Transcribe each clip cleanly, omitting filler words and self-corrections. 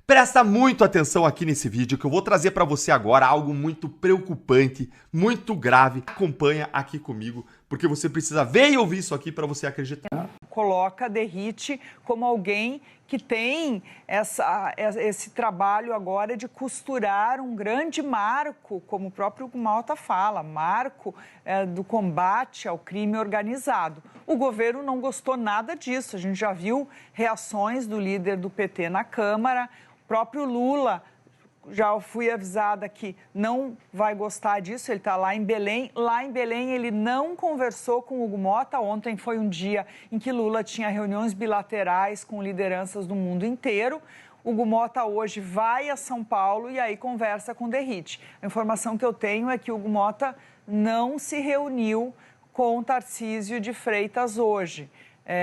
Presta muito atenção aqui nesse vídeo que eu vou trazer para você agora algo muito preocupante, muito grave. Acompanha aqui comigo, porque você precisa ver e ouvir isso aqui para você acreditar. Coloca Derrite como alguém que tem esse trabalho agora de costurar um grande marco, como o próprio Malta fala, marco do combate ao crime organizado. O governo não gostou nada disso, a gente já viu reações do líder do PT na Câmara, o próprio Lula. Já fui avisada que não vai gostar disso, ele está lá em Belém. Lá em Belém ele não conversou com o Hugo Motta. Ontem foi um dia em que Lula tinha reuniões bilaterais com lideranças do mundo inteiro. Hugo Motta hoje vai a São Paulo e aí conversa com Derrite. A informação que eu tenho é que Hugo Motta não se reuniu com Tarcísio de Freitas hoje.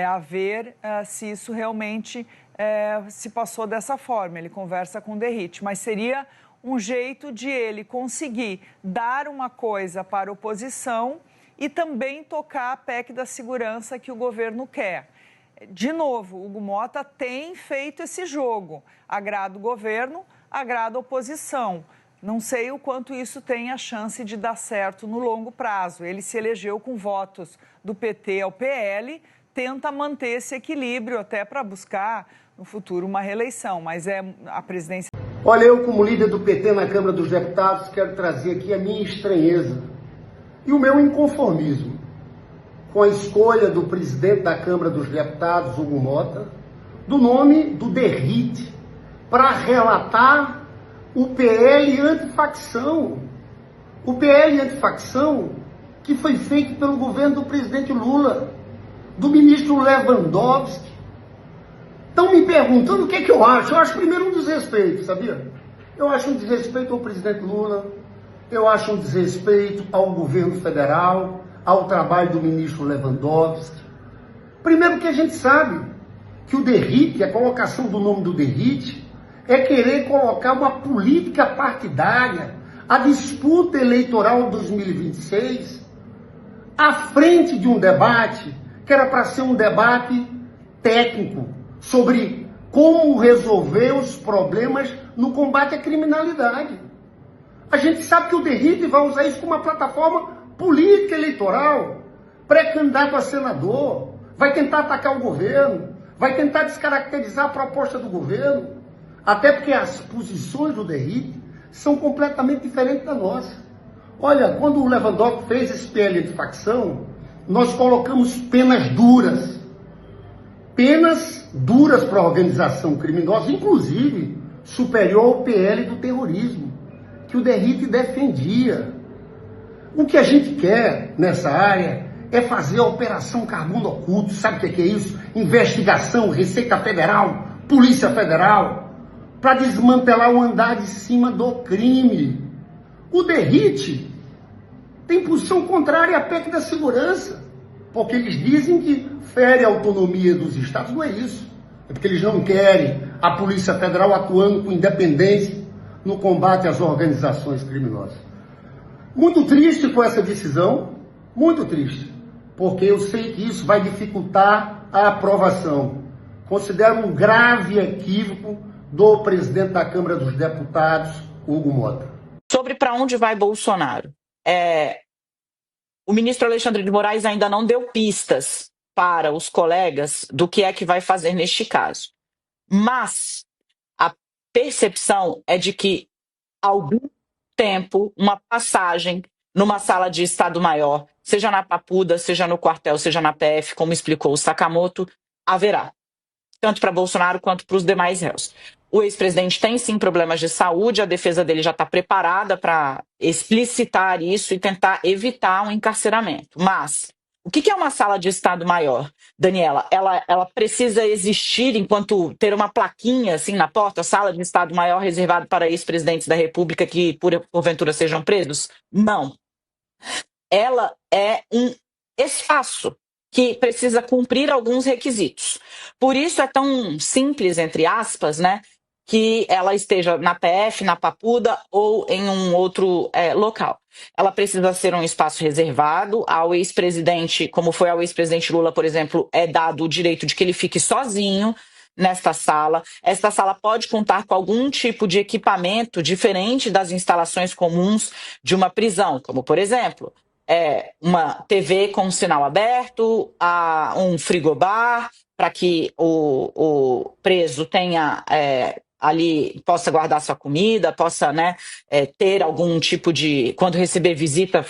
A ver se isso realmente se passou dessa forma. Ele conversa com Derrite, mas seria um jeito de ele conseguir dar uma coisa para a oposição e também tocar a PEC da segurança que o governo quer. De novo, o Hugo Motta tem feito esse jogo. Agrada o governo, agrada a oposição. Não sei o quanto isso tem a chance de dar certo no longo prazo. Ele se elegeu com votos do PT ao PL, tenta manter esse equilíbrio até para buscar no futuro uma reeleição, mas a presidência... Olha, eu como líder do PT na Câmara dos Deputados quero trazer aqui a minha estranheza e o meu inconformismo com a escolha do presidente da Câmara dos Deputados, Hugo Motta, do nome do Derrite para relatar o PL antifacção. O PL antifacção que foi feito pelo governo do presidente Lula, do ministro Lewandowski. Estão me perguntando o que é que eu acho. Eu acho primeiro um desrespeito, sabia? Eu acho um desrespeito ao presidente Lula, eu acho um desrespeito ao governo federal, ao trabalho do ministro Lewandowski. Primeiro que a gente sabe que o Derrite, a colocação do nome do Derrite, é querer colocar uma política partidária, a disputa eleitoral 2026, à frente de um debate que era para ser um debate técnico sobre como resolver os problemas no combate à criminalidade. A gente sabe que o Derrite vai usar isso como uma plataforma política eleitoral, pré-candidato a senador, vai tentar atacar o governo, vai tentar descaracterizar a proposta do governo, até porque as posições do Derrite são completamente diferentes da nossa. Olha, quando o Lewandowski fez esse PL de facção, nós colocamos penas duras para a organização criminosa, inclusive superior ao PL do terrorismo, que o Derrite defendia. O que a gente quer nessa área é fazer a Operação Carbono Oculto. Sabe o que é isso? Investigação, Receita Federal, Polícia Federal, para desmantelar o andar de cima do crime. O Derrite tem posição contrária à PEC da segurança, porque eles dizem que fere a autonomia dos estados. Não é isso. É porque eles não querem a Polícia Federal atuando com independência no combate às organizações criminosas. Muito triste com essa decisão, muito triste, porque eu sei que isso vai dificultar a aprovação. Considero um grave equívoco do presidente da Câmara dos Deputados, Hugo Motta. Sobre para onde vai Bolsonaro. O ministro Alexandre de Moraes ainda não deu pistas para os colegas do que é que vai fazer neste caso. Mas a percepção é de que, há algum tempo, uma passagem numa sala de Estado-Maior, seja na Papuda, seja no quartel, seja na PF, como explicou o Sakamoto, haverá. Tanto para Bolsonaro quanto para os demais réus. O ex-presidente tem sim problemas de saúde, a defesa dele já está preparada para explicitar isso e tentar evitar um encarceramento. Mas o que é uma sala de Estado Maior, Daniela? Ela precisa existir enquanto ter uma plaquinha assim na porta, sala de Estado Maior reservada para ex-presidentes da República que porventura sejam presos? Não. Ela é um espaço que precisa cumprir alguns requisitos. Por isso é tão simples, entre aspas, né, que ela esteja na PF, na Papuda ou em um outro local. Ela precisa ser um espaço reservado ao ex-presidente, como foi ao ex-presidente Lula, por exemplo, é dado o direito de que ele fique sozinho nesta sala. Esta sala pode contar com algum tipo de equipamento diferente das instalações comuns de uma prisão, como, por exemplo, uma TV com sinal aberto, um frigobar, para que o preso tenha ali, possa guardar sua comida, possa, né, ter algum tipo de, quando receber visita,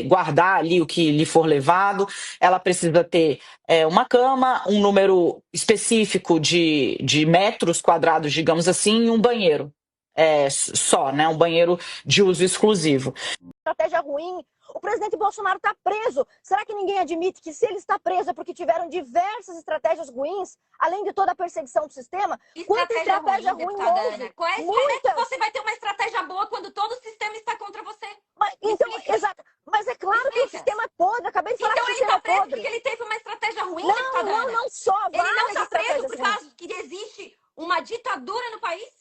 guardar ali o que lhe for levado. Ela precisa ter uma cama, um número específico de metros quadrados, digamos assim, e um banheiro só, né, um banheiro de uso exclusivo. Estratégia ruim. O presidente Bolsonaro está preso. Será que ninguém admite que se ele está preso é porque tiveram diversas estratégias ruins, além de toda a perseguição do sistema? Quanta estratégia ruim houve? Ana, como é que você vai ter uma estratégia boa quando todo o sistema está contra você? Exato. Mas é claro que o sistema é podre. Acabei de falar que o sistema é podre. Então ele está preso porque ele teve uma estratégia ruim, Não só. Ele não está preso por causa que existe uma ditadura no país?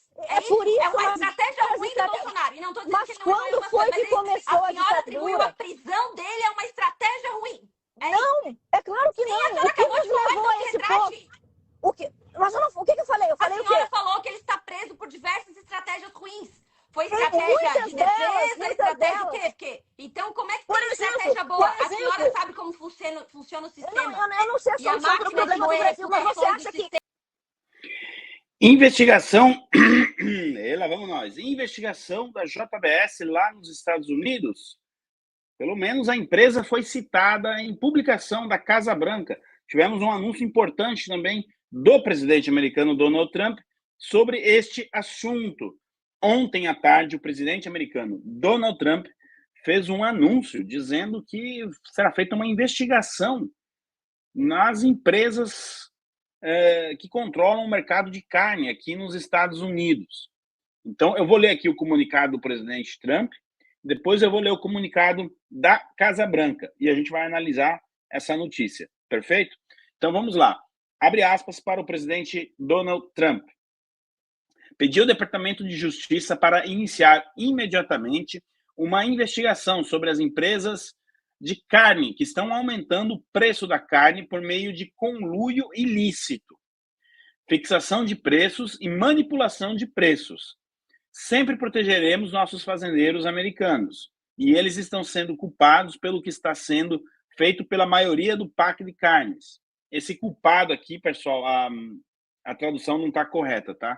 Por isso, é uma estratégia ruim do Bolsonaro. E não estou dizendo que não é uma foi que começou a senhora atribuiu a prisão dele a uma estratégia ruim. Não, é claro que não. A senhora acabou de falar a esse ponto. O que eu falei? Eu falei a senhora falou que ele está preso por diversas estratégias ruins. Foi estratégia de defesa, estratégia do quê? Então, como é que tem estratégia boa? A senhora sabe como funciona o sistema. Eu não sei a solução para o problema do Brasil, mas você acha que... Investigação, lá vamos nós, investigação da JBS lá nos Estados Unidos, pelo menos a empresa foi citada em publicação da Casa Branca. Tivemos um anúncio importante também do presidente americano Donald Trump sobre este assunto. Ontem à tarde, o presidente americano Donald Trump fez um anúncio dizendo que será feita uma investigação nas empresas que controlam o mercado de carne aqui nos Estados Unidos. Então, eu vou ler aqui o comunicado do presidente Trump, depois eu vou ler o comunicado da Casa Branca e a gente vai analisar essa notícia, perfeito? Então, vamos lá. Abre aspas para o presidente Donald Trump. Pediu ao Departamento de Justiça para iniciar imediatamente uma investigação sobre as empresas de carne, que estão aumentando o preço da carne por meio de conluio ilícito, fixação de preços e manipulação de preços. Sempre protegeremos nossos fazendeiros americanos, e eles estão sendo culpados pelo que está sendo feito pela maioria do PAC de carnes. Esse culpado aqui, pessoal, a tradução não está correta, tá?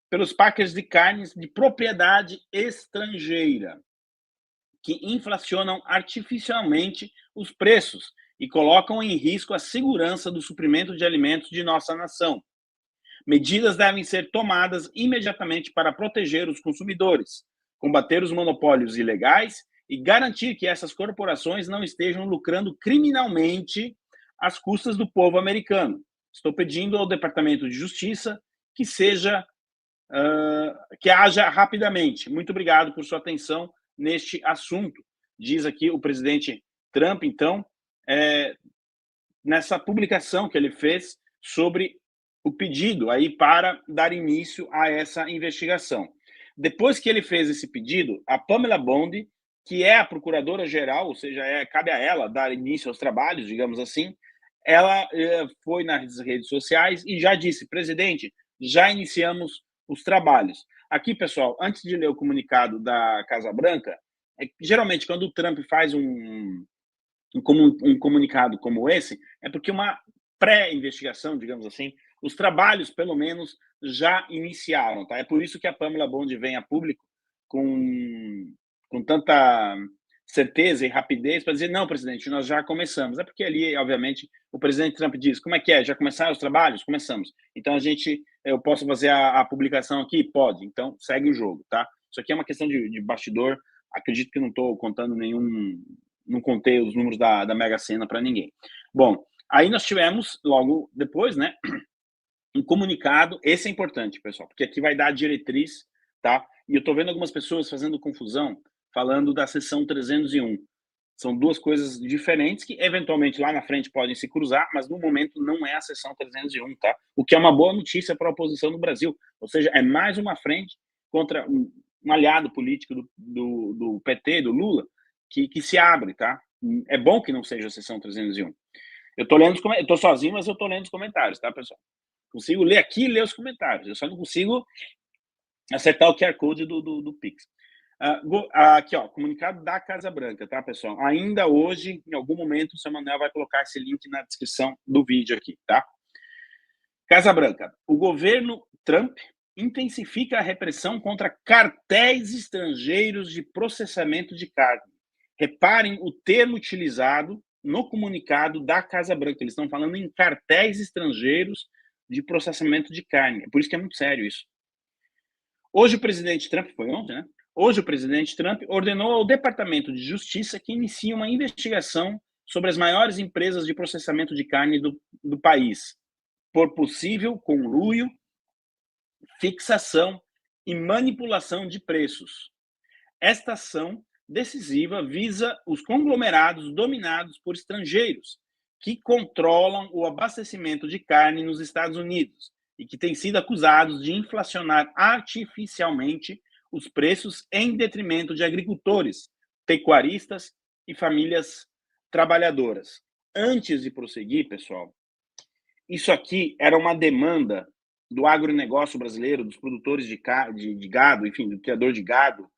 Pelos packers de carnes de propriedade estrangeira, que inflacionam artificialmente os preços e colocam em risco a segurança do suprimento de alimentos de nossa nação. Medidas devem ser tomadas imediatamente para proteger os consumidores, combater os monopólios ilegais e garantir que essas corporações não estejam lucrando criminalmente às custas do povo americano. Estou pedindo ao Departamento de Justiça que haja rapidamente. Muito obrigado por sua atenção neste assunto, diz aqui o presidente Trump, então, nessa publicação que ele fez sobre o pedido aí para dar início a essa investigação. Depois que ele fez esse pedido, a Pamela Bondi, que é a procuradora-geral, ou seja, cabe a ela dar início aos trabalhos, digamos assim, ela foi nas redes sociais e já disse, presidente, já iniciamos os trabalhos. Aqui, pessoal, antes de ler o comunicado da Casa Branca, geralmente quando o Trump faz um comunicado como esse, é porque uma pré-investigação, digamos assim, os trabalhos, pelo menos, já iniciaram, tá? É por isso que a Pamela Bondi vem a público com tanta certeza e rapidez para dizer, não, presidente, nós já começamos. É porque ali, obviamente, o presidente Trump diz, como é que é? Já começaram os trabalhos? Começamos. Então, eu posso fazer a publicação aqui? Pode. Então, segue o jogo, tá? Isso aqui é uma questão de bastidor. Acredito que não estou contando não contei os números da Mega Sena para ninguém. Bom, aí nós tivemos, logo depois, né, um comunicado. Esse é importante, pessoal, porque aqui vai dar a diretriz, tá? E eu estou vendo algumas pessoas fazendo confusão, falando da seção 301. São duas coisas diferentes que, eventualmente, lá na frente podem se cruzar, mas, no momento, não é a seção 301, tá? O que é uma boa notícia para a oposição no Brasil. Ou seja, é mais uma frente contra um aliado político do PT, do Lula, que se abre, tá? É bom que não seja a seção 301. Eu tô lendo eu tô sozinho, mas eu tô lendo os comentários, tá, pessoal? Consigo ler aqui e ler os comentários. Eu só não consigo acertar o QR Code do Pix. Aqui, ó, comunicado da Casa Branca, tá, pessoal? Ainda hoje, em algum momento, o seu Manuel vai colocar esse link na descrição do vídeo aqui, tá? Casa Branca. O governo Trump intensifica a repressão contra cartéis estrangeiros de processamento de carne. Reparem o termo utilizado no comunicado da Casa Branca. Eles estão falando em cartéis estrangeiros de processamento de carne. Por isso que é muito sério isso. Hoje o presidente Trump, foi ontem, né? Hoje o presidente Trump ordenou ao Departamento de Justiça que inicie uma investigação sobre as maiores empresas de processamento de carne do país, por possível conluio, fixação e manipulação de preços. Esta ação decisiva visa os conglomerados dominados por estrangeiros que controlam o abastecimento de carne nos Estados Unidos e que têm sido acusados de inflacionar artificialmente os preços em detrimento de agricultores, pecuaristas e famílias trabalhadoras. Antes de prosseguir, pessoal, isso aqui era uma demanda do agronegócio brasileiro, dos produtores de gado, enfim, do criador de gado,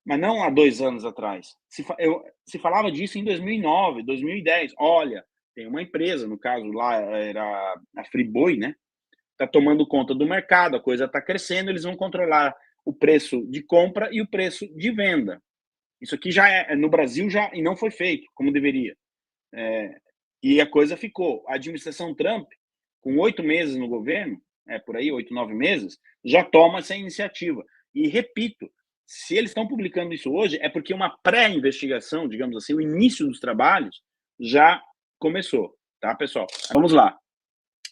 mas não há 2 anos atrás. Se falava disso em 2009, 2010. Olha, tem uma empresa, no caso lá era a Friboi, né? Está tomando conta do mercado, a coisa está crescendo, eles vão controlar o preço de compra e o preço de venda. Isso aqui já é no Brasil já e não foi feito como deveria. E a coisa ficou. A administração Trump, com 8 meses no governo, por aí, 8, 9 meses, já toma essa iniciativa. E repito, se eles estão publicando isso hoje, é porque uma pré-investigação, digamos assim, o início dos trabalhos já começou, tá, pessoal? Vamos lá.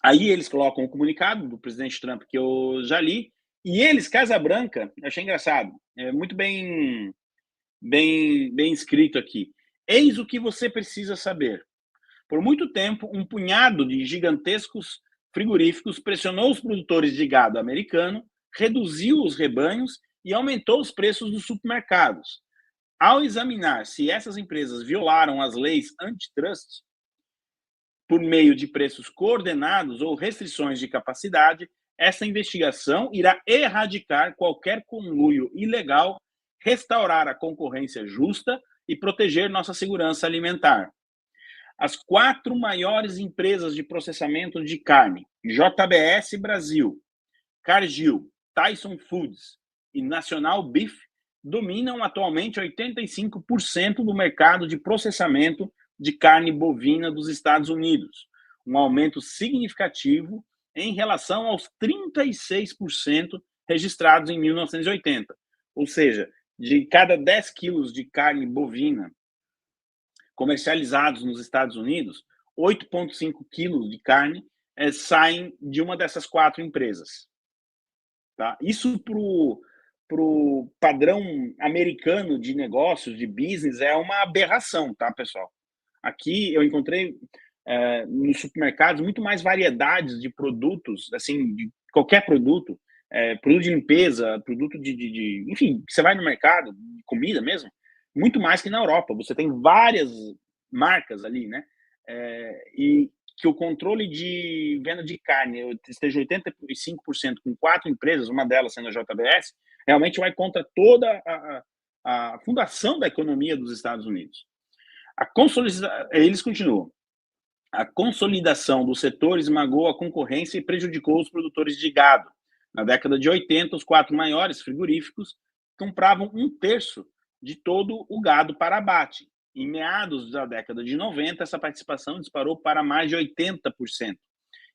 Aí eles colocam o comunicado do presidente Trump, que eu já li, e eles, Casa Branca, achei engraçado, muito bem escrito aqui. Eis o que você precisa saber. Por muito tempo, um punhado de gigantescos frigoríficos pressionou os produtores de gado americano, reduziu os rebanhos e aumentou os preços dos supermercados. Ao examinar se essas empresas violaram as leis antitrust por meio de preços coordenados ou restrições de capacidade, essa investigação irá erradicar qualquer conluio ilegal, restaurar a concorrência justa e proteger nossa segurança alimentar. As 4 maiores empresas de processamento de carne, JBS Brasil, Cargill, Tyson Foods e National Beef, dominam atualmente 85% do mercado de processamento de carne bovina dos Estados Unidos, um aumento significativo em relação aos 36% registrados em 1980. Ou seja, de cada 10 quilos de carne bovina comercializados nos Estados Unidos, 8,5 quilos de carne saem de uma dessas 4 empresas. Tá? Isso para o padrão americano de negócios, de business, é uma aberração, tá, pessoal? Aqui eu encontrei nos supermercados muito mais variedades de produtos, assim, de qualquer produto, produto de limpeza, produto enfim, você vai no mercado, comida mesmo, muito mais que na Europa. Você tem várias marcas ali, né? E que o controle de venda de carne esteja 85% com 4 empresas, uma delas sendo a JBS, realmente vai contra toda a fundação da economia dos Estados Unidos. Eles continuam. A consolidação do setor esmagou a concorrência e prejudicou os produtores de gado. Na década de 80, os 4 maiores frigoríficos compravam 1/3 de todo o gado para abate. Em meados da década de 90, essa participação disparou para mais de 80%.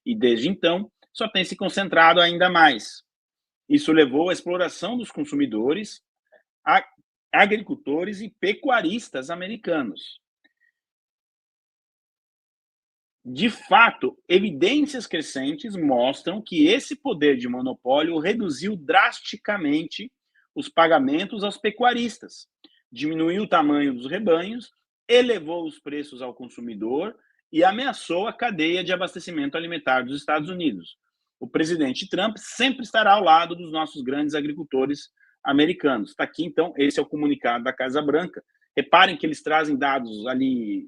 E desde então, só tem se concentrado ainda mais. Isso levou à exploração dos consumidores, agricultores e pecuaristas americanos. De fato, evidências crescentes mostram que esse poder de monopólio reduziu drasticamente os pagamentos aos pecuaristas, diminuiu o tamanho dos rebanhos, elevou os preços ao consumidor e ameaçou a cadeia de abastecimento alimentar dos Estados Unidos. O presidente Trump sempre estará ao lado dos nossos grandes agricultores americanos. Está aqui, então, esse é o comunicado da Casa Branca. Reparem que eles trazem dados ali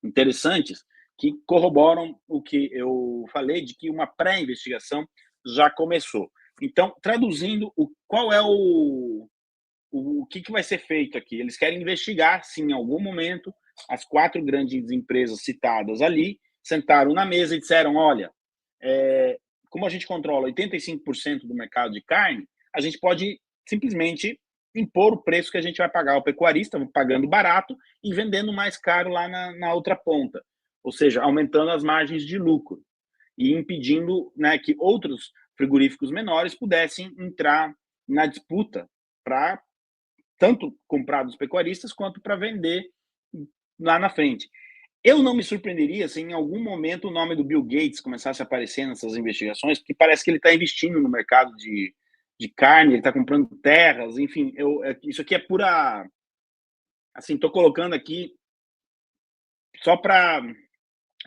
interessantes, que corroboram o que eu falei, de que uma pré-investigação já começou. Então, traduzindo, qual é o que vai ser feito aqui? Eles querem investigar se em algum momento as 4 grandes empresas citadas ali sentaram na mesa e disseram, olha, como a gente controla 85% do mercado de carne, a gente pode simplesmente impor o preço que a gente vai pagar ao pecuarista, pagando barato e vendendo mais caro lá na outra ponta. Ou seja, aumentando as margens de lucro e impedindo, né, que outros frigoríficos menores pudessem entrar na disputa para tanto comprar dos pecuaristas quanto para vender lá na frente. Eu não me surpreenderia se em algum momento o nome do Bill Gates começasse a aparecer nessas investigações, porque parece que ele está investindo no mercado de carne, ele está comprando terras, enfim, isso aqui é pura... Assim, estou colocando aqui só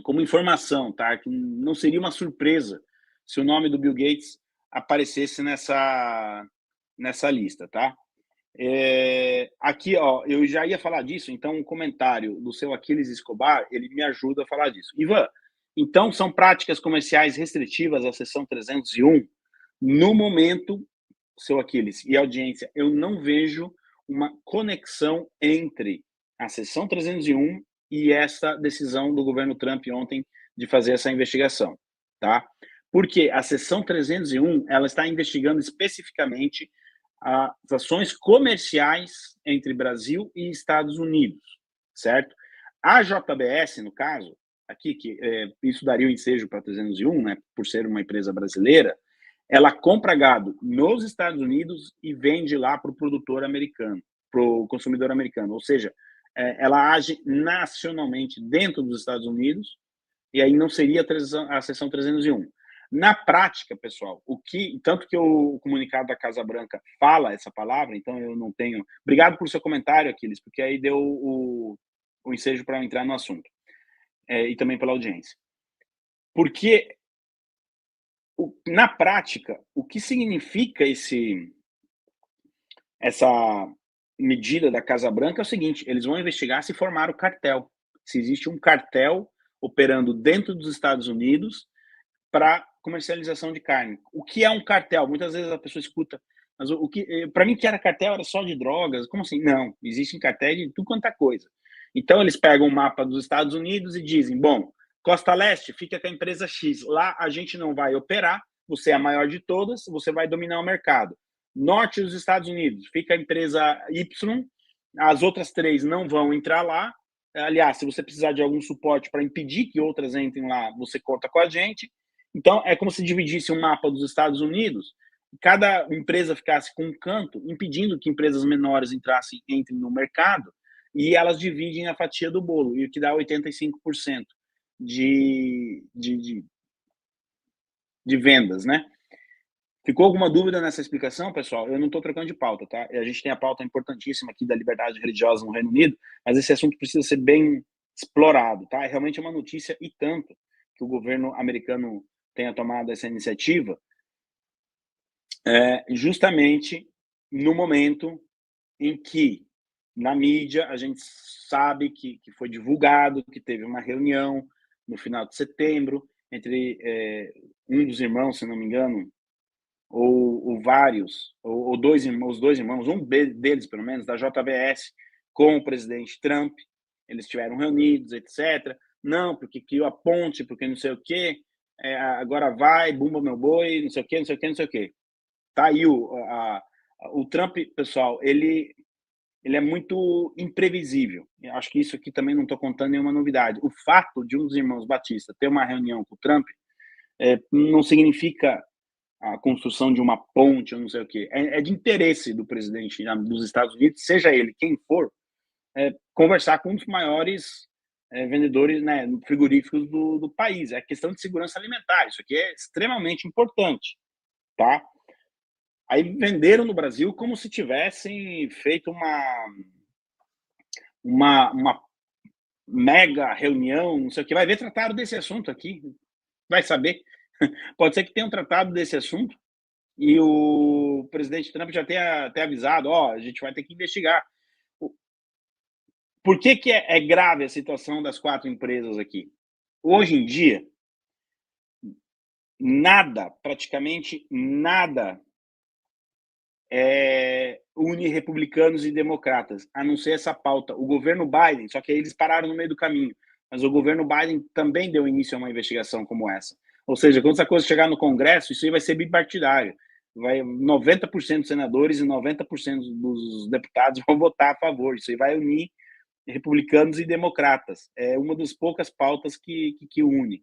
como informação, tá? Que não seria uma surpresa se o nome do Bill Gates aparecesse nessa lista, tá? Aqui, ó, eu já ia falar disso, então um comentário do seu Aquiles Escobar, ele me ajuda a falar disso. Ivan, então são práticas comerciais restritivas à seção 301? No momento, seu Aquiles e audiência, eu não vejo uma conexão entre a seção 301 e essa decisão do governo Trump ontem de fazer essa investigação, tá? Porque a seção 301, ela está investigando especificamente as ações comerciais entre Brasil e Estados Unidos, certo? A JBS, no caso, aqui, que isso daria o ensejo para 301, né, por ser uma empresa brasileira, ela compra gado nos Estados Unidos e vende lá para o produtor americano, para o consumidor americano. Ou seja, ela age nacionalmente dentro dos Estados Unidos e aí não seria a seção 301. Na prática, pessoal, tanto que o comunicado da Casa Branca fala essa palavra, então eu não tenho... Obrigado por seu comentário, Aquiles, porque aí deu o ensejo para eu entrar no assunto. E também pela audiência. Porque, na prática, o que significa essa medida da Casa Branca é o seguinte, eles vão investigar se formaram cartel. Se existe um cartel operando dentro dos Estados Unidos para comercialização de carne. O que é um cartel? Muitas vezes a pessoa escuta, mas para mim que era cartel era só de drogas. Como assim? Não, existem cartéis de tudo quanto é coisa. Então eles pegam o mapa dos Estados Unidos e dizem, bom, Costa Leste fica com a empresa X, lá a gente não vai operar, você é a maior de todas, você vai dominar o mercado. Norte dos Estados Unidos fica a empresa Y, as outras 3 não vão entrar lá. Aliás, se você precisar de algum suporte para impedir que outras entrem lá, você conta com a gente. Então, é como se dividisse um mapa dos Estados Unidos, cada empresa ficasse com um canto, impedindo que empresas menores entrem no mercado, e elas dividem a fatia do bolo, e o que dá 85% de vendas, né? Ficou alguma dúvida nessa explicação, pessoal? Eu não estou trocando de pauta, tá? A gente tem a pauta importantíssima aqui da liberdade religiosa no Reino Unido, mas esse assunto precisa ser bem explorado, tá? É realmente uma notícia e tanto que o governo americano tenha tomado essa iniciativa, justamente no momento em que, na mídia, a gente sabe que foi divulgado, que teve uma reunião no final de setembro entre um dos irmãos, se não me engano, ou vários, ou os dois irmãos, um deles, pelo menos, da JBS, com o presidente Trump. Eles estiveram reunidos, etc. Não, porque criou a ponte, porque não sei o quê. Agora vai, bumba meu boi, não sei o quê, não sei o quê, não sei o quê. Tá aí o Trump, pessoal, ele é muito imprevisível. Eu acho que isso aqui também não estou contando nenhuma novidade. O fato de um dos irmãos Batista ter uma reunião com o Trump não significa a construção de uma ponte, ou não sei o quê. É de interesse do presidente dos Estados Unidos, seja ele quem for, conversar com um dos maiores vendedores, né, frigoríficos do país. É questão de segurança alimentar. Isso aqui é extremamente importante, tá? Aí venderam no Brasil como se tivessem feito uma mega reunião, não sei o que. Vai ver, trataram desse assunto aqui. Vai saber. Pode ser que tenham tratado desse assunto e o presidente Trump já tenha avisado, a gente vai ter que investigar. Por que é grave a situação das 4 empresas aqui? Hoje em dia, nada, praticamente nada, une republicanos e democratas, a não ser essa pauta. O governo Biden, só que aí eles pararam no meio do caminho, mas o governo Biden também deu início a uma investigação como essa. Ou seja, quando essa coisa chegar no Congresso, isso aí vai ser bipartidário. 90% dos senadores e 90% dos deputados vão votar a favor. Isso aí vai unir republicanos e democratas. É uma das poucas pautas que une.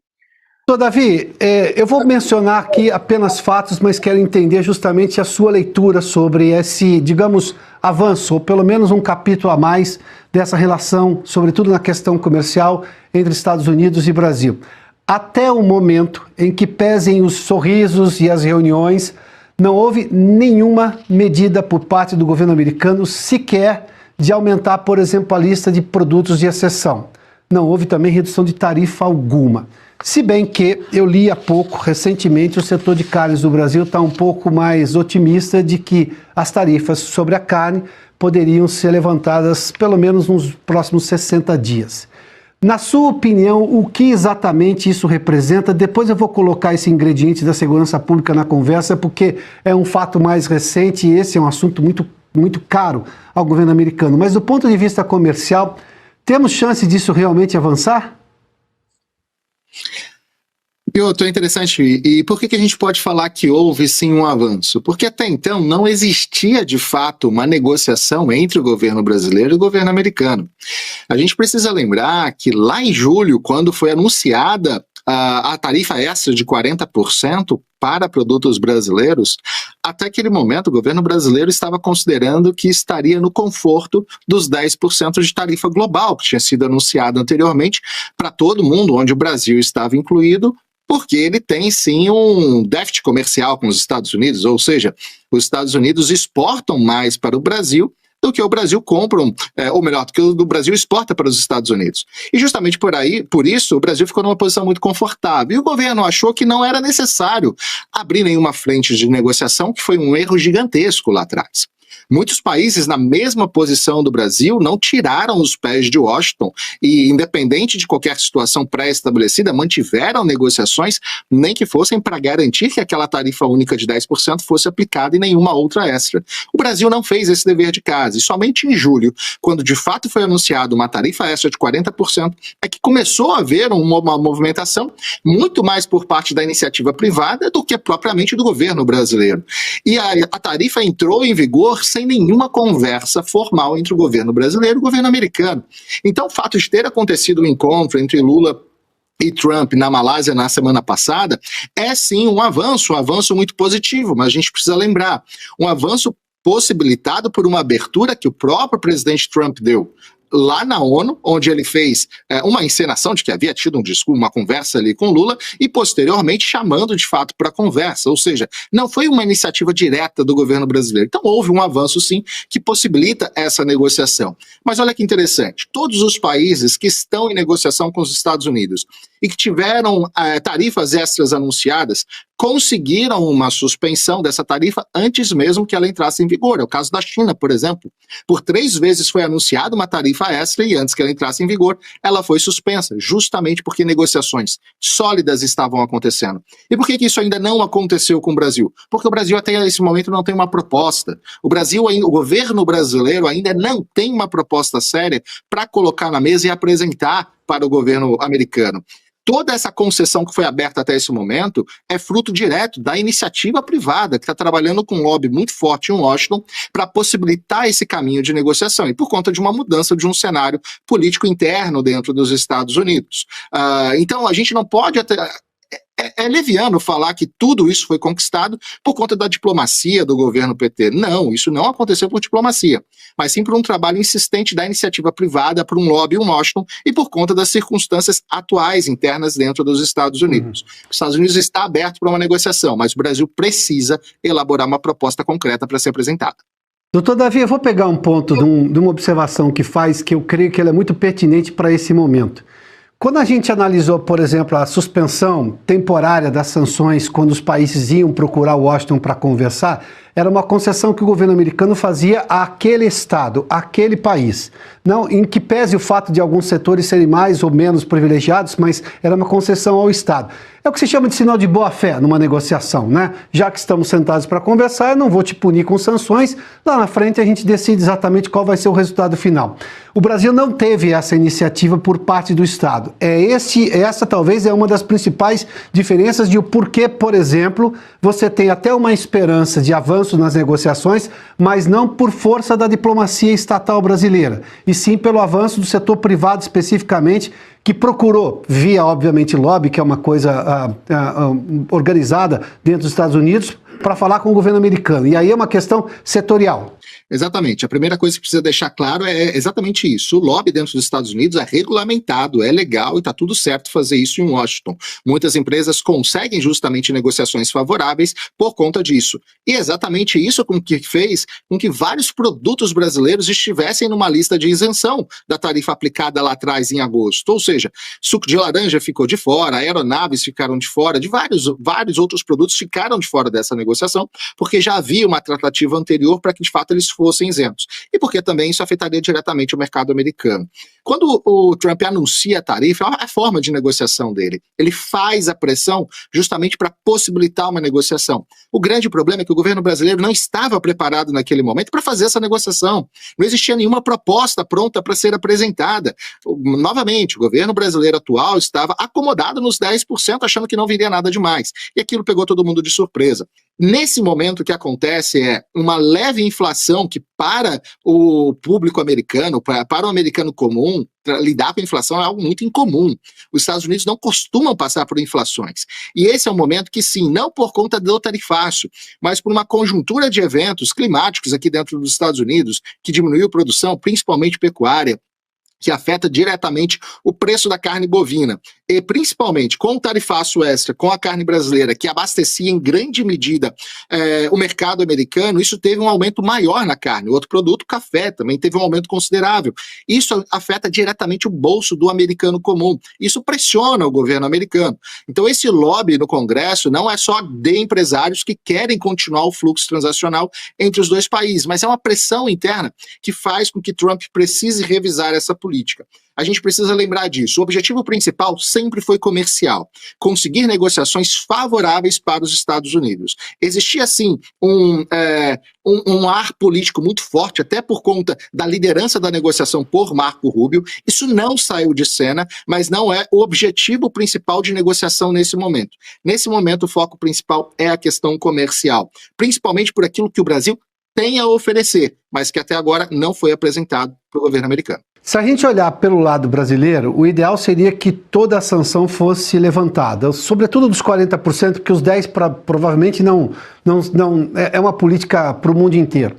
Doutor Davi, eu vou mencionar aqui apenas fatos, mas quero entender justamente a sua leitura sobre esse, digamos, avanço, ou pelo menos um capítulo a mais dessa relação, sobretudo na questão comercial, entre Estados Unidos e Brasil. Até o momento em que pesem os sorrisos e as reuniões, não houve nenhuma medida por parte do governo americano sequer de aumentar, por exemplo, a lista de produtos de exceção. Não houve também redução de tarifa alguma. Se bem que eu li há pouco, recentemente, o setor de carnes do Brasil está um pouco mais otimista de que as tarifas sobre a carne poderiam ser levantadas pelo menos nos próximos 60 dias. Na sua opinião, o que exatamente isso representa? Depois eu vou colocar esse ingrediente da segurança pública na conversa, porque é um fato mais recente e esse é um assunto muito caro ao governo americano. Mas do ponto de vista comercial, temos chance disso realmente avançar? Piotr, é interessante. E por que a gente pode falar que houve sim um avanço? Porque até então não existia de fato uma negociação entre o governo brasileiro e o governo americano. A gente precisa lembrar que lá em julho, quando foi anunciada a tarifa extra de 40% para produtos brasileiros, até aquele momento o governo brasileiro estava considerando que estaria no conforto dos 10% de tarifa global, que tinha sido anunciado anteriormente para todo mundo, onde o Brasil estava incluído, porque ele tem sim um déficit comercial com os Estados Unidos, ou seja, os Estados Unidos exportam mais para o Brasil do que o Brasil compra, ou melhor, do que o Brasil exporta para os Estados Unidos. E justamente por isso, o Brasil ficou numa posição muito confortável. E o governo achou que não era necessário abrir nenhuma frente de negociação, que foi um erro gigantesco lá atrás. Muitos países na mesma posição do Brasil não tiraram os pés de Washington e, independente de qualquer situação pré-estabelecida, mantiveram negociações, nem que fossem para garantir que aquela tarifa única de 10% fosse aplicada e nenhuma outra extra. O Brasil não fez esse dever de casa e somente em julho, quando de fato foi anunciada uma tarifa extra de 40%, é que começou a haver uma movimentação muito mais por parte da iniciativa privada do que propriamente do governo brasileiro. E a tarifa entrou em vigor sem nenhuma conversa formal entre o governo brasileiro e o governo americano. Então, o fato de ter acontecido um encontro entre Lula e Trump na Malásia na semana passada é sim um avanço muito positivo, mas a gente precisa lembrar, um avanço possibilitado por uma abertura que o próprio presidente Trump deu lá na ONU, onde ele fez uma encenação de que havia tido uma conversa ali com Lula e posteriormente chamando de fato para a conversa, ou seja, não foi uma iniciativa direta do governo brasileiro. Então houve um avanço sim que possibilita essa negociação. Mas olha que interessante, todos os países que estão em negociação com os Estados Unidos e que tiveram tarifas extras anunciadas conseguiram uma suspensão dessa tarifa antes mesmo que ela entrasse em vigor. É o caso da China, por exemplo. Por 3 vezes foi anunciada uma tarifa extra e antes que ela entrasse em vigor, ela foi suspensa, justamente porque negociações sólidas estavam acontecendo. E por que isso ainda não aconteceu com o Brasil? Porque o Brasil até esse momento não tem uma proposta. O governo brasileiro ainda não tem uma proposta séria para colocar na mesa e apresentar para o governo americano. Toda essa concessão que foi aberta até esse momento é fruto direto da iniciativa privada, que está trabalhando com um lobby muito forte em Washington para possibilitar esse caminho de negociação e por conta de uma mudança de um cenário político interno dentro dos Estados Unidos. Então, a gente não pode... É leviano falar que tudo isso foi conquistado por conta da diplomacia do governo PT. Não, isso não aconteceu por diplomacia, mas sim por um trabalho insistente da iniciativa privada, por um lobby em Washington e por conta das circunstâncias atuais internas dentro dos Estados Unidos. Os Estados Unidos está aberto para uma negociação, mas o Brasil precisa elaborar uma proposta concreta para ser apresentada. Doutor Davi, eu vou pegar um ponto de uma observação que faz, que eu creio que ela é muito pertinente para esse momento. Quando a gente analisou, por exemplo, a suspensão temporária das sanções quando os países iam procurar Washington para conversar, era uma concessão que o governo americano fazia àquele Estado, àquele país. Não, em que pese o fato de alguns setores serem mais ou menos privilegiados, mas era uma concessão ao Estado. É o que se chama de sinal de boa-fé numa negociação, né? Já que estamos sentados para conversar, eu não vou te punir com sanções, lá na frente a gente decide exatamente qual vai ser o resultado final. O Brasil não teve essa iniciativa por parte do Estado. Essa talvez é uma das principais diferenças de o porquê, por exemplo, você tem até uma esperança de avanço nas negociações, mas não por força da diplomacia estatal brasileira, e sim pelo avanço do setor privado especificamente, que procurou, via, obviamente, lobby, que é uma coisa organizada dentro dos Estados Unidos, para falar com o governo americano. E aí é uma questão setorial. Exatamente. A primeira coisa que precisa deixar claro é exatamente isso. O lobby dentro dos Estados Unidos é regulamentado, é legal e está tudo certo fazer isso em Washington. Muitas empresas conseguem justamente negociações favoráveis por conta disso. E exatamente isso que fez com que vários produtos brasileiros estivessem numa lista de isenção da tarifa aplicada lá atrás em agosto. Ou seja, suco de laranja ficou de fora, aeronaves ficaram de fora, de vários outros produtos ficaram de fora dessa negociação, porque já havia uma tratativa anterior para que de fato eles fossem isentos. E porque também isso afetaria diretamente o mercado americano. Quando o Trump anuncia a tarifa, é a forma de negociação dele. Ele faz a pressão justamente para possibilitar uma negociação. O grande problema é que o governo brasileiro não estava preparado naquele momento para fazer essa negociação. Não existia nenhuma proposta pronta para ser apresentada. Novamente, o governo brasileiro atual estava acomodado nos 10%, achando que não viria nada demais. E aquilo pegou todo mundo de surpresa. Nesse momento, o que acontece é uma leve inflação que, para o público americano, para o americano comum, lidar com a inflação é algo muito incomum. Os Estados Unidos não costumam passar por inflações. E esse é um momento que, sim, não por conta do tarifácio, mas por uma conjuntura de eventos climáticos aqui dentro dos Estados Unidos, que diminuiu a produção, principalmente pecuária, que afeta diretamente o preço da carne bovina. E principalmente com o tarifaço extra, com a carne brasileira, que abastecia em grande medida o mercado americano, isso teve um aumento maior na carne. O outro produto, café, também teve um aumento considerável. Isso afeta diretamente o bolso do americano comum. Isso pressiona o governo americano. Então esse lobby no Congresso não é só de empresários que querem continuar o fluxo transacional entre os dois países, mas é uma pressão interna que faz com que Trump precise revisar essa política. A gente precisa lembrar disso. O objetivo principal sempre foi comercial, conseguir negociações favoráveis para os Estados Unidos. Existia, sim, um ar político muito forte, até por conta da liderança da negociação por Marco Rubio. Isso não saiu de cena, mas não é o objetivo principal de negociação nesse momento. Nesse momento, o foco principal é a questão comercial, principalmente por aquilo que o Brasil tem a oferecer, mas que até agora não foi apresentado para o governo americano. Se a gente olhar pelo lado brasileiro, o ideal seria que toda a sanção fosse levantada, sobretudo dos 40%, porque os 10% provavelmente não é uma política para o mundo inteiro.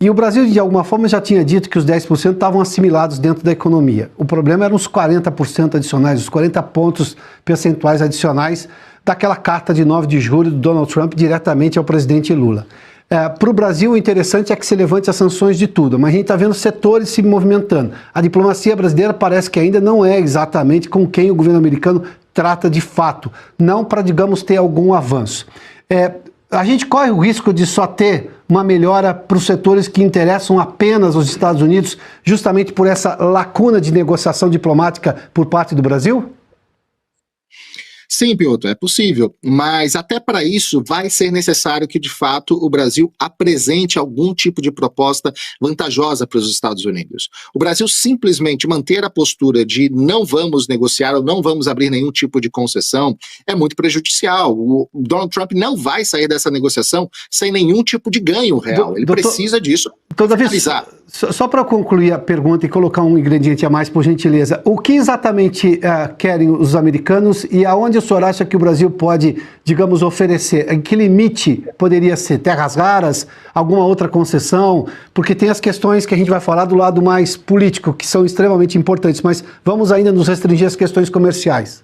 E o Brasil, de alguma forma, já tinha dito que os 10% estavam assimilados dentro da economia. O problema eram os 40% adicionais, os 40 pontos percentuais adicionais daquela carta de 9 de julho do Donald Trump diretamente ao presidente Lula. Para o Brasil, o interessante é que se levante as sanções de tudo, mas a gente está vendo setores se movimentando. A diplomacia brasileira parece que ainda não é exatamente com quem o governo americano trata de fato, não para, digamos, ter algum avanço. A gente corre o risco de só ter uma melhora para os setores que interessam apenas aos Estados Unidos, justamente por essa lacuna de negociação diplomática por parte do Brasil? Sim, Piotr, é possível, mas até para isso vai ser necessário que, de fato, o Brasil apresente algum tipo de proposta vantajosa para os Estados Unidos. O Brasil simplesmente manter a postura de não vamos negociar ou não vamos abrir nenhum tipo de concessão é muito prejudicial. O Donald Trump não vai sair dessa negociação sem nenhum tipo de ganho real. Ele precisa disso. Toda vez, só para concluir a pergunta e colocar um ingrediente a mais, por gentileza, o que exatamente querem os americanos e aonde o senhor acha que o Brasil pode, digamos, oferecer? Em que limite poderia ser? Terras raras? Alguma outra concessão? Porque tem as questões que a gente vai falar do lado mais político, que são extremamente importantes, mas vamos ainda nos restringir às questões comerciais.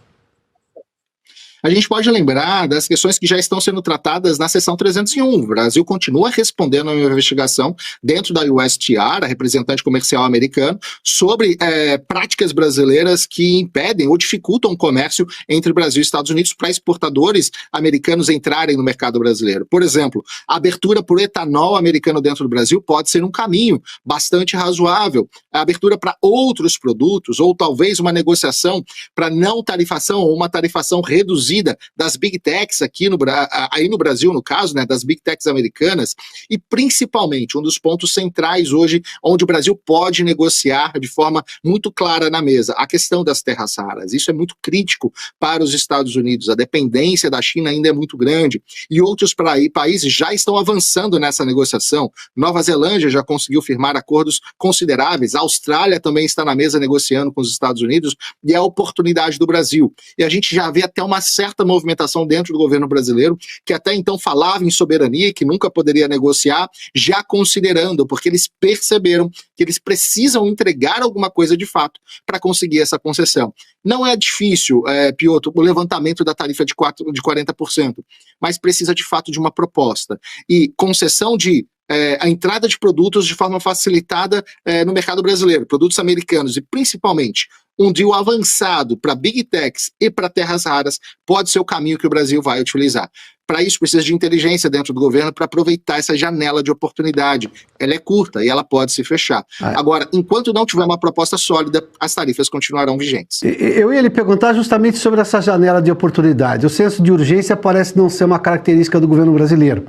a gente pode lembrar das questões que já estão sendo tratadas na seção 301. O Brasil continua respondendo a uma investigação dentro da USTR, a representante comercial americana, sobre práticas brasileiras que impedem ou dificultam o comércio entre Brasil e Estados Unidos para exportadores americanos entrarem no mercado brasileiro. Por exemplo, a abertura por etanol americano dentro do Brasil pode ser um caminho bastante razoável. A abertura para outros produtos, ou talvez uma negociação para não tarifação ou uma tarifação reduzida das Big Techs aí no Brasil, no caso, né, das Big Techs americanas, e principalmente um dos pontos centrais hoje, onde o Brasil pode negociar de forma muito clara na mesa, a questão das terras raras. Isso é muito crítico para os Estados Unidos. A dependência da China ainda é muito grande e outros países já estão avançando nessa negociação. Nova Zelândia já conseguiu firmar acordos consideráveis, a Austrália também está na mesa negociando com os Estados Unidos, e é a oportunidade do Brasil. E a gente já vê até uma certa movimentação dentro do governo brasileiro, que até então falava em soberania, que nunca poderia negociar, já considerando, porque eles perceberam que eles precisam entregar alguma coisa de fato para conseguir essa concessão. Não é difícil, Piotr, o levantamento da tarifa de 40%, mas precisa de fato de uma proposta. E concessão de a entrada de produtos de forma facilitada no mercado brasileiro, produtos americanos, e principalmente um deal avançado para Big Techs e para terras raras pode ser o caminho que o Brasil vai utilizar. Para isso, precisa de inteligência dentro do governo para aproveitar essa janela de oportunidade. Ela é curta e ela pode se fechar. Agora, enquanto não tiver uma proposta sólida, as tarifas continuarão vigentes. Eu ia lhe perguntar justamente sobre essa janela de oportunidade. O senso de urgência parece não ser uma característica do governo brasileiro.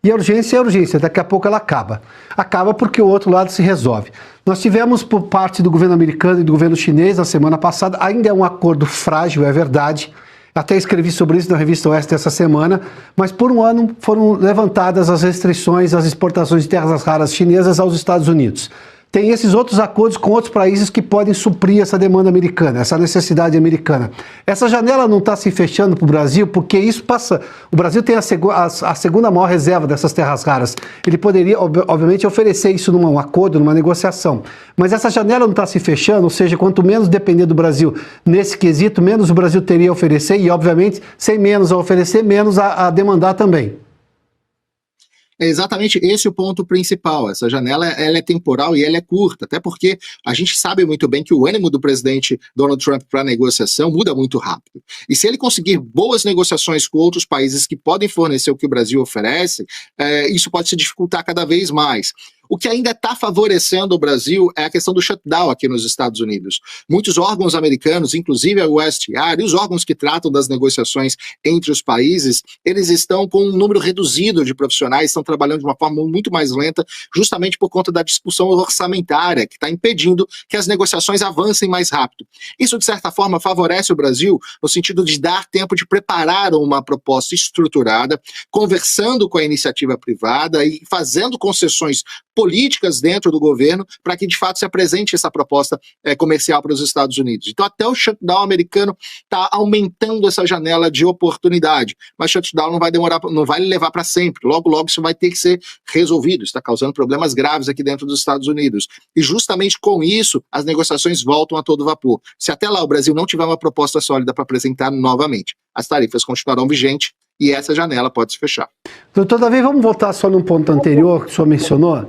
E a urgência é urgência, daqui a pouco ela acaba. Acaba porque o outro lado se resolve. Nós tivemos por parte do governo americano e do governo chinês na semana passada, ainda é um acordo frágil, é verdade. Até escrevi sobre isso na revista Oeste essa semana, mas por um ano foram levantadas as restrições às exportações de terras raras chinesas aos Estados Unidos. Tem esses outros acordos com outros países que podem suprir essa demanda americana, essa necessidade americana. Essa janela não está se fechando para o Brasil, porque isso passa... O Brasil tem a segunda maior reserva dessas terras raras. Ele poderia, obviamente, oferecer isso num acordo, numa negociação. Mas essa janela não está se fechando, ou seja, quanto menos depender do Brasil nesse quesito, menos o Brasil teria a oferecer e, obviamente, sem menos a oferecer, menos a demandar também. É exatamente esse o ponto principal. Essa janela ela é temporal e ela é curta, até porque a gente sabe muito bem que o ânimo do presidente Donald Trump para a negociação muda muito rápido. E se ele conseguir boas negociações com outros países que podem fornecer o que o Brasil oferece, isso pode se dificultar cada vez mais. O que ainda está favorecendo o Brasil é a questão do shutdown aqui nos Estados Unidos. Muitos órgãos americanos, inclusive a USTR, e os órgãos que tratam das negociações entre os países, eles estão com um número reduzido de profissionais, estão trabalhando de uma forma muito mais lenta, justamente por conta da discussão orçamentária, que está impedindo que as negociações avancem mais rápido. Isso, de certa forma, favorece o Brasil no sentido de dar tempo de preparar uma proposta estruturada, conversando com a iniciativa privada e fazendo concessões políticas dentro do governo para que de fato se apresente essa proposta comercial para os Estados Unidos. Então até o shutdown americano está aumentando essa janela de oportunidade, mas o shutdown não vai demorar, não vai levar para sempre, logo isso vai ter que ser resolvido, está causando problemas graves aqui dentro dos Estados Unidos, e justamente com isso as negociações voltam a todo vapor. Se até lá o Brasil não tiver uma proposta sólida para apresentar novamente, as tarifas continuarão vigentes e essa janela pode se fechar. Doutor Davi, vamos voltar só num ponto anterior que o senhor mencionou.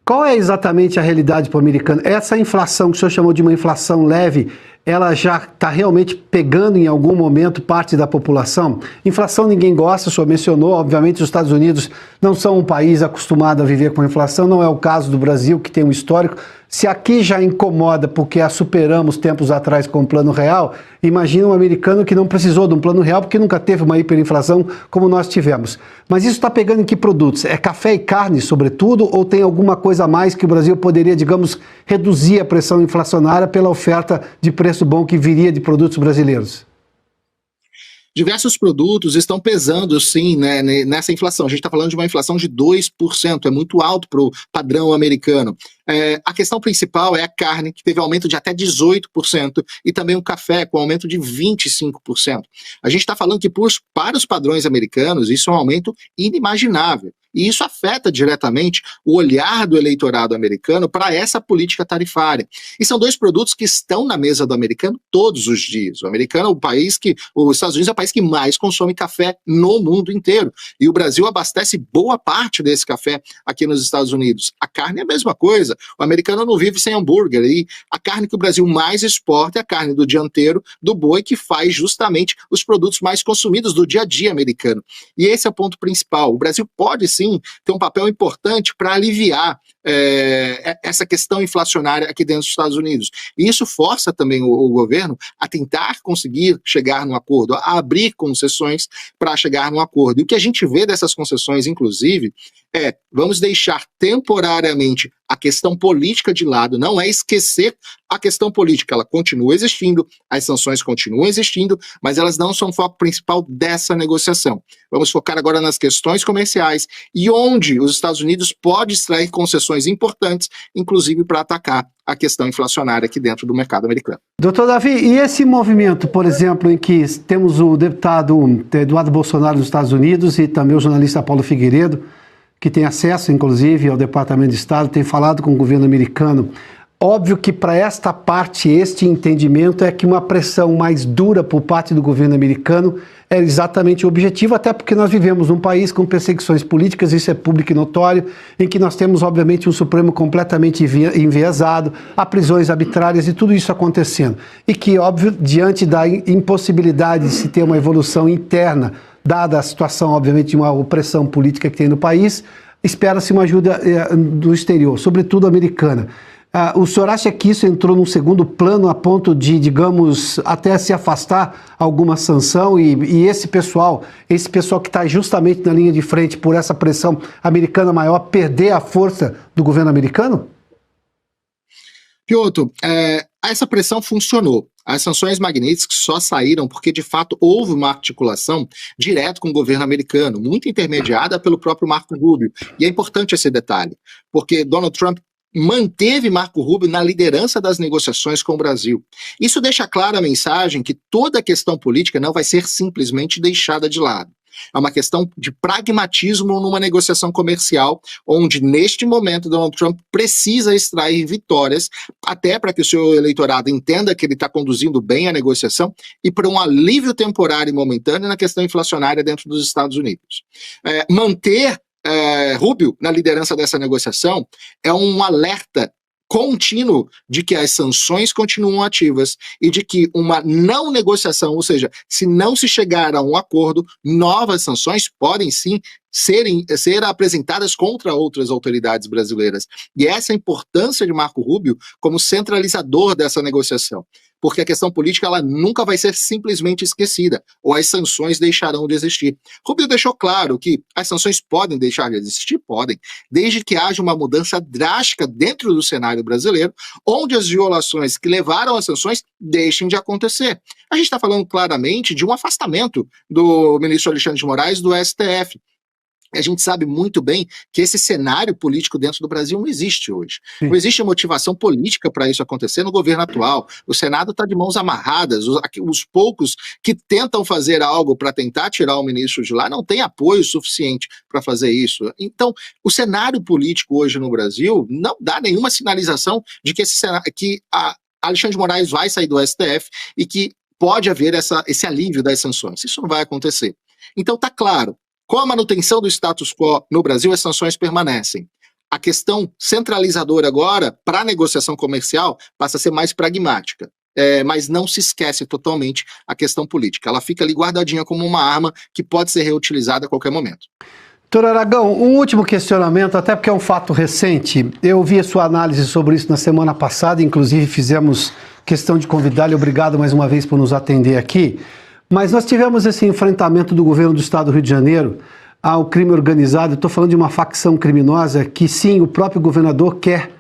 Qual é exatamente a realidade para o americano? Essa inflação que o senhor chamou de uma inflação leve, ela já está realmente pegando em algum momento parte da população? Inflação ninguém gosta, o senhor mencionou, obviamente os Estados Unidos não são um país acostumado a viver com inflação, não é o caso do Brasil, que tem um histórico. Se aqui já incomoda porque a superamos tempos atrás com o Plano Real, imagina um americano que não precisou de um Plano Real porque nunca teve uma hiperinflação como nós tivemos. Mas isso está pegando em que produtos? É café e carne, sobretudo, ou tem alguma coisa a mais que o Brasil poderia, digamos, reduzir a pressão inflacionária pela oferta de preço bom que viria de produtos brasileiros? Diversos produtos estão pesando, sim, né, nessa inflação. A gente está falando de uma inflação de 2%, é muito alto para o padrão americano. A questão principal é a carne, que teve aumento de até 18%, e também o café, com aumento de 25%. A gente está falando que para os padrões americanos, isso é um aumento inimaginável. E isso afeta diretamente o olhar do eleitorado americano para essa política tarifária. E são dois produtos que estão na mesa do americano todos os dias. O americano é o país que, os Estados Unidos é o país que mais consome café no mundo inteiro. E o Brasil abastece boa parte desse café aqui nos Estados Unidos. A carne é a mesma coisa. O americano não vive sem hambúrguer. E a carne que o Brasil mais exporta é a carne do dianteiro, do boi, que faz justamente os produtos mais consumidos do dia a dia americano. E esse é o ponto principal. O Brasil pode sim ter um papel importante para aliviar essa questão inflacionária aqui dentro dos Estados Unidos. E isso força também o governo a tentar conseguir chegar num acordo, a abrir concessões para chegar num acordo. E o que a gente vê dessas concessões, inclusive, vamos deixar temporariamente a questão política de lado, não é esquecer a questão política, ela continua existindo, as sanções continuam existindo, mas elas não são o foco principal dessa negociação. Vamos focar agora nas questões comerciais e onde os Estados Unidos pode extrair concessões importantes, inclusive para atacar a questão inflacionária aqui dentro do mercado americano. Doutor Davi, e esse movimento, por exemplo, em que temos o deputado Eduardo Bolsonaro dos Estados Unidos e também o jornalista Paulo Figueiredo, que tem acesso, inclusive, ao Departamento de Estado, tem falado com o governo americano. Óbvio que para esta parte, este entendimento é que uma pressão mais dura por parte do governo americano é exatamente o objetivo, até porque nós vivemos num país com perseguições políticas, isso é público e notório, em que nós temos, obviamente, um Supremo completamente enviesado, há prisões arbitrárias e tudo isso acontecendo. E que, óbvio, diante da impossibilidade de se ter uma evolução interna, dada a situação, obviamente, de uma opressão política que tem no país, espera-se uma ajuda do exterior, sobretudo americana. O senhor acha que isso entrou num segundo plano a ponto de, digamos, até se afastar alguma sanção e esse pessoal que está justamente na linha de frente por essa pressão americana maior, perder a força do governo americano? Piotr, essa pressão funcionou. As sanções Magnitsky só saíram porque, de fato, houve uma articulação direto com o governo americano, muito intermediada pelo próprio Marco Rubio. E é importante esse detalhe, porque Donald Trump manteve Marco Rubio na liderança das negociações com o Brasil. Isso deixa clara a mensagem que toda a questão política não vai ser simplesmente deixada de lado. É uma questão de pragmatismo numa negociação comercial, onde, neste momento, Donald Trump precisa extrair vitórias, até para que o seu eleitorado entenda que ele está conduzindo bem a negociação e para um alívio temporário e momentâneo na questão inflacionária dentro dos Estados Unidos. Manter Rubio na liderança dessa negociação é um alerta contínuo de que as sanções continuam ativas e de que uma não negociação, ou seja, se não se chegar a um acordo, novas sanções podem sim ser apresentadas contra outras autoridades brasileiras. E essa é a importância de Marco Rubio como centralizador dessa negociação. Porque a questão política ela nunca vai ser simplesmente esquecida, ou as sanções deixarão de existir. Rubio deixou claro que as sanções podem deixar de existir, podem, desde que haja uma mudança drástica dentro do cenário brasileiro, onde as violações que levaram às sanções deixem de acontecer. A gente está falando claramente de um afastamento do ministro Alexandre de Moraes do STF. A gente sabe muito bem que esse cenário político dentro do Brasil não existe hoje. Sim. Não existe motivação política para isso acontecer no governo atual. O Senado está de mãos amarradas. Os poucos que tentam fazer algo para tentar tirar o ministro de lá não têm apoio suficiente para fazer isso. Então, o cenário político hoje no Brasil não dá nenhuma sinalização de que Alexandre de Moraes vai sair do STF e que pode haver esse alívio das sanções. Isso não vai acontecer. Então, está claro. Com a manutenção do status quo no Brasil, as sanções permanecem. A questão centralizadora agora, para a negociação comercial, passa a ser mais pragmática. Mas não se esquece totalmente a questão política. Ela fica ali guardadinha como uma arma que pode ser reutilizada a qualquer momento. Doutor Aragão, um último questionamento, até porque é um fato recente. Eu vi a sua análise sobre isso na semana passada, inclusive fizemos questão de convidá-lo. Obrigado mais uma vez por nos atender aqui. Mas nós tivemos esse enfrentamento do governo do estado do Rio de Janeiro ao crime organizado. Estou falando de uma facção criminosa que, sim, o próprio governador quer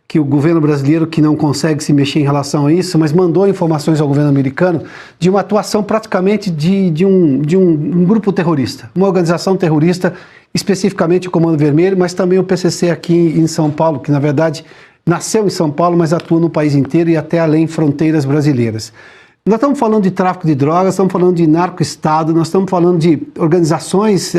que o governo brasileiro, que não consegue se mexer em relação a isso, mas mandou informações ao governo americano de uma atuação praticamente de um grupo terrorista, uma organização terrorista, especificamente o Comando Vermelho, mas também o PCC aqui em São Paulo, que na verdade nasceu em São Paulo, mas atua no país inteiro e até além fronteiras brasileiras. Nós estamos falando de tráfico de drogas, estamos falando de narco-estado, nós estamos falando de organizações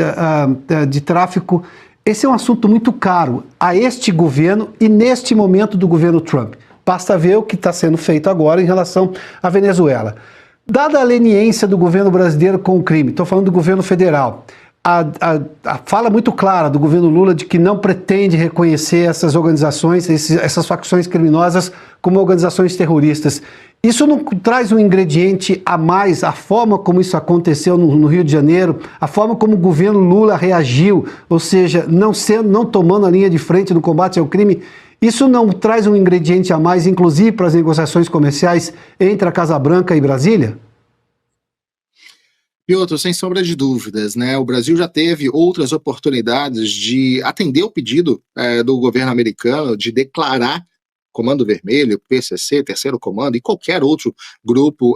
de tráfico Esse é um assunto muito caro a este governo e neste momento do governo Trump. Basta ver o que está sendo feito agora em relação à Venezuela. Dada a leniência do governo brasileiro com o crime, estou falando do governo federal, a fala muito clara do governo Lula de que não pretende reconhecer essas organizações, essas facções criminosas como organizações terroristas. Isso não traz um ingrediente a mais, a forma como isso aconteceu no Rio de Janeiro, a forma como o governo Lula reagiu, ou seja, não tomando a linha de frente no combate ao crime, isso não traz um ingrediente a mais, inclusive para as negociações comerciais entre a Casa Branca e Brasília? Piotr, sem sombra de dúvidas, né? O Brasil já teve outras oportunidades de atender o pedido do governo americano de declarar Comando Vermelho, PCC, Terceiro Comando e qualquer outro grupo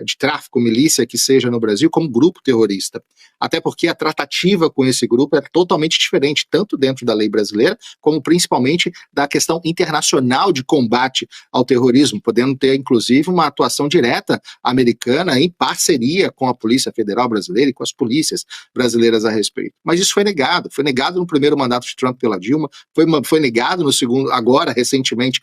de tráfico, milícia que seja no Brasil como grupo terrorista. Até porque a tratativa com esse grupo é totalmente diferente, tanto dentro da lei brasileira, como principalmente da questão internacional de combate ao terrorismo, podendo ter, inclusive, uma atuação direta americana em parceria com a Polícia Federal Brasileira e com as polícias brasileiras a respeito. Mas isso foi negado no primeiro mandato de Trump pela Dilma, foi negado no segundo, agora, recentemente,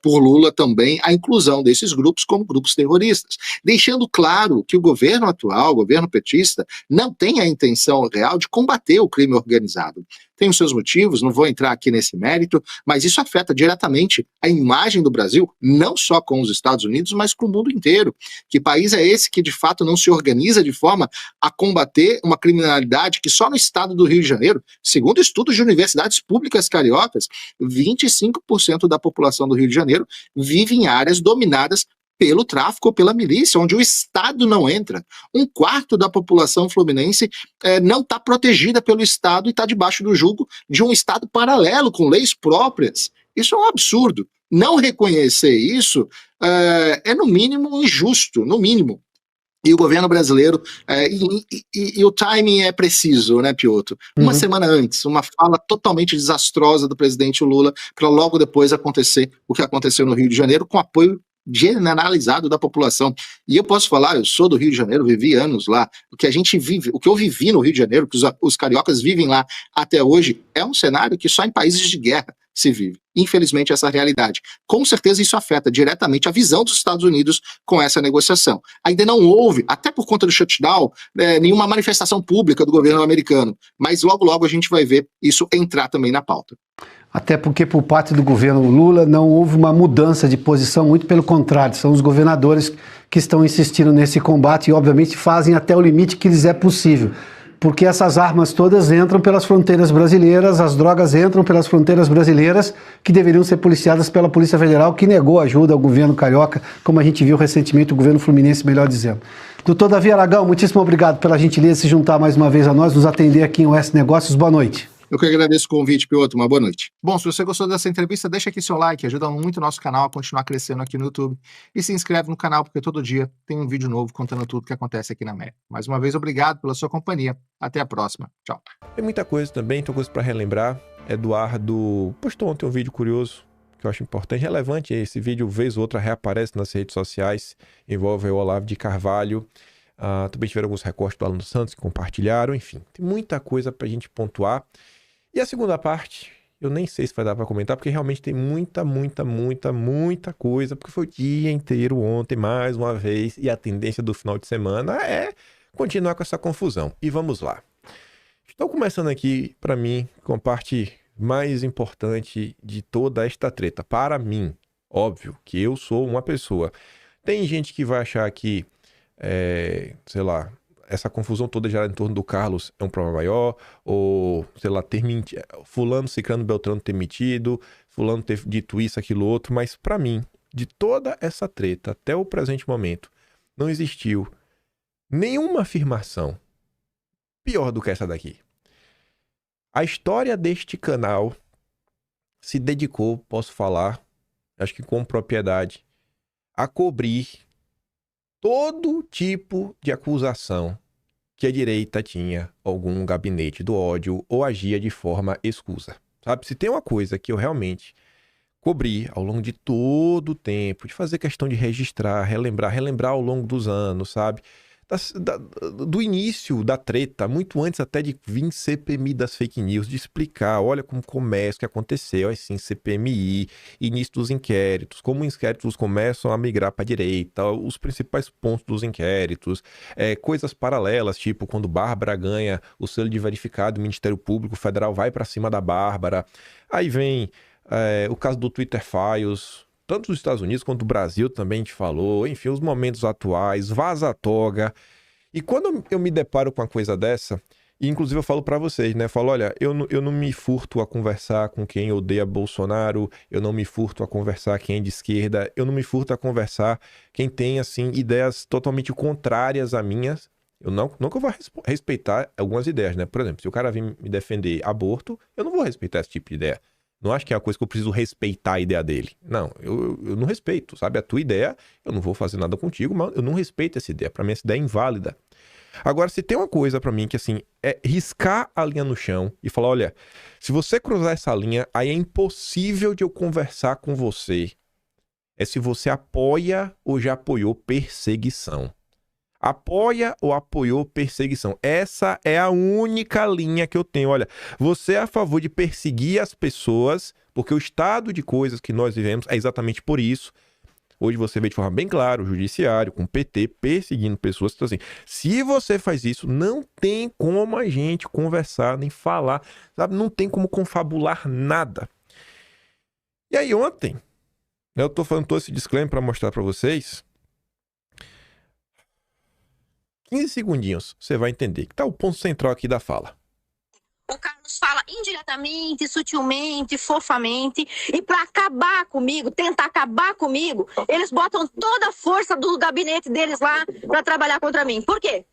por Lula também, a inclusão desses grupos como grupos terroristas, deixando claro que o governo atual, o governo petista, não tem a intenção real de combater o crime organizado. Tem os seus motivos, não vou entrar aqui nesse mérito, mas isso afeta diretamente a imagem do Brasil, não só com os Estados Unidos, mas com o mundo inteiro. Que país é esse que de fato não se organiza de forma a combater uma criminalidade que só no estado do Rio de Janeiro, segundo estudos de universidades públicas cariocas, 25% da população do Rio de Janeiro vive em áreas dominadas pelo tráfico ou pela milícia, onde o Estado não entra. 1/4 da população fluminense não está protegida pelo Estado e está debaixo do jugo de um Estado paralelo, com leis próprias. Isso é um absurdo. Não reconhecer isso é, no mínimo, injusto, no mínimo. E o governo brasileiro, e o timing é preciso, né, Piotr? Uma semana antes, uma fala totalmente desastrosa do presidente Lula, para logo depois acontecer o que aconteceu no Rio de Janeiro, com apoio generalizado da população. E eu posso falar, eu sou do Rio de Janeiro, vivi anos lá, o que a gente vive, o que eu vivi no Rio de Janeiro, que os cariocas vivem lá até hoje, é um cenário que só em países de guerra se vive. Infelizmente, essa realidade. Com certeza isso afeta diretamente a visão dos Estados Unidos com essa negociação. Ainda não houve, até por conta do shutdown, nenhuma manifestação pública do governo americano, mas logo logo a gente vai ver isso entrar também na pauta. Até porque por parte do governo Lula não houve uma mudança de posição, muito pelo contrário, são os governadores que estão insistindo nesse combate e obviamente fazem até o limite que lhes é possível. Porque essas armas todas entram pelas fronteiras brasileiras, as drogas entram pelas fronteiras brasileiras, que deveriam ser policiadas pela Polícia Federal, que negou ajuda ao governo carioca, como a gente viu recentemente, o governo fluminense, melhor dizendo. Doutor Davi Aragão, muitíssimo obrigado pela gentileza de se juntar mais uma vez a nós, nos atender aqui em US Negócios. Boa noite. Eu que agradeço o convite, Piotr. Uma boa noite. Bom, se você gostou dessa entrevista, deixa aqui seu like, ajuda muito o nosso canal a continuar crescendo aqui no YouTube. E se inscreve no canal, porque todo dia tem um vídeo novo contando tudo o que acontece aqui na América. Mais uma vez, obrigado pela sua companhia. Até a próxima. Tchau. Tem muita coisa também, tem coisa para relembrar. Eduardo postou ontem um vídeo curioso, que eu acho importante, relevante. Esse vídeo, vez ou outra, reaparece nas redes sociais, envolve o Olavo de Carvalho. Também tiveram alguns recortes do Alan Santos que compartilharam. Enfim, tem muita coisa para a gente pontuar. E a segunda parte, eu nem sei se vai dar para comentar, porque realmente tem muita coisa, porque foi o dia inteiro ontem, mais uma vez, e a tendência do final de semana é continuar com essa confusão. E vamos lá. Estou começando aqui, para mim, com a parte mais importante de toda esta treta. Para mim, óbvio que eu sou uma pessoa. Tem gente que vai achar que, sei lá, essa confusão toda já em torno do Carlos é um problema maior, ou, sei lá, fulano, ciclano, beltrano ter mentido, fulano ter dito isso, aquilo, outro, mas para mim, de toda essa treta até o presente momento, não existiu nenhuma afirmação pior do que essa daqui. A história deste canal se dedicou, posso falar, acho que com propriedade, a cobrir todo tipo de acusação que a direita tinha algum gabinete do ódio ou agia de forma escusa. Sabe, se tem uma coisa que eu realmente cobri ao longo de todo o tempo, de fazer questão de registrar, relembrar ao longo dos anos, sabe? do início da treta, muito antes até de vir CPMI das fake news, de explicar, olha como começa, o que aconteceu, assim, CPMI, início dos inquéritos, como os inquéritos começam a migrar para a direita, os principais pontos dos inquéritos, coisas paralelas, tipo quando Bárbara ganha o selo de verificado, o Ministério Público Federal vai para cima da Bárbara, aí vem o caso do Twitter Files, tanto dos Estados Unidos quanto do Brasil também a gente falou, enfim, os momentos atuais, vaza-toga. E quando eu me deparo com uma coisa dessa, e inclusive eu falo pra vocês, né? Falo, olha, eu não me furto a conversar com quem odeia Bolsonaro, eu não me furto a conversar quem é de esquerda, eu não me furto a conversar quem tem, assim, ideias totalmente contrárias a minhas. Eu não que eu vou respeitar algumas ideias, né? Por exemplo, se o cara vir me defender aborto, eu não vou respeitar esse tipo de ideia. Não acho que é uma coisa que eu preciso respeitar a ideia dele. Não, eu não respeito, sabe? A tua ideia, eu não vou fazer nada contigo, mas eu não respeito essa ideia. Pra mim, essa ideia é inválida. Agora, se tem uma coisa pra mim que, assim, é riscar a linha no chão e falar, olha, se você cruzar essa linha, aí é impossível de eu conversar com você. É se você apoia ou já apoiou perseguição. Apoia ou apoiou perseguição? Essa é a única linha que eu tenho. Olha, você é a favor de perseguir as pessoas, porque o estado de coisas que nós vivemos é exatamente por isso. Hoje você vê de forma bem clara o judiciário, com o PT, perseguindo pessoas. Então, assim, se você faz isso, não tem como a gente conversar, nem falar, sabe? Não tem como confabular nada. E aí ontem, eu tô falando todo esse disclaimer para mostrar para vocês... 15 segundinhos, você vai entender. Que tá o ponto central aqui da fala. O Carlos fala indiretamente, sutilmente, fofamente, e para acabar comigo, tentar acabar comigo, eles botam toda a força do gabinete deles lá para trabalhar contra mim. Por quê?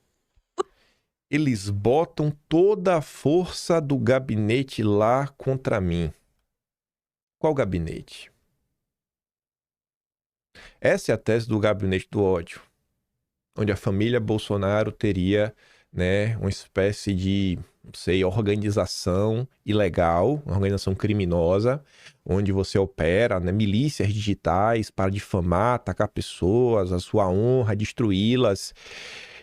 Eles botam toda a força do gabinete lá contra mim. Qual gabinete? Essa é a tese do gabinete do ódio, onde a família Bolsonaro teria, né, uma espécie de, não sei, organização ilegal, uma organização criminosa, onde você opera, né, milícias digitais para difamar, atacar pessoas, a sua honra, destruí-las.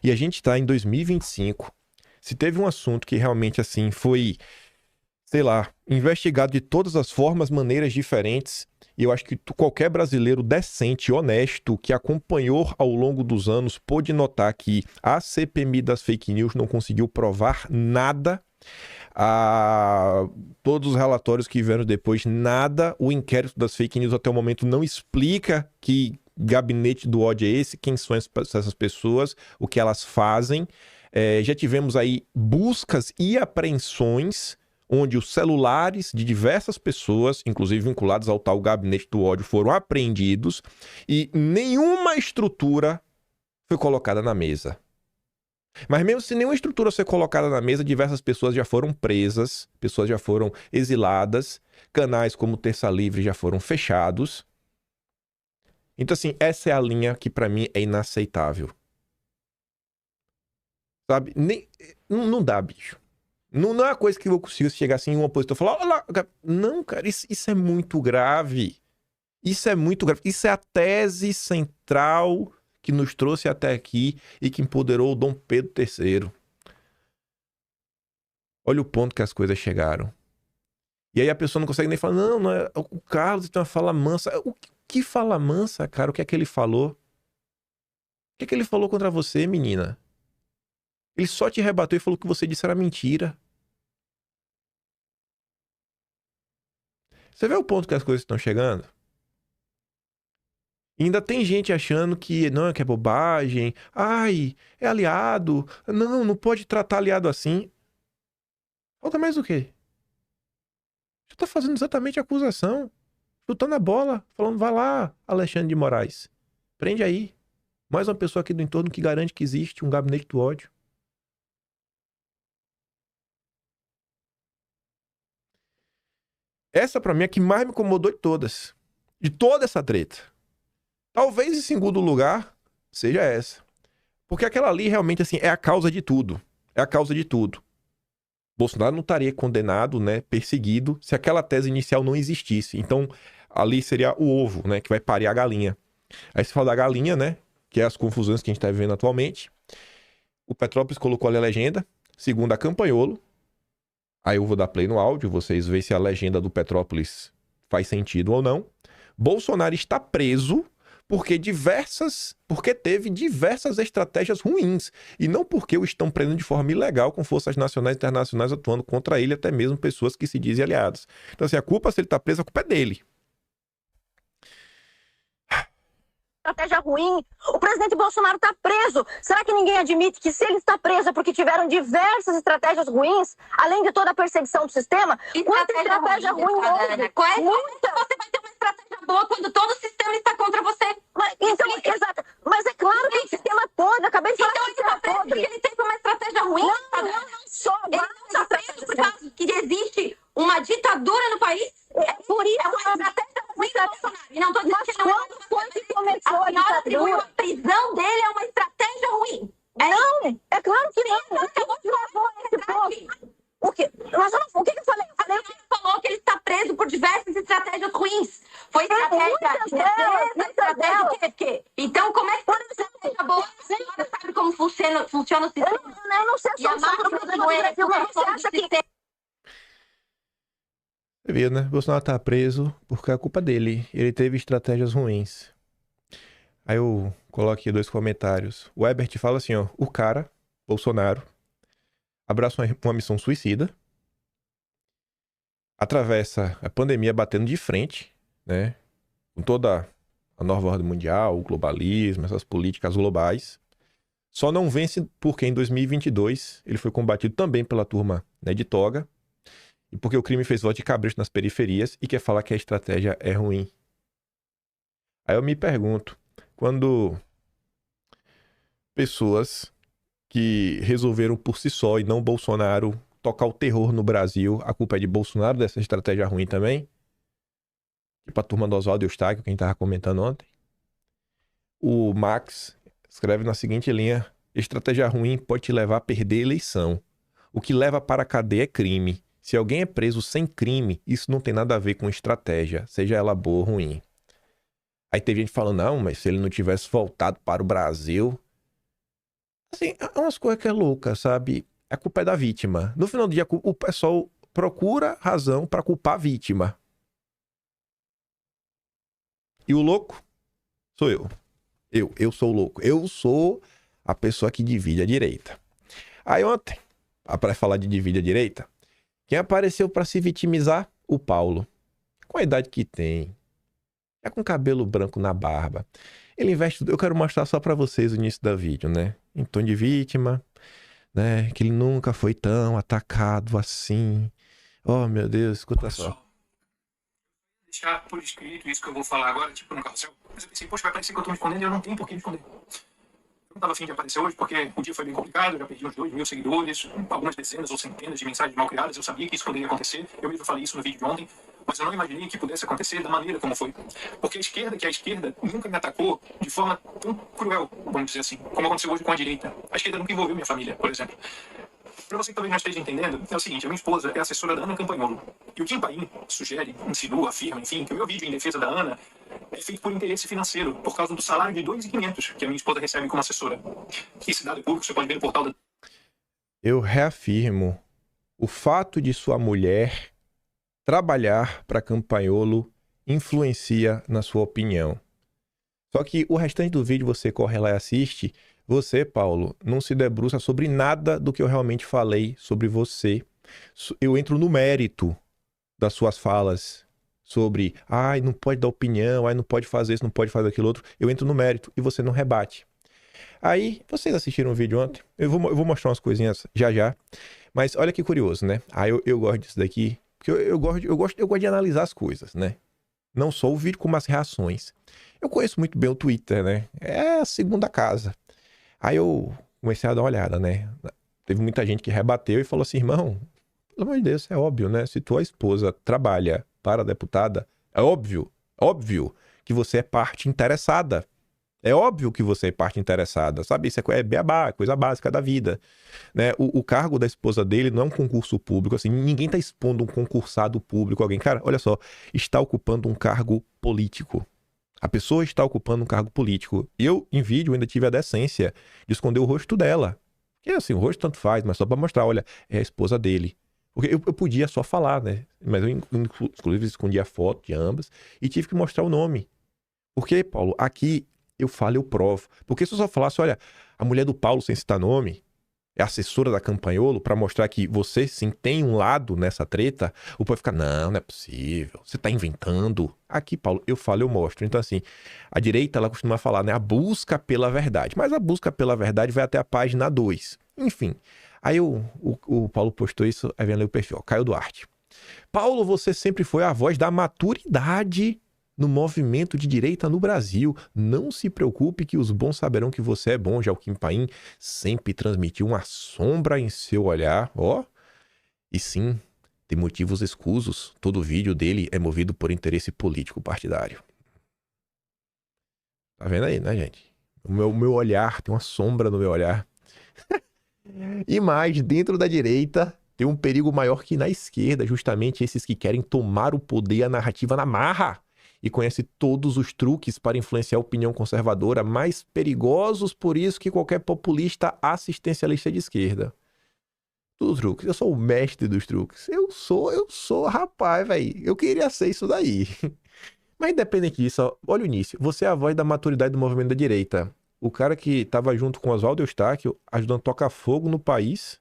E a gente está em 2025. Se teve um assunto que realmente, assim, foi, sei lá, investigado de todas as formas, maneiras diferentes, e eu acho que qualquer brasileiro decente, honesto, que acompanhou ao longo dos anos, pôde notar que a CPMI das fake news não conseguiu provar nada. Todos os relatórios que vieram depois, nada. O inquérito das fake news até o momento não explica que gabinete do ódio é esse, quem são essas pessoas, o que elas fazem. Já tivemos aí buscas e apreensões, onde os celulares de diversas pessoas, inclusive vinculados ao tal gabinete do ódio, foram apreendidos e nenhuma estrutura foi colocada na mesa. Mas mesmo se nenhuma estrutura foi colocada na mesa, diversas pessoas já foram presas, pessoas já foram exiladas, canais como Terça Livre já foram fechados. Então, assim, essa é a linha que pra mim é inaceitável. Sabe? Não dá, bicho. Não é uma coisa que eu consigo chegar assim em um opositor e falar, olha, não, cara, isso é muito grave. Isso é muito grave. Isso é a tese central que nos trouxe até aqui e que empoderou o Dom Pedro III. Olha o ponto que as coisas chegaram. E aí a pessoa não consegue nem falar, não é, o Carlos tem uma fala mansa. O que fala mansa, cara? O que é que ele falou? O que é que ele falou contra você, menina? Ele só te rebateu e falou que você disse era mentira. Você vê o ponto que as coisas estão chegando? E ainda tem gente achando que não, que é bobagem. Ai, é aliado. Não pode tratar aliado assim. Falta mais o quê? Você tá fazendo exatamente a acusação. Chutando a bola. Falando, vai lá, Alexandre de Moraes. Prende aí. Mais uma pessoa aqui do entorno que garante que existe um gabinete do ódio. Essa pra mim é a que mais me incomodou de todas. De toda essa treta. Talvez em segundo lugar seja essa. Porque aquela ali realmente assim é a causa de tudo. É a causa de tudo. Bolsonaro não estaria condenado, né, perseguido, se aquela tese inicial não existisse. Então, ali seria o ovo, né, que vai parir a galinha. Aí se fala da galinha, né, que é as confusões que a gente está vivendo atualmente. O Petrópolis colocou ali a legenda, segundo a Campagnolo. Aí eu vou dar play no áudio, vocês veem se a legenda do Petrópolis faz sentido ou não. Bolsonaro está preso porque teve diversas estratégias ruins. E não porque o estão prendendo de forma ilegal com forças nacionais e internacionais atuando contra ele, até mesmo pessoas que se dizem aliados. Então, assim, a culpa, se ele está preso, a culpa é dele. Estratégia ruim. O presidente Bolsonaro está preso. Será que ninguém admite que se ele está preso é porque tiveram diversas estratégias ruins, além de toda a perseguição do sistema? Quanta estratégia ruim houve? Qual é? Muita. Você vai ter uma estratégia boa quando todo o sistema está contra você. Então, exato. Mas é claro que o sistema todo, acabei de falar então, que o sistema todo. Porque ele teve uma estratégia ruim. Não só. Ele não está preso por causa que existe uma ditadura no país. Por isso, é uma estratégia ruim do Bolsonaro. E não estou dizendo que não é uma foi que começou a ditadura. A prisão dele é uma estratégia ruim. Não, é claro que não. Eu vou esse ponto. O que eu falei? A senhora falou que ele está preso por diversas estratégias ruins. Foi estratégia de quê? Então, como é que foi estratégia boa? A senhora sabe como funciona o sistema? Eu não sei se a máquina do problema do Brasil, mas você acha que... Você viu, né? Bolsonaro tá preso porque é a culpa dele. Ele teve estratégias ruins. Aí eu coloco aqui 2 comentários. O Ebert fala assim, ó. O cara, Bolsonaro, abraça uma missão suicida. Atravessa a pandemia batendo de frente, né? Com toda a nova ordem mundial, o globalismo, essas políticas globais. Só não vence porque em 2022 ele foi combatido também pela turma, né, de toga. E porque o crime fez voto de cabresto nas periferias e quer falar que a estratégia é ruim. Aí eu me pergunto, quando pessoas que resolveram por si só e não Bolsonaro tocar o terror no Brasil, a culpa é de Bolsonaro dessa estratégia ruim também? Tipo a turma do Oswaldo Eustáquio, quem estava comentando ontem. O Max escreve na seguinte linha: estratégia ruim pode te levar a perder a eleição. O que leva para a cadeia é crime. Se alguém é preso sem crime, isso não tem nada a ver com estratégia, seja ela boa ou ruim. Aí teve gente falando, não, mas se ele não tivesse voltado para o Brasil... Assim, é umas coisas que é louca, sabe? A culpa é da vítima. No final do dia, o pessoal procura razão para culpar a vítima. E o louco sou eu. Eu sou o louco. Eu sou a pessoa que divide a direita. Aí ontem, para falar de divide a direita, quem apareceu para se vitimizar? O Paulo. Com a idade que tem. É com cabelo branco na barba. Ele investe... Eu quero mostrar só para vocês o início da vídeo, né? Em tom de vítima, né? Que ele nunca foi tão atacado assim. Oh, meu Deus, escuta só. Deixar por escrito isso que eu vou falar agora, tipo no carrossel. Mas eu pensei, poxa, vai parecer que eu tô me escondendo e eu não tenho por que me esconder. Eu não tava afim de aparecer hoje porque o dia foi bem complicado, eu já perdi uns 2.000 seguidores, algumas dezenas ou centenas de mensagens mal criadas, eu sabia que isso poderia acontecer, eu mesmo falei isso no vídeo de ontem, mas eu não imaginei que pudesse acontecer da maneira como foi. Porque a esquerda nunca me atacou de forma tão cruel, vamos dizer assim, como aconteceu hoje com a direita. A esquerda nunca envolveu minha família, por exemplo. Para você que talvez não esteja entendendo, é o seguinte, a minha esposa é assessora da Ana Campagnolo. E o Kim Paim sugere, insinua, afirma, enfim, que o meu vídeo em defesa da Ana é feito por interesse financeiro, por causa do salário de 2.500 que a minha esposa recebe como assessora. Esse dado é público, você pode ver no portal da... Eu reafirmo, o fato de sua mulher trabalhar para Campagnolo influencia na sua opinião. Só que o restante do vídeo você corre lá e assiste. Você, Paulo, não se debruça sobre nada do que eu realmente falei sobre você. Eu entro no mérito das suas falas sobre, ai, não pode dar opinião, ai, não pode fazer isso, não pode fazer aquilo outro. Eu entro no mérito e você não rebate. Aí, vocês assistiram o vídeo ontem? Eu vou mostrar umas coisinhas já. Mas olha que curioso, né? Aí eu gosto disso daqui, porque eu gosto de analisar as coisas, né? Não só o vídeo, como as reações. Eu conheço muito bem o Twitter, né? É a segunda casa. Aí eu comecei a dar uma olhada, né? Teve muita gente que rebateu e falou assim, irmão, pelo amor de Deus, é óbvio, né? Se tua esposa trabalha para a deputada, é óbvio que você é parte interessada. É óbvio que você é parte interessada, sabe? Isso é beabá, coisa básica da vida, né? O cargo da esposa dele não é um concurso público, assim, ninguém tá expondo um concursado público, alguém, cara, olha só, está ocupando um cargo político. A pessoa está ocupando um cargo político. Eu, em vídeo, ainda tive a decência de esconder o rosto dela. Que assim, o rosto tanto faz, mas só pra mostrar, olha, é a esposa dele. Porque eu podia só falar, né? Mas eu, inclusive, escondi a foto de ambas e tive que mostrar o nome. Porque, Paulo, aqui eu falo, eu provo. Porque se eu só falasse, olha, a mulher do Paulo sem citar nome é assessora da Campanholo, pra mostrar que você sim tem um lado nessa treta, o povo fica, não é possível, você tá inventando. Aqui, Paulo, eu falo, eu mostro. Então, assim, a direita, ela costuma falar, né, a busca pela verdade. Mas a busca pela verdade vai até a página 2. Enfim, aí o Paulo postou isso, aí vem ali o perfil, ó, Caio Duarte. Paulo, você sempre foi a voz da maturidade no movimento de direita no Brasil. Não se preocupe que os bons saberão que você é bom. Já o Kim Paim sempre transmitiu uma sombra em seu olhar. Ó, e sim, tem motivos escusos. Todo vídeo dele é movido por interesse político partidário. Tá vendo aí, né, gente? O meu olhar, tem uma sombra no meu olhar. E mais, dentro da direita tem um perigo maior que na esquerda. Justamente esses que querem tomar o poder e a narrativa na marra. E conhece todos os truques para influenciar a opinião conservadora, mais perigosos por isso que qualquer populista assistencialista de esquerda. Tudo truques. Eu sou o mestre dos truques. Eu sou, rapaz, velho. Eu queria ser isso daí. Mas independente disso, ó, olha o início. Você é a voz da maturidade do movimento da direita. O cara que tava junto com Oswaldo Eustáquio, ajudando a tocar fogo no país.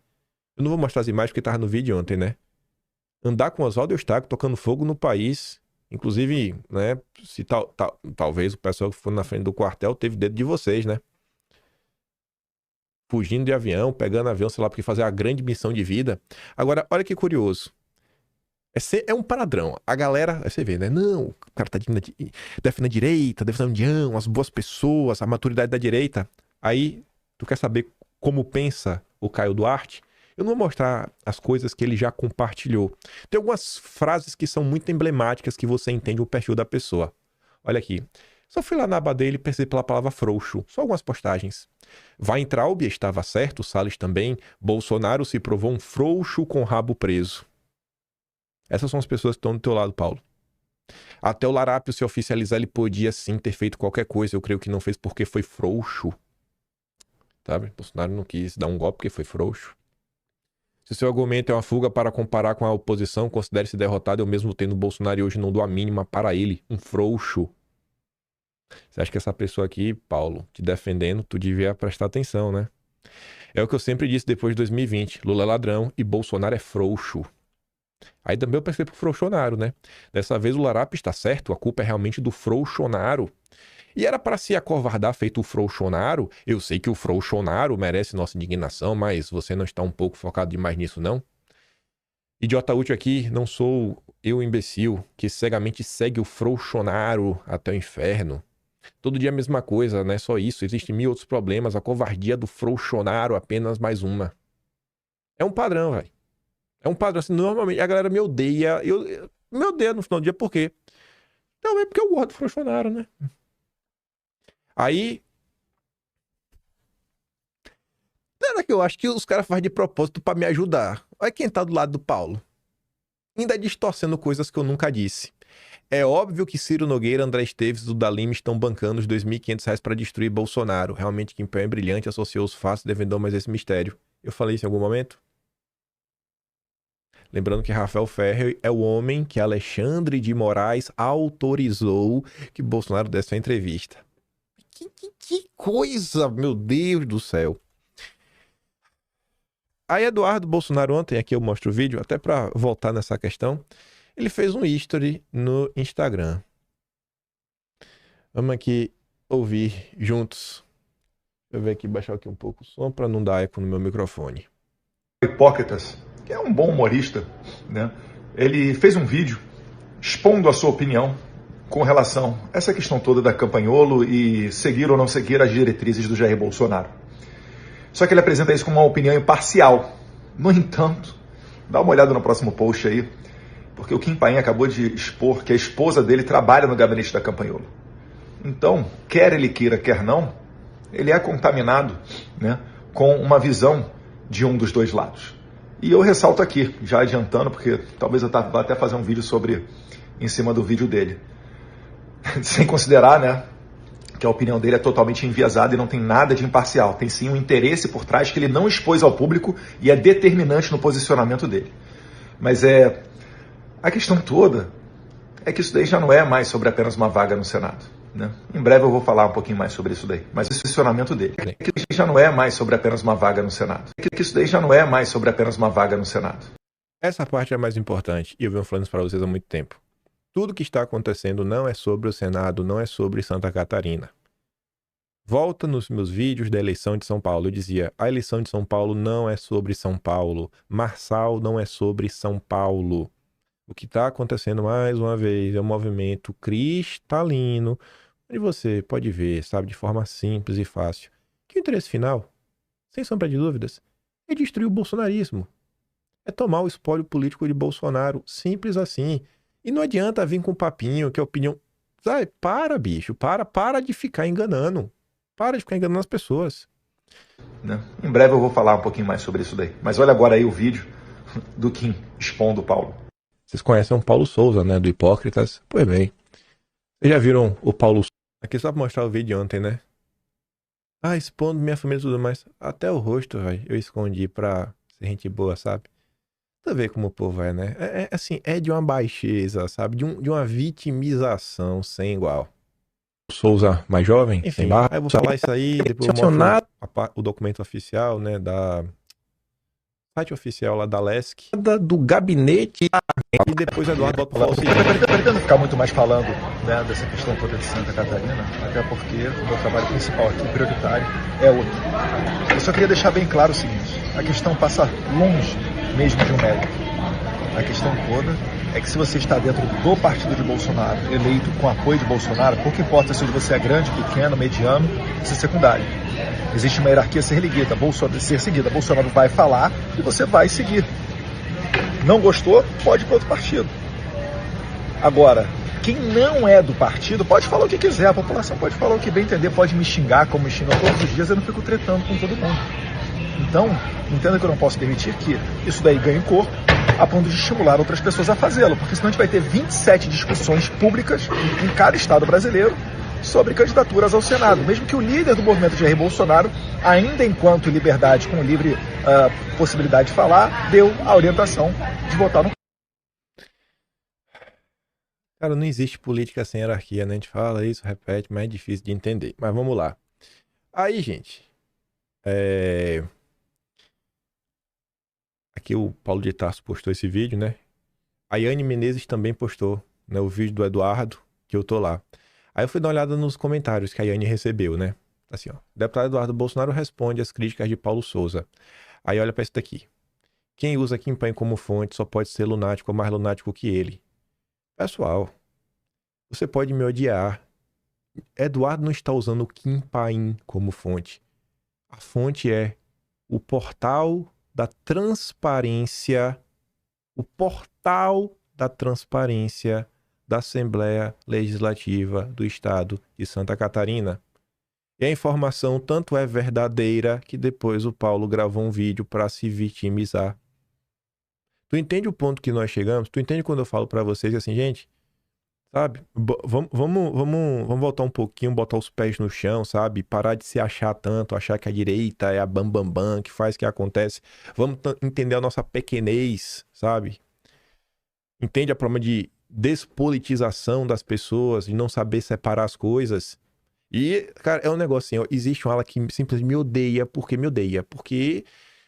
Eu não vou mostrar as imagens porque tava no vídeo ontem, né? Andar com Oswaldo Eustáquio tocando fogo no país. Inclusive, né, se talvez o pessoal que foi na frente do quartel teve dedo de vocês, né? Fugindo de avião, pegando avião, sei lá, porque fazer a grande missão de vida. Agora, olha que curioso. É um padrão. A galera, aí você vê, né? Não, o cara tá defendendo a direita, defendendo a união, as boas pessoas, a maturidade da direita. Aí, tu quer saber como pensa o Caio Duarte? Eu não vou mostrar as coisas que ele já compartilhou. Tem algumas frases que são muito emblemáticas que você entende o perfil da pessoa. Olha aqui. Só fui lá na aba dele e percebi pela palavra frouxo. Só algumas postagens. Weintraub estava certo, Salles também. Bolsonaro se provou um frouxo com rabo preso. Essas são as pessoas que estão do teu lado, Paulo. Até o Larápio se oficializar, ele podia sim ter feito qualquer coisa. Eu creio que não fez porque foi frouxo. Sabe? Bolsonaro não quis dar um golpe porque foi frouxo. Se seu argumento é uma fuga para comparar com a oposição, considere-se derrotado. Eu mesmo tendo o Bolsonaro e hoje não dou a mínima para ele. Um frouxo. Você acha que essa pessoa aqui, Paulo, te defendendo, tu devia prestar atenção, né? É o que eu sempre disse depois de 2020. Lula é ladrão e Bolsonaro é frouxo. Aí também eu percebi pro frouxonaro, né? Dessa vez o Larápio está certo, a culpa é realmente do frouxonaro. E era para se acovardar feito o frouxonaro. Eu sei que o frouxonaro merece nossa indignação, mas você não está um pouco focado demais nisso, não? Idiota útil aqui, não sou eu imbecil, que cegamente segue o frouxonaro até o inferno. Todo dia a mesma coisa, não é só isso, existem mil outros problemas, a covardia do frouxonaro apenas mais uma. É um padrão, velho. É um padrão, assim, normalmente a galera me odeia, me odeia no final do dia, por quê? Não, é porque eu gosto do frouxonaro, né? Aí, será que eu acho que os caras fazem de propósito pra me ajudar? Olha quem tá do lado do Paulo. Ainda distorcendo coisas que eu nunca disse. É óbvio que Ciro Nogueira, André Esteves e Duda Lima estão bancando os R$ 2.500 pra destruir Bolsonaro. Realmente que é brilhante, associou os fatos, defendeu mais esse mistério. Eu falei isso em algum momento? Lembrando que Rafael Ferrer é o homem que Alexandre de Moraes autorizou que Bolsonaro desse a entrevista. Que coisa, meu Deus do céu. Aí Eduardo Bolsonaro ontem, aqui eu mostro o vídeo, até para voltar nessa questão, ele fez um history no Instagram. Vamos aqui ouvir juntos. Deixa eu ver aqui, baixar aqui um pouco o som para não dar eco no meu microfone. Hipócritas, que é um bom humorista, né? Ele fez um vídeo expondo a sua opinião com relação a essa questão toda da Campanholo e seguir ou não seguir as diretrizes do Jair Bolsonaro. Só que ele apresenta isso como uma opinião imparcial. No entanto, dá uma olhada no próximo post aí, porque o Kim Paim acabou de expor que a esposa dele trabalha no gabinete da Campanholo. Então, quer ele queira, quer não, ele é contaminado, né, com uma visão de um dos dois lados. E eu ressalto aqui, já adiantando, porque talvez eu vá até fazer um vídeo em cima do vídeo dele. Sem considerar, né, que a opinião dele é totalmente enviesada e não tem nada de imparcial. Tem sim um interesse por trás que ele não expôs ao público e é determinante no posicionamento dele. Mas a questão toda é que isso daí já não é mais sobre apenas uma vaga no Senado, né? Em breve eu vou falar um pouquinho mais sobre isso daí. Mas o posicionamento dele é que isso já não é mais sobre apenas uma vaga no Senado. Que isso daí já não é mais sobre apenas uma vaga no Senado. Essa parte é a mais importante e eu venho falando isso para vocês há muito tempo. Tudo que está acontecendo não é sobre o Senado, não é sobre Santa Catarina. Volta nos meus vídeos da eleição de São Paulo. Eu dizia, a eleição de São Paulo não é sobre São Paulo. Marçal não é sobre São Paulo. O que está acontecendo mais uma vez é um movimento cristalino, onde você pode ver, sabe, de forma simples e fácil, que o interesse final, sem sombra de dúvidas, é destruir o bolsonarismo. É tomar o espólio político de Bolsonaro. Simples assim. E não adianta vir com um papinho que a opinião... Sabe, para, bicho. Para de ficar enganando. Para de ficar enganando as pessoas. Né? Em breve eu vou falar um pouquinho mais sobre isso daí. Mas olha agora aí o vídeo do Kim expondo o Paulo. Vocês conhecem o Paulo Souza, né? Do Hipócritas? Pois bem. Vocês já viram o Paulo Souza? Aqui só pra mostrar o vídeo de ontem, né? Ah, expondo minha família e tudo mais. Até o rosto, velho. Eu escondi pra ser gente boa, sabe? Você vê como o povo é, né? Assim, é de uma baixeza, sabe? De uma vitimização sem igual. Souza mais jovem? Enfim, aí eu vou falar isso aí, depois eu mostro o documento oficial, né? Da site oficial lá da LESC. Do gabinete. E depois o Eduardo volta pra falar o seguinte. Eu pretendo ficar muito mais falando, né, dessa questão toda de Santa Catarina, até porque o meu trabalho principal aqui, prioritário, é outro. Eu só queria deixar bem claro o seguinte, a questão passa longe mesmo de um mérito. A questão toda é que se você está dentro do partido de Bolsonaro, eleito com apoio de Bolsonaro, pouco importa se você é grande, pequeno, mediano, isso é secundário. Existe uma hierarquia a ser seguida. Bolsonaro vai falar e você vai seguir. Não gostou, pode ir para outro partido. Agora, quem não é do partido pode falar o que quiser, a população pode falar o que bem entender, pode me xingar como me xingam todos os dias, eu não fico tretando com todo mundo. Então, entenda que eu não posso permitir que isso daí ganhe corpo a ponto de estimular outras pessoas a fazê-lo, porque senão a gente vai ter 27 discussões públicas em cada estado brasileiro sobre candidaturas ao Senado, mesmo que o líder do movimento Jair Bolsonaro, ainda enquanto liberdade com livre possibilidade de falar, deu a orientação de votar no... Cara, não existe política sem hierarquia, né? A gente fala isso, repete, mas é difícil de entender. Mas vamos lá. Aí, gente, aqui o Paulo de Tarso postou esse vídeo, né? A Yane Menezes também postou, né, o vídeo do Eduardo, que eu tô lá. Aí eu fui dar uma olhada nos comentários que a Yane recebeu, né? Assim, ó. Deputado Eduardo Bolsonaro responde às críticas de Paulo Souza. Aí olha pra isso daqui. Quem usa Kim Paim como fonte só pode ser lunático ou mais lunático que ele. Pessoal, você pode me odiar. Eduardo não está usando o Kim Paim como fonte. A fonte é o portal da transparência. O portal da transparência da Assembleia Legislativa do Estado de Santa Catarina. E a informação tanto é verdadeira que depois o Paulo gravou um vídeo para se vitimizar. Tu entende o ponto que nós chegamos? Tu entende quando eu falo para vocês assim, gente, sabe? Vamos voltar um pouquinho, botar os pés no chão, sabe? Parar de se achar tanto, achar que a direita é a bam, que faz o que acontece. Vamos entender a nossa pequenez, sabe? Entende a problema de despolitização das pessoas, de não saber separar as coisas. E, cara, é um negócio assim, ó, existe uma ala que simplesmente me odeia. Por que me odeia? Porque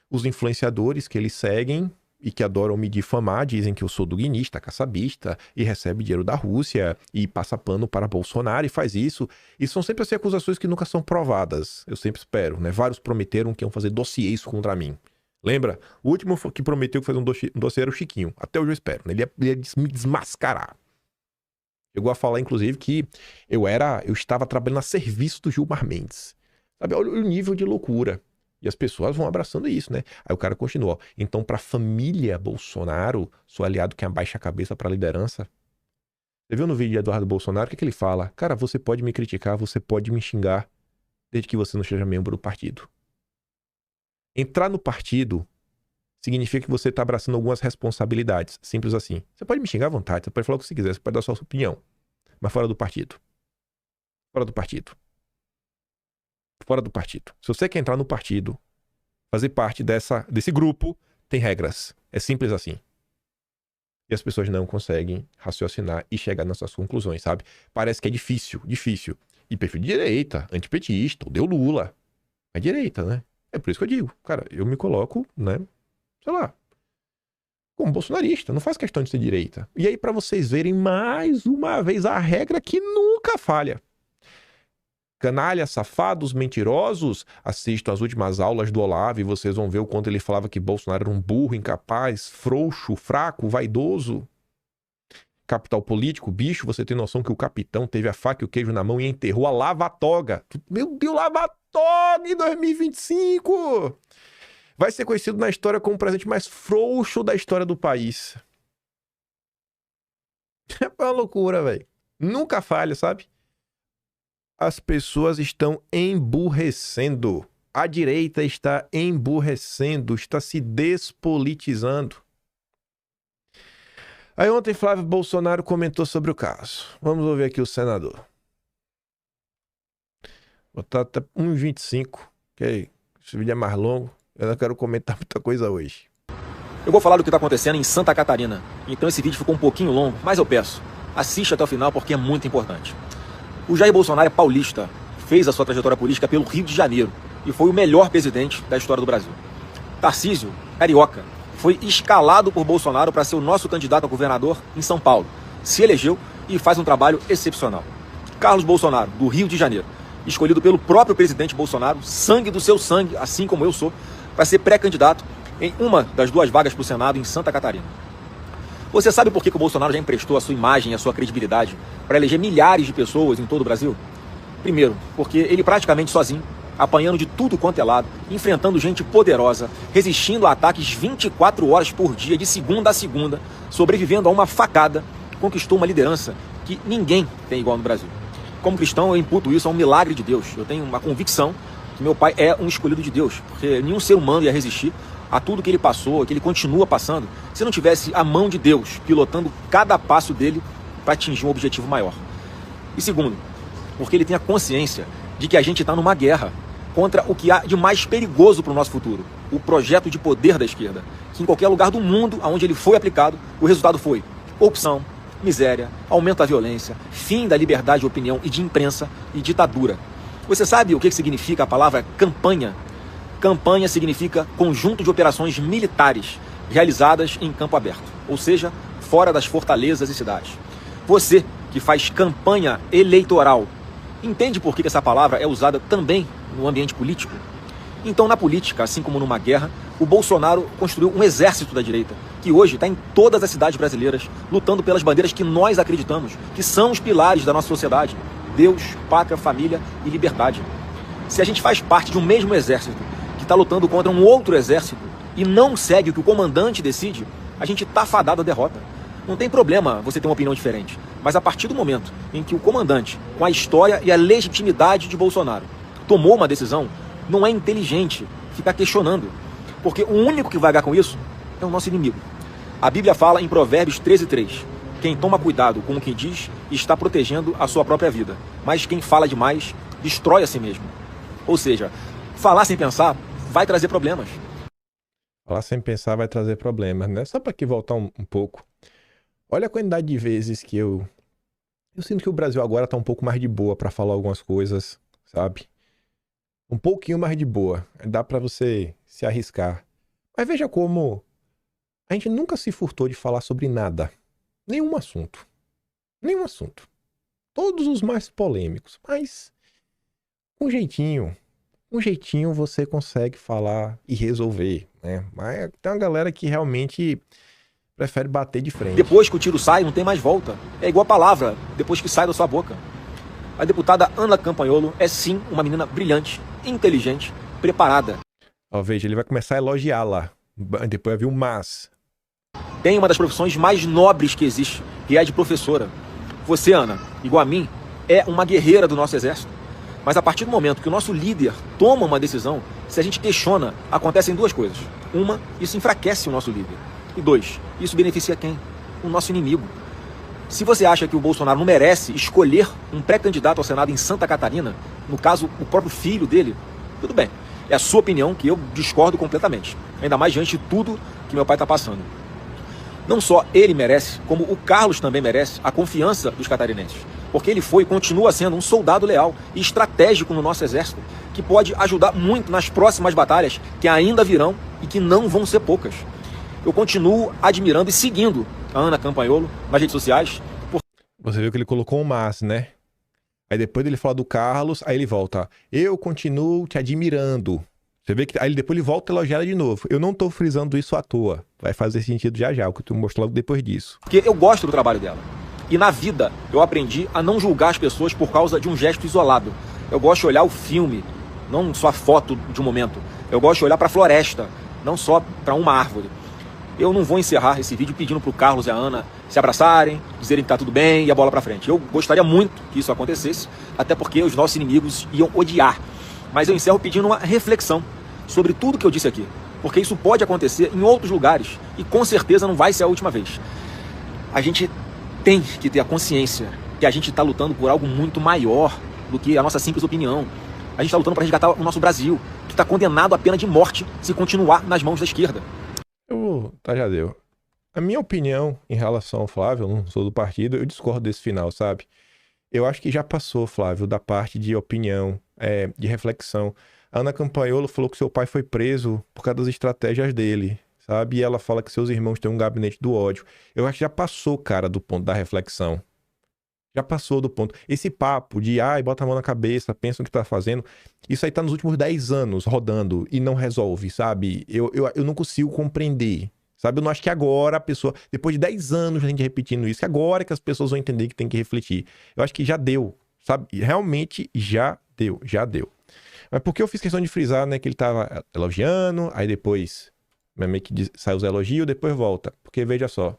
os influenciadores que eles seguem e que adoram me difamar, dizem que eu sou duguinista, caçabista, e recebe dinheiro da Rússia, e passa pano para Bolsonaro, e faz isso. E são sempre assim, acusações que nunca são provadas. Eu sempre espero, né? Vários prometeram que iam fazer dossiês contra mim. Lembra? O último que prometeu que fez um dossiê era o Chiquinho. Até hoje eu espero. Ele ia me desmascarar. Chegou a falar, inclusive, que eu estava trabalhando a serviço do Gilmar Mendes. Sabe? Olha o nível de loucura. E as pessoas vão abraçando isso, né? Aí o cara continua. Então, pra família Bolsonaro, sou aliado que abaixa a cabeça pra liderança. Você viu no vídeo de Eduardo Bolsonaro o que ele fala? Cara, você pode me criticar, você pode me xingar, desde que você não seja membro do partido. Entrar no partido significa que você está abraçando algumas responsabilidades. Simples assim. Você pode me xingar à vontade, você pode falar o que você quiser, você pode dar a sua opinião. Mas fora do partido. Fora do partido. fora do partido. Se você quer entrar no partido, fazer parte desse grupo, tem regras. É simples assim. E as pessoas não conseguem raciocinar e chegar nessas conclusões, sabe? Parece que é difícil. E perfil de direita, antipetista, odeio Lula. É direita, né? É por isso que eu digo, cara, eu me coloco, né? Sei lá, como bolsonarista, não faz questão de ser direita. E aí, para vocês verem mais uma vez a regra que nunca falha. Canalhas, safados, mentirosos, assistam as últimas aulas do Olavo e vocês vão ver o quanto ele falava que Bolsonaro era um burro, incapaz, frouxo, fraco, vaidoso. Capital político, bicho, você tem noção que o capitão teve a faca e o queijo na mão e enterrou a lava-toga. Meu Deus, lava-toga em 2025! Vai ser conhecido na história como o presidente mais frouxo da história do país. É uma loucura, velho. Nunca falha, sabe? As pessoas estão emburrecendo. A direita está emburrecendo, está se despolitizando. Aí ontem Flávio Bolsonaro comentou sobre o caso. Vamos ouvir aqui o senador. Vou botar até 1h25, que esse vídeo é mais longo. Eu não quero comentar muita coisa hoje. Eu vou falar do que está acontecendo em Santa Catarina. Então esse vídeo ficou um pouquinho longo, mas eu peço, assista até o final porque é muito importante. O Jair Bolsonaro é paulista, fez a sua trajetória política pelo Rio de Janeiro e foi o melhor presidente da história do Brasil. Tarcísio, carioca, foi escalado por Bolsonaro para ser o nosso candidato a governador em São Paulo. Se elegeu e faz um trabalho excepcional. Carlos Bolsonaro, do Rio de Janeiro, escolhido pelo próprio presidente Bolsonaro, sangue do seu sangue, assim como eu sou, para ser pré-candidato em uma das 2 vagas para o Senado em Santa Catarina. Você sabe por que o Bolsonaro já emprestou a sua imagem e a sua credibilidade para eleger milhares de pessoas em todo o Brasil? Primeiro, porque ele praticamente sozinho, apanhando de tudo quanto é lado, enfrentando gente poderosa, resistindo a ataques 24 horas por dia, de segunda a segunda, sobrevivendo a uma facada, conquistou uma liderança que ninguém tem igual no Brasil. Como cristão, eu imputo isso a um milagre de Deus. Eu tenho uma convicção que meu pai é um escolhido de Deus, porque nenhum ser humano ia resistir a tudo que ele passou, que ele continua passando, se não tivesse a mão de Deus pilotando cada passo dele para atingir um objetivo maior. E segundo, porque ele tem a consciência de que a gente está numa guerra contra o que há de mais perigoso para o nosso futuro, o projeto de poder da esquerda, que em qualquer lugar do mundo onde ele foi aplicado, o resultado foi corrupção, miséria, aumento da violência, fim da liberdade de opinião e de imprensa e ditadura. Você sabe o que significa a palavra campanha? Campanha significa conjunto de operações militares realizadas em campo aberto, ou seja, fora das fortalezas e cidades. Você que faz campanha eleitoral, entende por que essa palavra é usada também no ambiente político? Então, na política, assim como numa guerra, o Bolsonaro construiu um exército da direita, que hoje está em todas as cidades brasileiras, lutando pelas bandeiras que nós acreditamos, que são os pilares da nossa sociedade: Deus, pátria, família e liberdade. Se a gente faz parte de um mesmo exército, que está lutando contra um outro exército, e não segue o que o comandante decide, a gente está fadado à derrota. Não tem problema você ter uma opinião diferente, mas a partir do momento em que o comandante, com a história e a legitimidade de Bolsonaro, tomou uma decisão, não é inteligente ficar questionando, porque o único que vai ganhar com isso é o nosso inimigo. A Bíblia fala em Provérbios 13:3, quem toma cuidado com o que diz está protegendo a sua própria vida, mas quem fala demais destrói a si mesmo. Ou seja, falar sem pensar vai trazer problemas. Falar sem pensar vai trazer problemas, né? Só para aqui voltar um pouco. Olha a quantidade de vezes que eu sinto que o Brasil agora tá um pouco mais de boa para falar algumas coisas, sabe? Um pouquinho mais de boa. Dá para você se arriscar. Mas veja como a gente nunca se furtou de falar sobre nada. Nenhum assunto. Nenhum assunto. Todos os mais polêmicos. Mas com jeitinho você consegue falar e resolver, né? Mas tem uma galera que realmente prefere bater de frente. Depois que o tiro sai, não tem mais volta. É igual a palavra, depois que sai da sua boca. A deputada Ana Campanholo é sim uma menina brilhante, inteligente, preparada. Ó, veja, ele vai começar a elogiá-la. Depois vai vir um mas. Tem uma das profissões mais nobres que existe, que é a de professora. Você, Ana, igual a mim, é uma guerreira do nosso exército. Mas a partir do momento que o nosso líder toma uma decisão, se a gente questiona, acontecem 2 coisas. Uma, isso enfraquece o nosso líder. E 2, isso beneficia quem? O nosso inimigo. Se você acha que o Bolsonaro não merece escolher um pré-candidato ao Senado em Santa Catarina, no caso, o próprio filho dele, tudo bem. É a sua opinião, que eu discordo completamente. Ainda mais diante de tudo que meu pai está passando. Não só ele merece, como o Carlos também merece a confiança dos catarinenses. Porque ele foi e continua sendo um soldado leal e estratégico no nosso exército, que pode ajudar muito nas próximas batalhas que ainda virão e que não vão ser poucas. Eu continuo admirando e seguindo a Ana Campanholo nas redes sociais. Você viu que ele colocou um mas, né? Aí depois ele fala do Carlos, aí ele volta. Eu continuo te admirando. Você vê que aí depois ele volta a elogiar ela de novo. Eu não tô frisando isso à toa. Vai fazer sentido já já, o que tu mostrou logo depois disso. Porque eu gosto do trabalho dela. E na vida eu aprendi a não julgar as pessoas por causa de um gesto isolado. Eu gosto de olhar o filme, não só a foto de um momento. Eu gosto de olhar para a floresta, não só para uma árvore. Eu não vou encerrar esse vídeo pedindo pro Carlos e a Ana se abraçarem, dizerem que tá tudo bem e a bola pra frente. Eu gostaria muito que isso acontecesse, até porque os nossos inimigos iam odiar. Mas eu encerro pedindo uma reflexão sobre tudo que eu disse aqui, porque isso pode acontecer em outros lugares e com certeza não vai ser a última vez. A gente tem que ter a consciência que a gente está lutando por algo muito maior do que a nossa simples opinião. A gente está lutando para resgatar o nosso Brasil, que está condenado à pena de morte se continuar nas mãos da esquerda. Tá, já deu. A minha opinião em relação ao Flávio, eu não sou do partido, eu discordo desse final, sabe? Eu acho que já passou, Flávio, da parte de opinião, de reflexão. A Ana Campanholo falou que seu pai foi preso por causa das estratégias dele, sabe? E ela fala que seus irmãos têm um gabinete do ódio. Eu acho que já passou, cara, do ponto da reflexão. Já passou do ponto. Esse papo de, bota a mão na cabeça, pensa no que tá fazendo, isso aí tá nos últimos 10 anos rodando e não resolve, sabe? Eu não consigo compreender, sabe? Eu não acho que agora a pessoa, depois de 10 anos a gente repetindo isso, que agora que as pessoas vão entender que tem que refletir. Eu acho que já deu, sabe? Realmente já deu. Mas por que eu fiz questão de frisar, né, que ele tava elogiando, aí depois meio que sai os elogios, depois volta. Porque veja só,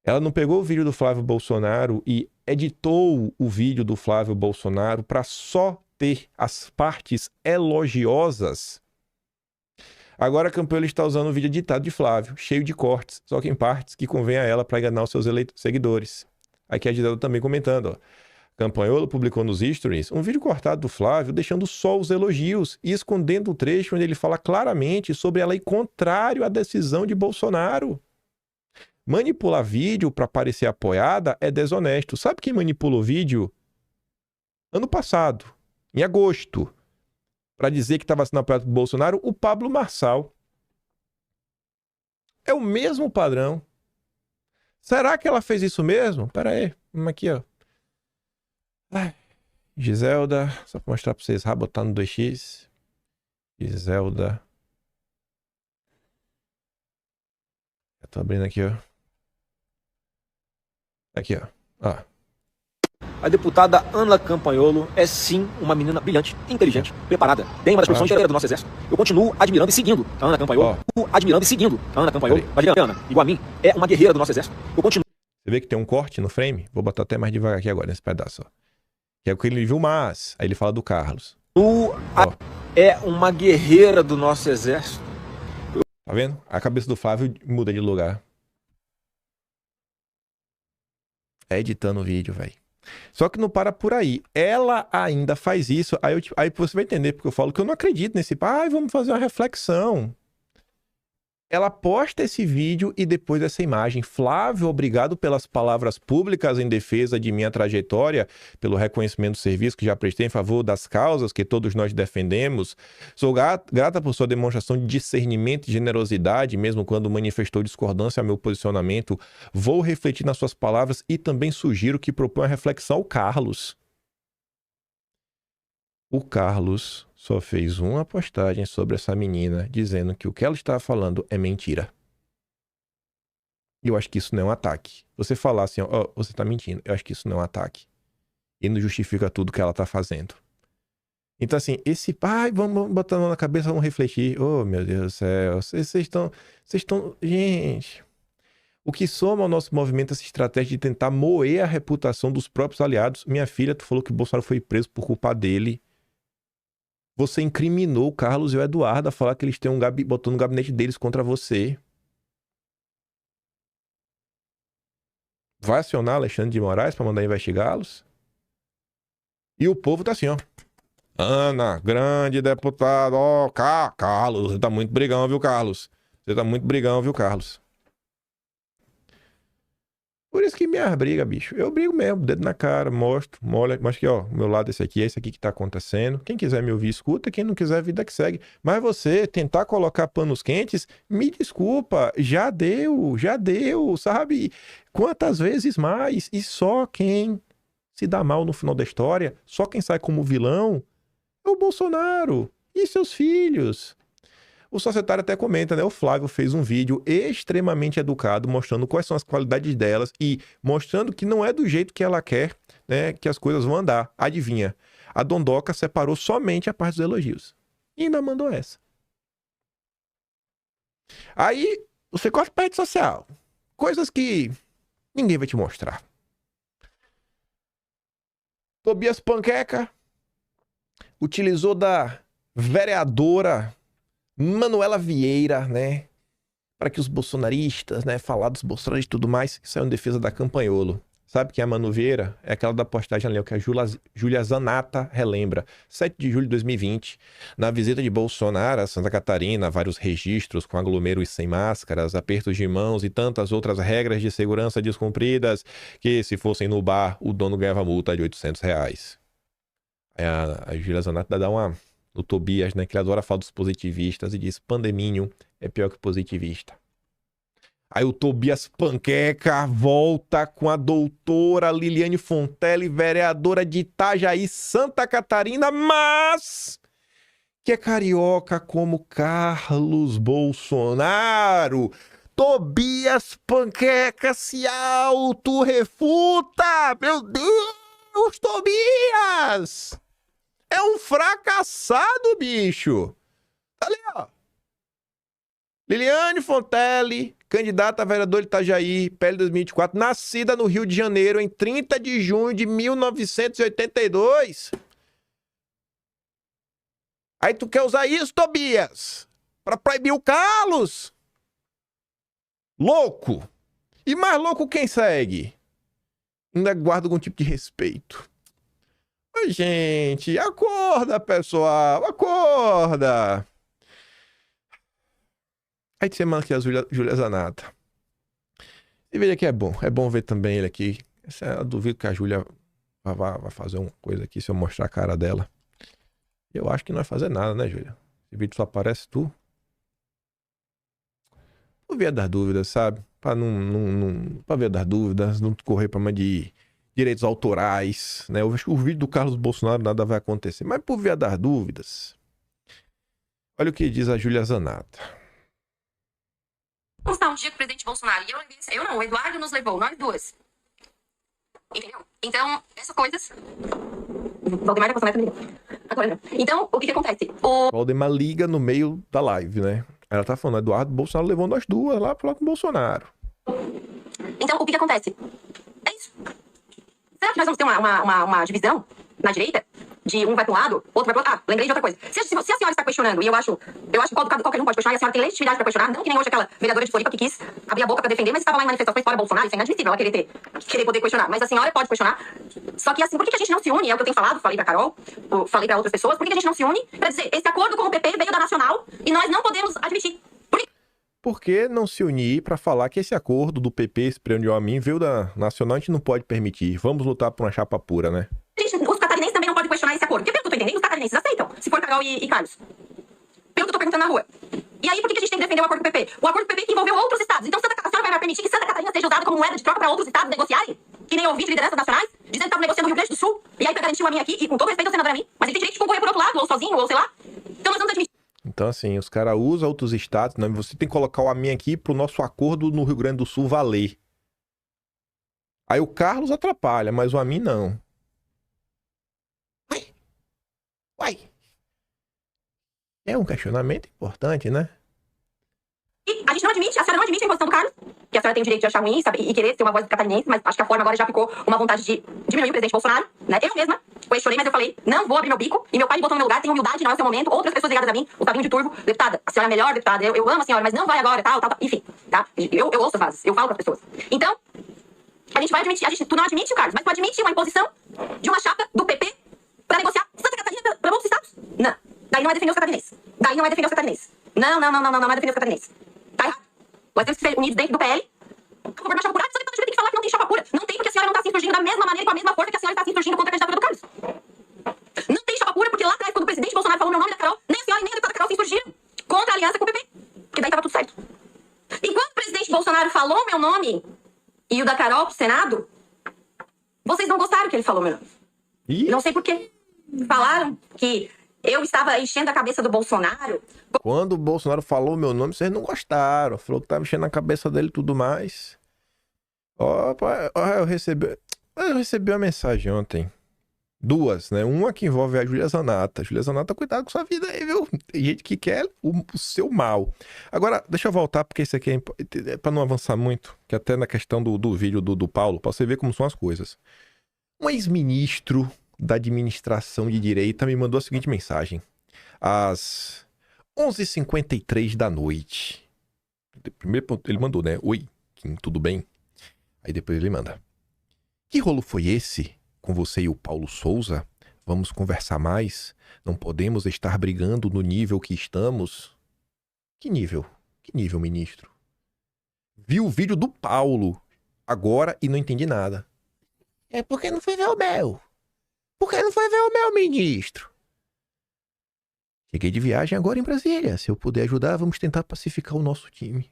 ela não pegou o vídeo do Flávio Bolsonaro e editou o vídeo do Flávio Bolsonaro para só ter as partes elogiosas. Agora a Campanholo está usando o vídeo editado de Flávio, cheio de cortes, só que em partes que convém a ela para enganar os seus seguidores. Aqui a Gisela também comentando, ó. Campanholo publicou nos stories um vídeo cortado do Flávio, deixando só os elogios e escondendo o trecho onde ele fala claramente sobre ela ir contrário à decisão de Bolsonaro. Manipular vídeo para parecer apoiada é desonesto. Sabe quem manipulou vídeo? Ano passado, em agosto, para dizer que estava sendo apoiado por Bolsonaro, o Pablo Marçal. É o mesmo padrão. Será que ela fez isso mesmo? Pera aí, vamos aqui, ó. Giselda, só para mostrar para vocês, botar no 2x. Giselda. Eu tô abrindo aqui, ó. Aqui, ó. A deputada Ana Campanholo é sim uma menina brilhante, inteligente, preparada. Tem uma das profissões de carreira do nosso exército. Eu continuo admirando e seguindo a Ana Campanholo. Admirando e seguindo a Ana Campanholo. Imagina, Ana, igual a mim, é uma guerreira do nosso exército. Eu continuo. Você vê que tem um corte no frame? Vou botar até mais devagar aqui agora, nesse pedaço, ó. Que é o que ele viu, mas aí ele fala do Carlos. É uma guerreira do nosso exército. Tá vendo? A cabeça do Flávio muda de lugar. É editando o vídeo, velho. Só que não para por aí. Ela ainda faz isso. Aí você vai entender porque eu falo que eu não acredito nesse... vamos fazer uma reflexão. Ela posta esse vídeo e depois essa imagem. Flávio, obrigado pelas palavras públicas em defesa de minha trajetória, pelo reconhecimento do serviço que já prestei em favor das causas que todos nós defendemos. Sou grata por sua demonstração de discernimento e generosidade, mesmo quando manifestou discordância ao meu posicionamento. Vou refletir nas suas palavras e também sugiro que proponha reflexão ao Carlos. O Carlos só fez uma postagem sobre essa menina, dizendo que o que ela estava falando é mentira. E eu acho que isso não é um ataque. Você falar assim, você está mentindo, eu acho que isso não é um ataque. E não justifica tudo que ela está fazendo. Então assim, vamos botar a mão na cabeça, vamos refletir. Oh, meu Deus do céu, vocês estão... Gente... O que soma ao nosso movimento essa estratégia de tentar moer a reputação dos próprios aliados. Minha filha, tu falou que o Bolsonaro foi preso por culpa dele. Você incriminou o Carlos e o Eduardo a falar que eles têm botou no gabinete deles contra você. Vai acionar Alexandre de Moraes para mandar investigá-los? E o povo tá assim, ó. Ana, grande deputado. Ó, Carlos, você tá muito brigão, viu, Carlos? Você tá muito brigão, viu, Carlos? Por isso que minha briga, bicho. Eu brigo mesmo, dedo na cara, mostro que, ó, meu lado esse aqui, é esse aqui que tá acontecendo. Quem quiser me ouvir, escuta. Quem não quiser, vida que segue. Mas você tentar colocar panos quentes, me desculpa, já deu, sabe? Quantas vezes mais? E só quem se dá mal no final da história, só quem sai como vilão é o Bolsonaro e seus filhos. O societário até comenta, né? O Flávio fez um vídeo extremamente educado, mostrando quais são as qualidades delas e mostrando que não é do jeito que ela quer, né, que as coisas vão andar. Adivinha? A Dondoca separou somente a parte dos elogios. E ainda mandou essa. Aí, você corta pra rede social. Coisas que ninguém vai te mostrar. Tobias Panqueca utilizou da vereadora Manuela Vieira, né, para que os bolsonaristas, né, falar dos bolsonaristas e tudo mais, que saiu em defesa da Campanholo. Sabe quem é a Manu Vieira? É aquela da postagem ali, que a Júlia Zanata relembra. 7 de julho de 2020, na visita de Bolsonaro a Santa Catarina, vários registros com aglomeros sem máscaras, apertos de mãos e tantas outras regras de segurança descumpridas, que se fossem no bar, o dono ganhava multa de R$800. Aí a Júlia Zanata dá uma... o Tobias, né, que ele adora falar dos positivistas e diz, pandemínio é pior que positivista. Aí o Tobias Panqueca volta com a doutora Liliane Fontelli, vereadora de Itajaí, Santa Catarina, mas que é carioca como Carlos Bolsonaro. Tobias Panqueca se auto-refuta! Meu Deus, Tobias! É um fracassado, bicho. Tá ali, ó. Liliane Fontelli, candidata a vereadora de Itajaí, PL 2024, nascida no Rio de Janeiro em 30 de junho de 1982. Aí tu quer usar isso, Tobias? Pra proibir o Carlos? Louco. E mais louco quem segue? Ainda guarda algum tipo de respeito. Oi, gente, acorda, pessoal, acorda. Aí de semana aqui a Júlia Zanata. E veja que é bom ver também ele aqui. Eu duvido que a Júlia vai fazer uma coisa aqui se eu mostrar a cara dela. Eu acho que não vai fazer nada, né, Júlia? Esse vídeo só aparece tu. Por via das dúvidas, sabe? Pra pra via das dúvidas, não correr pra mãe de direitos autorais, né? Eu acho que o vídeo do Carlos Bolsonaro nada vai acontecer. Mas por via das dúvidas, olha o que diz a Júlia Zanata. Vamos estar um dia com o presidente Bolsonaro. E eu não, o Eduardo nos levou, nós duas. Entendeu? Então, essas coisas... Valdemar da Bolsonaro também. Agora não. Então, o que acontece? O Valdemar liga no meio da live, né? Ela tá falando, Eduardo Bolsonaro levou nós duas lá pra falar com o Bolsonaro. Então, o que acontece? É isso. Será que nós vamos ter uma divisão na direita? De um vai para um lado, outro vai para o outro. Ah, lembrei de outra coisa. Se a senhora está questionando, e eu acho que qualquer um pode questionar, e a senhora tem legitimidade para questionar, não que nem hoje aquela vereadora de Floripa que quis abrir a boca para defender, mas estava lá em manifestações fora Bolsonaro, isso é inadmissível, ela querer poder questionar. Mas a senhora pode questionar. Só que assim, por que a gente não se une? É o que eu tenho falado, falei para Carol, falei para outras pessoas, por que a gente não se une para dizer, esse acordo com o PP veio da Nacional e nós não podemos admitir. Por que não se unir para falar que esse acordo do PP, se prendeu a mim, veio da Nacional, a gente não pode permitir. Vamos lutar por uma chapa pura, né? Os catarinenses também não podem questionar esse acordo. Porque pelo que eu tô entendendo, os catarinenses aceitam. Se for Carol e Carlos. Pelo que eu tô perguntando na rua. E aí, por que a gente tem que defender o acordo do PP? O acordo do PP que envolveu outros estados. Então, a senhora vai permitir que Santa Catarina seja usada como moeda de troca para outros estados negociarem? Que nem eu ouvi de lideranças nacionais, dizendo que estavam negociando no Rio Grande do Sul. E aí, pra garantir uma minha aqui, e com todo respeito ao senador a mim, mas ele tem direito de concorrer por outro lado, ou sozinho, ou sei lá. Então, nós vamos admitir. Então, assim, os caras usam outros estados, né? Você tem que colocar o AMIN aqui pro nosso acordo no Rio Grande do Sul valer. Aí o Carlos atrapalha, mas o AMIN não. Uai. É um questionamento importante, né? E a gente não admite, a senhora não admite a imposição do Carlos, que a senhora tem o direito de achar ruim, sabe, e querer ser uma voz do catarinense, mas acho que a forma agora já ficou uma vontade de diminuir o presidente Bolsonaro, né? Eu mesma questionei, mas eu falei, não vou abrir meu bico, e meu pai me botou no meu lugar, tem humildade, não é o seu momento. Outras pessoas ligadas a mim, o Fabinho de Turvo, deputada, a senhora é melhor, deputada, eu amo a senhora, mas não vai agora, tal, enfim, tá? Eu ouço as vozes, eu falo para as pessoas. Então, a gente vai admitir, tu não admite o Carlos, mas tu admite uma imposição de uma chapa do PP para negociar Santa Catarina para outros estados. Não. Daí não é defender os catarinenses. Daí não é defender os catarinenses. Não é defender os catarinenses. Tá errado. Nós temos que ser unidos dentro do PL. A favor da chapa pura, só que a gente tem que falar que não tem chapa pura. Não tem porque a senhora não está se insurgindo da mesma maneira e com a mesma força que a senhora está se insurgindo contra a candidatura do Carlos. Não tem chapa pura porque lá atrás, quando o presidente Bolsonaro falou meu nome da Carol, nem a senhora nem a deputada Carol se insurgiram contra a aliança com o PP. Porque daí tava tudo certo. E quando o presidente Bolsonaro falou meu nome e o da Carol pro Senado, vocês não gostaram que ele falou meu nome. Não sei por quê. Falaram que eu estava enchendo a cabeça do Bolsonaro. Quando o Bolsonaro falou meu nome, vocês não gostaram. Falou que tava enchendo a cabeça dele e tudo mais. Eu recebi uma mensagem ontem. Duas, né? Uma que envolve a Júlia Zanata. Júlia Zanata, cuidado com sua vida aí, viu? Tem gente que quer o seu mal. Agora, deixa eu voltar, porque isso aqui é pra não avançar muito, que até na questão do vídeo do Paulo, pra você ver como são as coisas. Um ex-ministro da administração de direita me mandou a seguinte mensagem. Às 11h53 da noite. Primeiro ele mandou, né? Oi, Kim, tudo bem? Aí depois ele manda. Que rolo foi esse com você e o Paulo Souza? Vamos conversar mais? Não podemos estar brigando no nível que estamos? Que nível? Que nível, ministro? Vi o vídeo do Paulo agora e não entendi nada. É porque não foi ver o meu. Por que não foi ver o meu, ministro? Cheguei de viagem agora em Brasília. Se eu puder ajudar, vamos tentar pacificar o nosso time.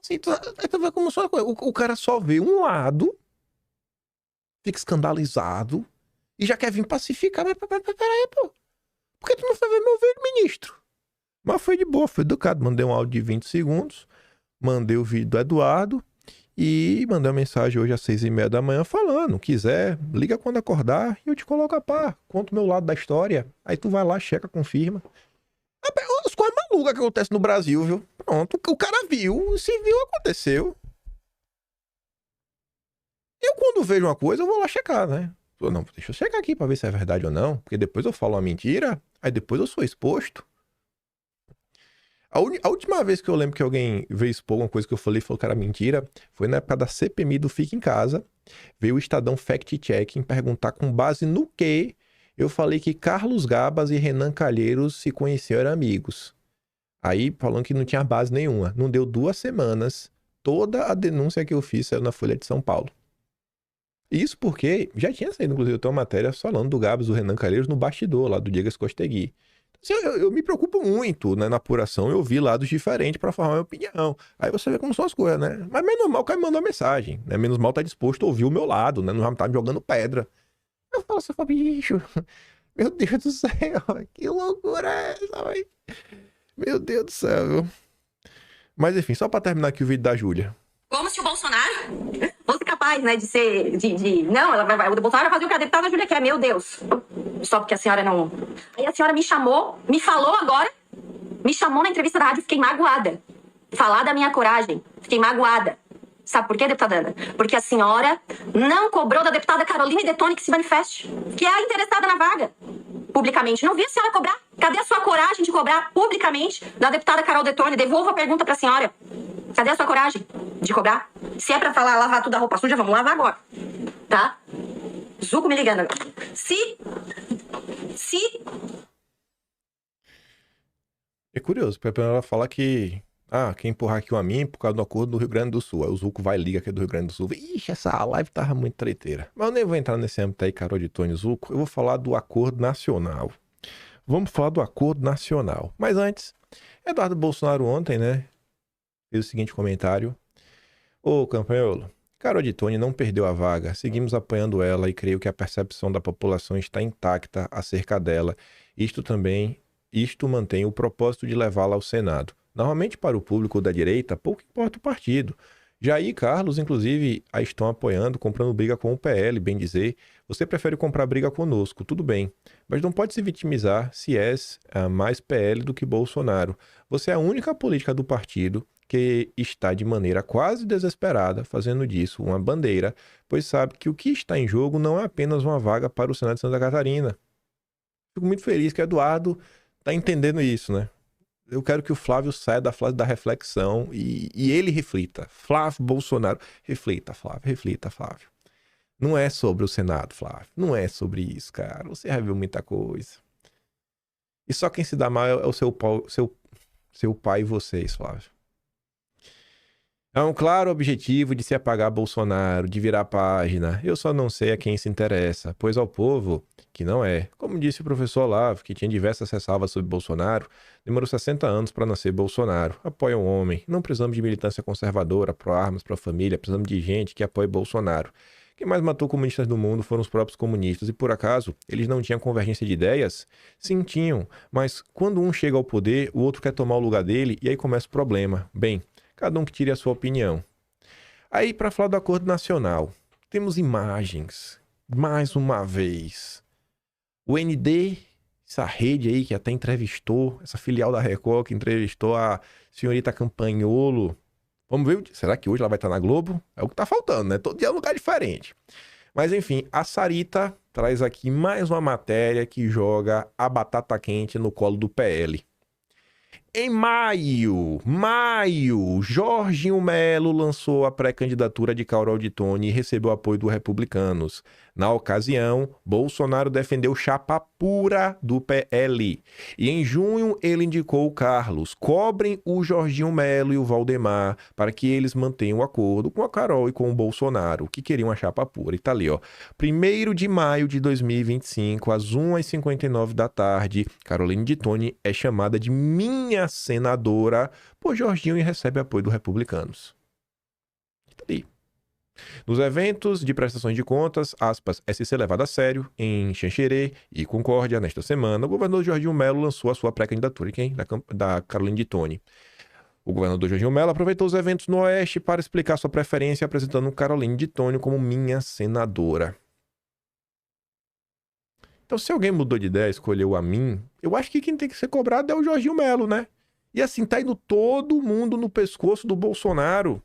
Assim, tu vê como só o cara só vê um lado, fica escandalizado e já quer vir pacificar. Mas peraí, pô. Por que tu não foi ver meu vídeo, ministro? Mas foi de boa, foi educado. Mandei um áudio de 20 segundos, mandei o vídeo do Eduardo e mandei uma mensagem hoje às 6h30 da manhã falando, quiser, liga quando acordar e eu te coloco a par. Conto o meu lado da história. Aí tu vai lá, checa, confirma. As coisas malucas que acontecem no Brasil, viu? Pronto, o cara viu, se viu, aconteceu. Eu, quando vejo uma coisa, eu vou lá checar, né? Não, deixa eu checar aqui pra ver se é verdade ou não, porque depois eu falo uma mentira, aí depois eu sou exposto. A última vez que eu lembro que alguém veio expor uma coisa que eu falei e falou que era mentira, foi na época da CPMI do Fica em Casa. Veio o Estadão Fact Checking perguntar com base no que eu falei que Carlos Gabas e Renan Calheiros se conheciam, eram amigos. Aí, falando que não tinha base nenhuma. Não deu 2 semanas, toda a denúncia que eu fiz saiu na Folha de São Paulo. Isso porque já tinha saído, inclusive, eu tenho uma matéria falando do Gabas e do Renan Calheiros no bastidor, lá do Diego Escostegui. Assim, eu me preocupo muito, né, na apuração, eu vi lados diferentes para formar minha opinião. Aí você vê como são as coisas, né? Mas menos mal o cara me mandou uma mensagem, né? Menos mal tá disposto a ouvir o meu lado, né? Não vai estar me jogando pedra. Eu falo assim, bicho, meu Deus do céu, que loucura é essa, véio? Meu Deus do céu, viu? Mas enfim, só pra terminar aqui o vídeo da Júlia. Como se o Bolsonaro fosse capaz, né, de ser... Não, o Bolsonaro vai fazer o que a deputada Júlia quer, meu Deus. Só porque a senhora não... Aí a senhora me chamou, me falou agora, me chamou na entrevista da rádio, fiquei magoada. Falar da minha coragem, fiquei magoada. Sabe por quê, deputada Ana? Porque a senhora não cobrou da deputada Caroline Detoni que se manifeste, que é a interessada na vaga, publicamente. Não vi a senhora cobrar. Cadê a sua coragem de cobrar publicamente da deputada Carol Detoni? Devolvo a pergunta pra senhora. Cadê a sua coragem de cobrar? Se é pra falar lavar tudo a roupa suja, vamos lavar agora. Tá? Zuco me ligando agora. Se... É curioso, porque ela fala que... quem empurrar aqui uma minha por causa do acordo do Rio Grande do Sul. Aí o Zuco vai e liga que é do Rio Grande do Sul. Ixi, essa live tava muito treteira. Mas eu nem vou entrar nesse âmbito aí, Carol de Tony Zuco. Eu vou falar do acordo nacional. Vamos falar do acordo nacional. Mas antes, Eduardo Bolsonaro ontem, né, fez o seguinte comentário. Ô, Campanholo, Carol de Tony não perdeu a vaga. Seguimos apoiando ela e creio que a percepção da população está intacta acerca dela. Isto mantém o propósito de levá-la ao Senado. Normalmente, para o público da direita, pouco importa o partido. Jair e Carlos, inclusive, a estão apoiando, comprando briga com o PL, bem dizer. Você prefere comprar briga conosco, tudo bem. Mas não pode se vitimizar se és mais PL do que Bolsonaro. Você é a única política do partido que está de maneira quase desesperada fazendo disso uma bandeira, pois sabe que o que está em jogo não é apenas uma vaga para o Senado de Santa Catarina. Fico muito feliz que Eduardo está entendendo isso, né? Eu quero que o Flávio saia da fase da reflexão e ele reflita. Flávio Bolsonaro, reflita, Flávio. Não é sobre o Senado, Flávio. Não é sobre isso, cara. Você já viu muita coisa. E só quem se dá mal é o seu pai e vocês, Flávio. É um claro objetivo de se apagar Bolsonaro, de virar página. Eu só não sei a quem se interessa, pois ao povo, que não é. Como disse o professor Olavo, que tinha diversas ressalvas sobre Bolsonaro, demorou 60 anos para nascer Bolsonaro. Apoia um homem. Não precisamos de militância conservadora, pró-armas, pró-família, precisamos de gente que apoie Bolsonaro. Quem mais matou comunistas do mundo foram os próprios comunistas, e por acaso, eles não tinham convergência de ideias? Sim, tinham, mas quando um chega ao poder, o outro quer tomar o lugar dele, e aí começa o problema. Bem, cada um que tire a sua opinião. Aí, para falar do acordo nacional, temos imagens, mais uma vez. O ND, essa rede aí que até entrevistou, essa filial da Record que entrevistou a senhorita Campagnolo. Vamos ver, será que hoje ela vai estar na Globo? É o que tá faltando, né? Todo dia é um lugar diferente. Mas enfim, a Sarita traz aqui mais uma matéria que joga a batata quente no colo do PL. Em maio, Jorginho Melo lançou a pré-candidatura de Carol de Toni e recebeu apoio dos republicanos. Na ocasião, Bolsonaro defendeu chapa pura do PL. E em junho, ele indicou o Carlos. Cobrem o Jorginho Melo e o Valdemar para que eles mantenham o acordo com a Carol e com o Bolsonaro, que queriam a chapa pura. E tá ali, ó. 1º de maio de 2025, às 1h59 da tarde, Caroline de Toni é chamada de minha senadora por Jorginho e recebe apoio dos republicanos. Tá ali. Nos eventos de prestações de contas, aspas, SC levado a sério, em Xanxerê e Concórdia, nesta semana, o governador Jorginho Melo lançou a sua pré-candidatura, da Caroline de Toni. O governador Jorginho Melo aproveitou os eventos no Oeste para explicar sua preferência, apresentando Caroline de Toni como minha senadora. Então, se alguém mudou de ideia, escolheu a mim, eu acho que quem tem que ser cobrado é o Jorginho Melo, né? E assim, tá indo todo mundo no pescoço do Bolsonaro.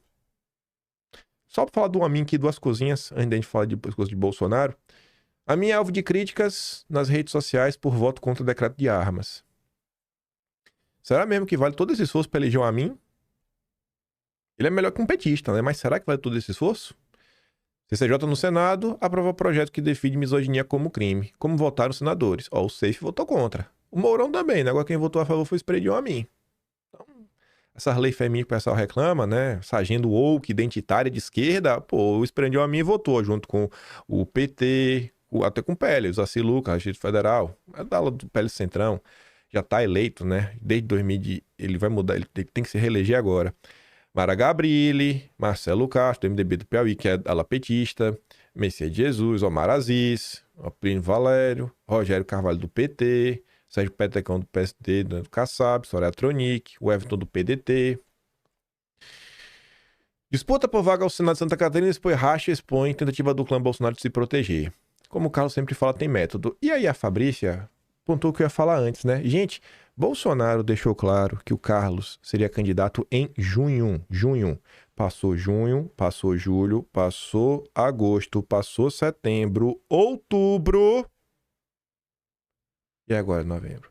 Só para falar do Amin aqui, duas coisinhas, antes da gente falar de pescoço de Bolsonaro. A minha é alvo de críticas nas redes sociais por voto contra o decreto de armas. Será mesmo que vale todo esse esforço para eleger o Amin? Ele é melhor que um petista, né? Mas será que vale todo esse esforço? CCJ no Senado aprova o projeto que define misoginia como crime. Como votaram os senadores? Ó, o Seif votou contra. O Mourão também, né? Agora quem votou a favor foi o Espredion Amin. Então, essas leis femininas que o pessoal reclama, né? Essa agenda woke, identitária de esquerda, pô, o Espredion Amin votou junto com o PT, até com o PL, o Zaci Lucas, Distrito Federal, é da ala do PL Centrão, já tá eleito, né? Desde 2000, ele vai mudar, ele tem que se reeleger agora. Mara Gabrilli, Marcelo Castro, do MDB do Piauí, que é ala petista, Messias de Jesus, Omar Aziz, Plínio Valério, Rogério Carvalho do PT, Sérgio Petecão do PSD, do Kassab, Soraya Tronic, o Everton do PDT. Disputa por vaga ao Senado de Santa Catarina expõe racha e expõe tentativa do clã Bolsonaro de se proteger. Como o Carlos sempre fala, tem método. E aí a Fabrícia pontou o que eu ia falar antes, né? Gente, Bolsonaro deixou claro que o Carlos seria candidato em junho. Passou junho, passou julho, passou agosto, passou setembro, outubro. E agora novembro.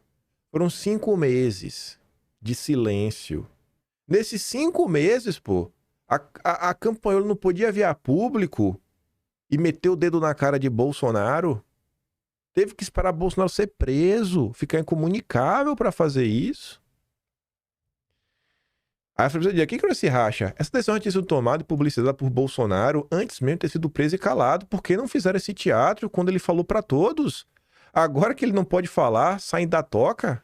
Foram 5 meses de silêncio. Nesses 5 meses, pô, a Campagnolo não podia vir a público e meter o dedo na cara de Bolsonaro. Teve que esperar Bolsonaro ser preso, ficar incomunicável para fazer isso. Aí a Fabrícia diz, quem criou esse racha? Essa decisão tinha sido tomada e publicitada por Bolsonaro antes mesmo de ter sido preso e calado. Por que não fizeram esse teatro quando ele falou para todos? Agora que ele não pode falar, saem da toca.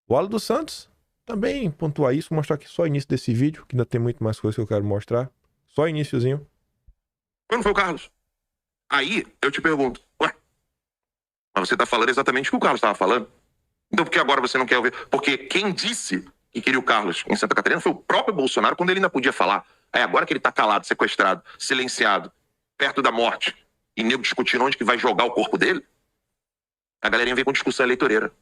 O Alan dos Santos também pontua isso, vou mostrar aqui só o início desse vídeo, que ainda tem muito mais coisa que eu quero mostrar. Só o iniciozinho. Quando foi o Carlos? Aí eu te pergunto, ué, mas você tá falando exatamente o que o Carlos estava falando? Então por que agora você não quer ouvir? Porque quem disse que queria o Carlos em Santa Catarina foi o próprio Bolsonaro quando ele ainda podia falar. Aí agora que ele tá calado, sequestrado, silenciado, perto da morte, e nego discutindo onde que vai jogar o corpo dele, a galerinha vem com discussão eleitoreira.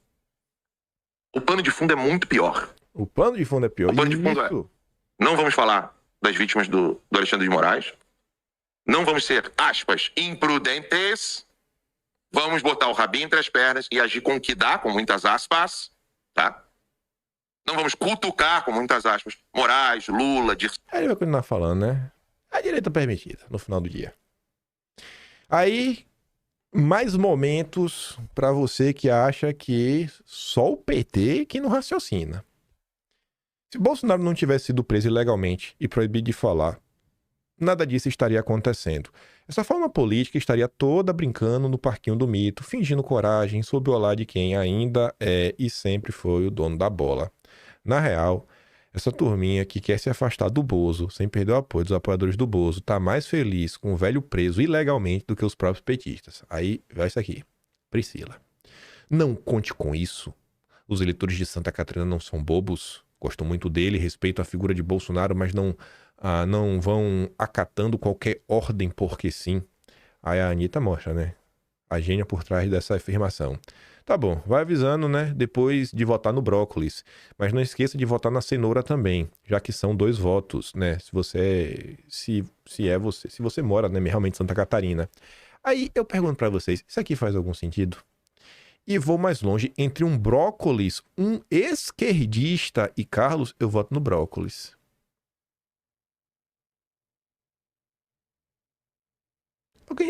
O pano de fundo é muito pior. O pano de fundo é pior. O pano de fundo é, não vamos falar das vítimas do Alexandre de Moraes, não vamos ser, aspas, imprudentes, vamos botar o rabinho entre as pernas e agir com o que dá, com muitas aspas, tá? Não vamos cutucar, com muitas aspas, Moraes, Lula... Aí ele vai continuar falando, né? A direita permitida, no final do dia. Aí, Mais momentos para você que acha que só o PT que não raciocina. Se Bolsonaro não tivesse sido preso ilegalmente e proibido de falar, nada disso estaria acontecendo. Essa forma política estaria toda brincando no parquinho do mito, fingindo coragem sob o olhar de quem ainda é e sempre foi o dono da bola. Na real, essa turminha que quer se afastar do Bozo, sem perder o apoio dos apoiadores do Bozo, tá mais feliz com o velho preso ilegalmente do que os próprios petistas. Aí, vai isso aqui. Priscila. Não conte com isso. Os eleitores de Santa Catarina não são bobos. Gostam muito dele, respeitam a figura de Bolsonaro, mas não vão acatando qualquer ordem porque sim. Aí a Anitta mostra, né? A gênia por trás dessa afirmação. Tá bom, vai avisando, né? Depois de votar no brócolis. Mas não esqueça de votar na cenoura também, já que são 2 votos, né? Se você mora, né, realmente em Santa Catarina. Aí eu pergunto pra vocês, isso aqui faz algum sentido? E vou mais longe, entre um brócolis, um esquerdista e Carlos, eu voto no brócolis.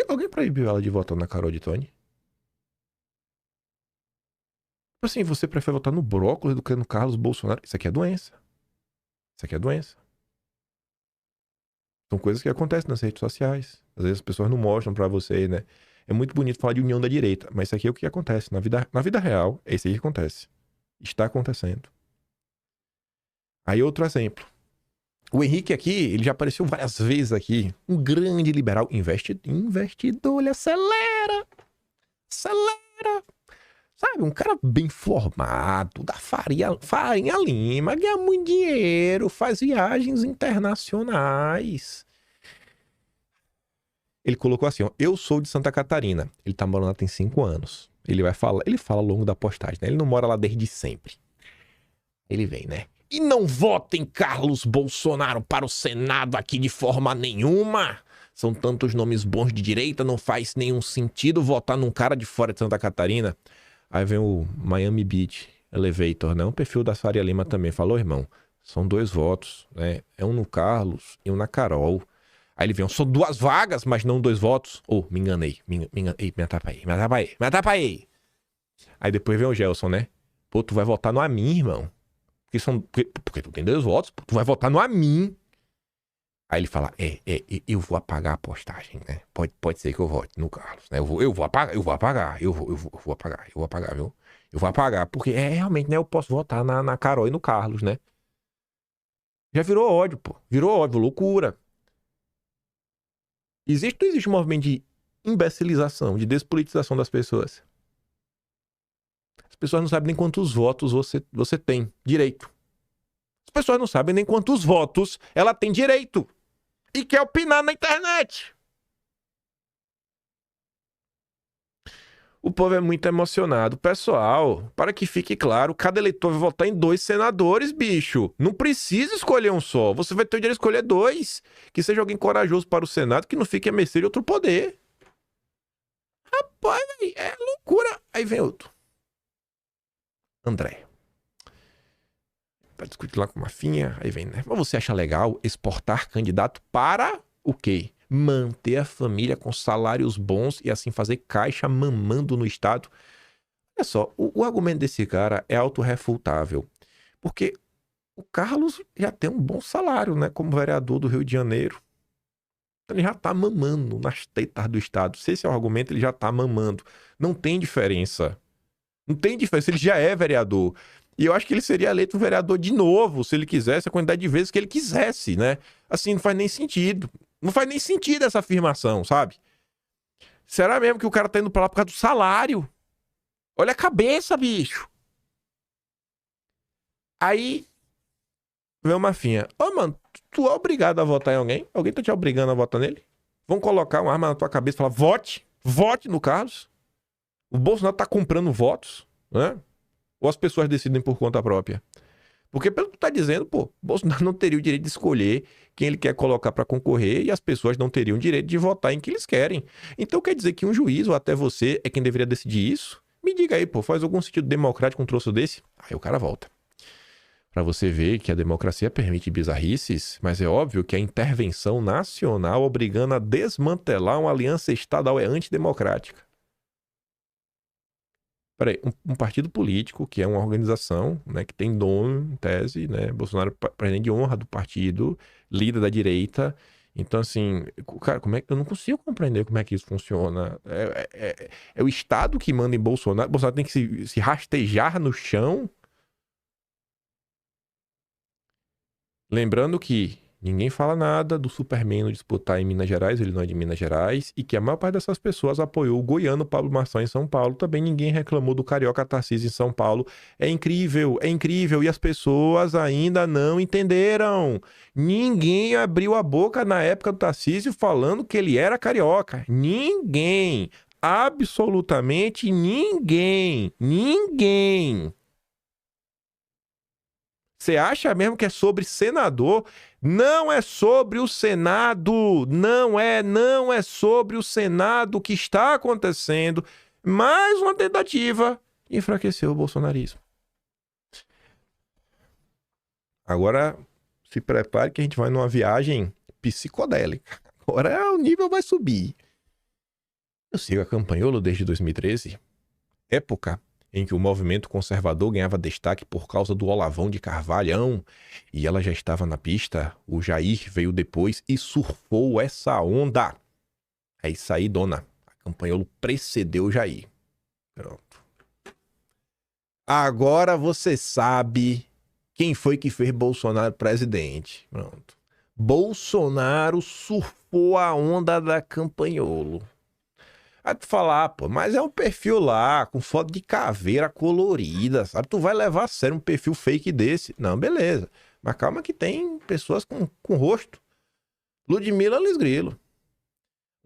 Alguém proibiu ela de votar na Carol de Tony? Assim, você prefere votar no brócolis do que no Carlos Bolsonaro? Isso aqui é doença. Isso aqui é doença. São coisas que acontecem nas redes sociais. Às vezes as pessoas não mostram pra você, né? É muito bonito falar de união da direita, mas isso aqui é o que acontece. Na vida real, é isso aí que acontece. Está acontecendo. Aí outro exemplo. O Henrique aqui, ele já apareceu várias vezes aqui. Um grande liberal. Investidor, ele acelera. Acelera. Sabe, um cara bem formado, da Farinha Lima, ganha muito dinheiro, faz viagens internacionais. Ele colocou assim, ó, eu sou de Santa Catarina. Ele tá morando lá tem 5 anos. Ele fala ao longo da postagem, né? Ele não mora lá desde sempre. Ele vem, né? E não votem Carlos Bolsonaro para o Senado aqui de forma nenhuma. São tantos nomes bons de direita, não faz nenhum sentido votar num cara de fora de Santa Catarina. Aí vem o Miami Beach Elevator, né? Um perfil da Faria Lima também. Falou, irmão, são 2 votos, né? É um no Carlos e um na Carol. Aí ele vem, são 2 vagas, mas não 2 votos. Me enganei. Me atrapalhei. Aí depois vem o Gelson, né? Pô, tu vai votar no Amin, irmão. Porque tu tem 2 votos, pô, tu vai votar no Amin. Aí ele fala, eu vou apagar a postagem, né? Pode ser que eu vote no Carlos, né? Eu vou apagar, viu? Eu vou apagar, porque realmente, né? Eu posso votar na Carol e no Carlos, né? Já virou ódio, pô. Virou ódio, loucura. Não existe um movimento de imbecilização, de despolitização das pessoas. As pessoas não sabem nem quantos votos você tem direito. As pessoas não sabem nem quantos votos ela tem direito. E quer opinar na internet. O povo é muito emocionado. Pessoal, para que fique claro, cada eleitor vai votar em 2 senadores, bicho. Não precisa escolher um só. Você vai ter o direito de escolher 2. Que seja alguém corajoso para o Senado, que não fique a mercê de outro poder. Rapaz, é loucura. Aí vem outro. André. Tá discutindo lá com uma Mafinha, aí vem, né? Mas você acha legal exportar candidato para o quê? Manter a família com salários bons e assim fazer caixa mamando no Estado? Olha só, o argumento desse cara é autorrefutável. Porque o Carlos já tem um bom salário, né? Como vereador do Rio de Janeiro. Então ele já tá mamando nas tetas do Estado. Se esse é o argumento, ele já tá mamando. Não tem diferença. Não tem diferença, ele já é vereador. E eu acho que ele seria eleito vereador de novo, se ele quisesse, a quantidade de vezes que ele quisesse, né? Assim, não faz nem sentido. Não faz nem sentido essa afirmação, sabe? Será mesmo que o cara tá indo pra lá por causa do salário? Olha a cabeça, bicho. Aí, vem uma Mafinha. Mano, tu é obrigado a votar em alguém? Alguém tá te obrigando a votar nele? Vão colocar uma arma na tua cabeça e falar, vote no Carlos. O Bolsonaro tá comprando votos, né? Ou as pessoas decidem por conta própria? Porque pelo que tu tá dizendo, pô, Bolsonaro não teria o direito de escolher quem ele quer colocar para concorrer e as pessoas não teriam o direito de votar em quem eles querem. Então quer dizer que um juiz ou até você é quem deveria decidir isso? Me diga aí, pô, faz algum sentido democrático um troço desse? Aí o cara volta. Para você ver que a democracia permite bizarrices, mas é óbvio que a intervenção nacional obrigando a desmantelar uma aliança estadual é antidemocrática. Peraí, um partido político, que é uma organização, né, que tem dono, em tese, né, Bolsonaro presidente de honra do partido, líder da direita. Então, assim, cara, eu não consigo compreender como é que isso funciona. É o Estado que manda em Bolsonaro. Bolsonaro tem que se rastejar no chão. Lembrando que ninguém fala nada do Superman disputar em Minas Gerais, ele não é de Minas Gerais, e que a maior parte dessas pessoas apoiou o goiano Pablo Marçal em São Paulo. Também ninguém reclamou do carioca Tarcísio em São Paulo. É incrível, e as pessoas ainda não entenderam. Ninguém abriu a boca na época do Tarcísio falando que ele era carioca. Ninguém. Absolutamente ninguém. Ninguém. Você acha mesmo que é sobre senador? Não é sobre o Senado. Não é sobre o Senado o que está acontecendo. Mais uma tentativa de enfraquecer o bolsonarismo. Agora, se prepare que a gente vai numa viagem psicodélica. Agora o nível vai subir. Eu sigo a Campanholo desde 2013. Época em que o movimento conservador ganhava destaque por causa do Olavão de Carvalhão, e ela já estava na pista. O Jair veio depois e surfou essa onda. É isso aí, dona. A Campanholo precedeu o Jair. Pronto. Agora você sabe quem foi que fez Bolsonaro presidente. Pronto. Bolsonaro surfou a onda da Campanholo. Aí tu falar, pô, mas é um perfil lá, com foto de caveira colorida, sabe? Tu vai levar a sério um perfil fake desse? Não, beleza. Mas calma que tem pessoas com rosto. Ludmila Liz Grilo.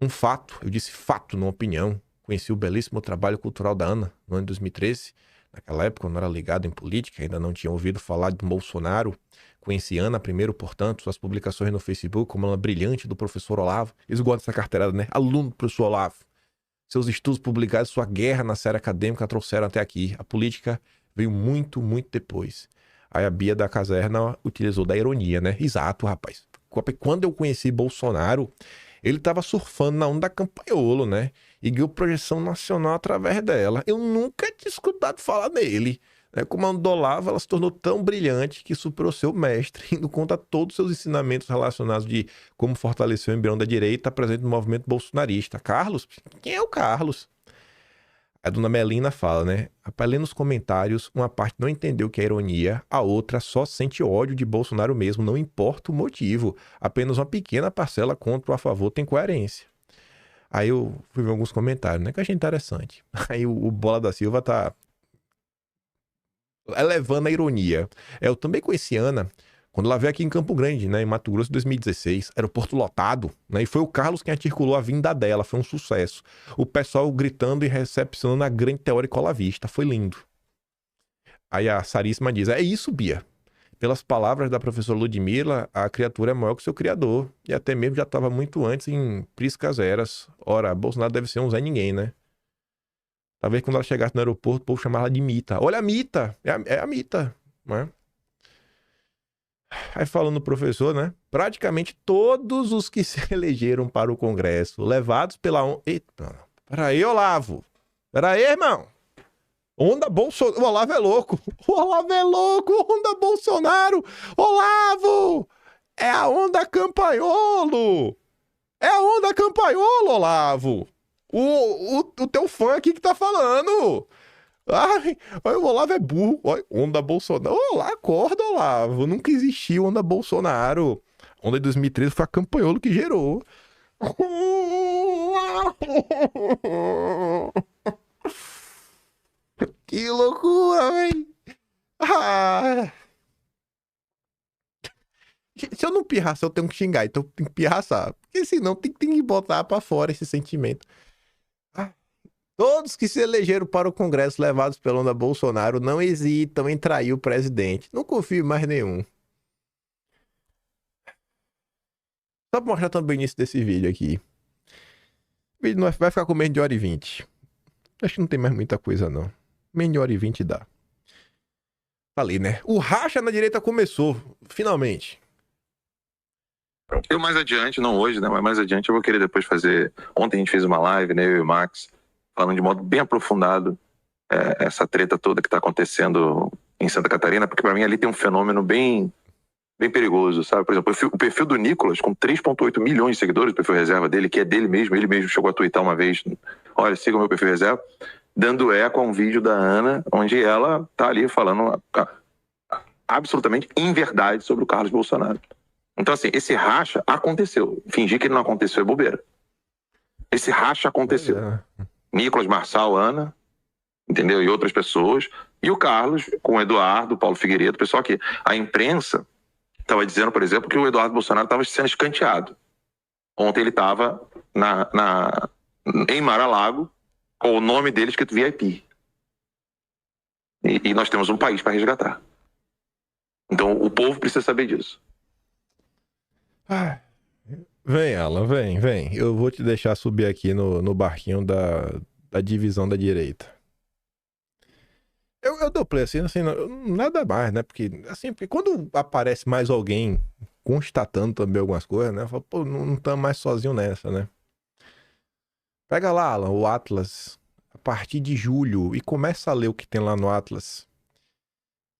Um fato, eu disse fato, não opinião. Conheci o belíssimo trabalho cultural da Ana, no ano de 2013. Naquela época eu não era ligado em política, ainda não tinha ouvido falar de Bolsonaro. Conheci Ana primeiro, portanto, suas publicações no Facebook, como uma brilhante do professor Olavo. Eles gostam dessa carteirada, né? Aluno do professor Olavo. Seus estudos publicados, sua guerra na série acadêmica trouxeram até aqui. A política veio muito, muito depois. Aí a Bia da Caserna utilizou da ironia, né? Exato, rapaz. Quando eu conheci Bolsonaro, ele estava surfando na onda da Campanholo, né? E ganhou projeção nacional através dela. Eu nunca tinha escutado falar nele. Como a Olavo, ela se tornou tão brilhante que superou seu mestre, indo contra todos os seus ensinamentos relacionados de como fortalecer o embrião da direita presente no movimento bolsonarista. Carlos? Quem é o Carlos? A dona Melina fala, né? Lendo nos comentários, uma parte não entendeu que é ironia, a outra só sente ódio de Bolsonaro mesmo, não importa o motivo. Apenas uma pequena parcela contra ou a favor tem coerência. Aí eu fui ver alguns comentários, né? Que eu achei interessante. Aí o Bola da Silva tá elevando a ironia. Eu também conheci Ana quando ela veio aqui em Campo Grande, né, em Mato Grosso, em 2016. Aeroporto lotado, né, e foi o Carlos quem articulou a vinda dela. Foi um sucesso. O pessoal gritando e recepcionando a grande teórica olavista. Foi lindo. Aí a Saríssima diz, é isso, Bia. Pelas palavras da professora Ludmila, a criatura é maior que o seu criador. E até mesmo já estava muito antes em priscas eras. Ora, Bolsonaro deve ser um Zé Ninguém, né? Talvez quando ela chegasse no aeroporto, o povo chamava ela de Mita. Olha a Mita! É a Mita, né? Aí falando o professor, né? Praticamente todos os que se elegeram para o Congresso, levados pela... Eita, peraí, Olavo. Peraí, irmão. Onda Bolsonaro. O Olavo é louco. O Olavo é louco. Onda Bolsonaro. Olavo! É a onda Campanholo. É a onda Campanholo, Olavo. O teu fã aqui que tá falando. Ai, o Olavo é burro. Onda Bolsonaro. Olá, acorda, Olavo. Nunca existiu onda Bolsonaro. Onda de 2013 foi a Campanholo que gerou. Que loucura, velho. Ah. Se eu não pirraçar, eu tenho que xingar. Então tem que pirraçar. Porque senão tem que botar pra fora esse sentimento. Todos que se elegeram para o Congresso levados pela onda Bolsonaro não hesitam em trair o presidente. Não confio em mais nenhum. Só para mostrar também o início desse vídeo aqui. O vídeo vai ficar com menos de 1h20. Acho que não tem mais muita coisa, não. Menos de 1h20 dá. Falei, né? O racha na direita começou, finalmente. Eu mais adiante, não hoje, né? Mas mais adiante eu vou querer depois fazer... Ontem a gente fez uma live, né? Eu e o Max, falando de modo bem aprofundado essa treta toda que está acontecendo em Santa Catarina, porque para mim ali tem um fenômeno bem perigoso, sabe? Por exemplo, o perfil do Nicolas, com 3,8 milhões de seguidores, o perfil reserva dele, que é dele mesmo, ele mesmo chegou a twittar uma vez, olha, siga o meu perfil reserva, dando eco a um vídeo da Ana, onde ela tá ali falando absolutamente em verdade sobre o Carlos Bolsonaro. Então, assim, esse racha aconteceu. Fingir que ele não aconteceu é bobeira. Esse racha aconteceu. Nicolas, Marçal, Ana, entendeu? E outras pessoas. E o Carlos, com o Eduardo, Paulo Figueiredo, o pessoal aqui. A imprensa estava dizendo, por exemplo, que o Eduardo Bolsonaro estava sendo escanteado. Ontem ele estava em Mar-a-Lago com o nome dele escrito VIP. E nós temos um país para resgatar. Então o povo precisa saber disso. Vem, Alan, vem. Eu vou te deixar subir aqui no barquinho da divisão da direita. Eu dou play assim, nada mais, né? Porque quando aparece mais alguém constatando também algumas coisas, né? Eu falo, pô, não estamos mais sozinhos nessa, né? Pega lá, Alan, o Atlas, a partir de julho, e começa a ler o que tem lá no Atlas.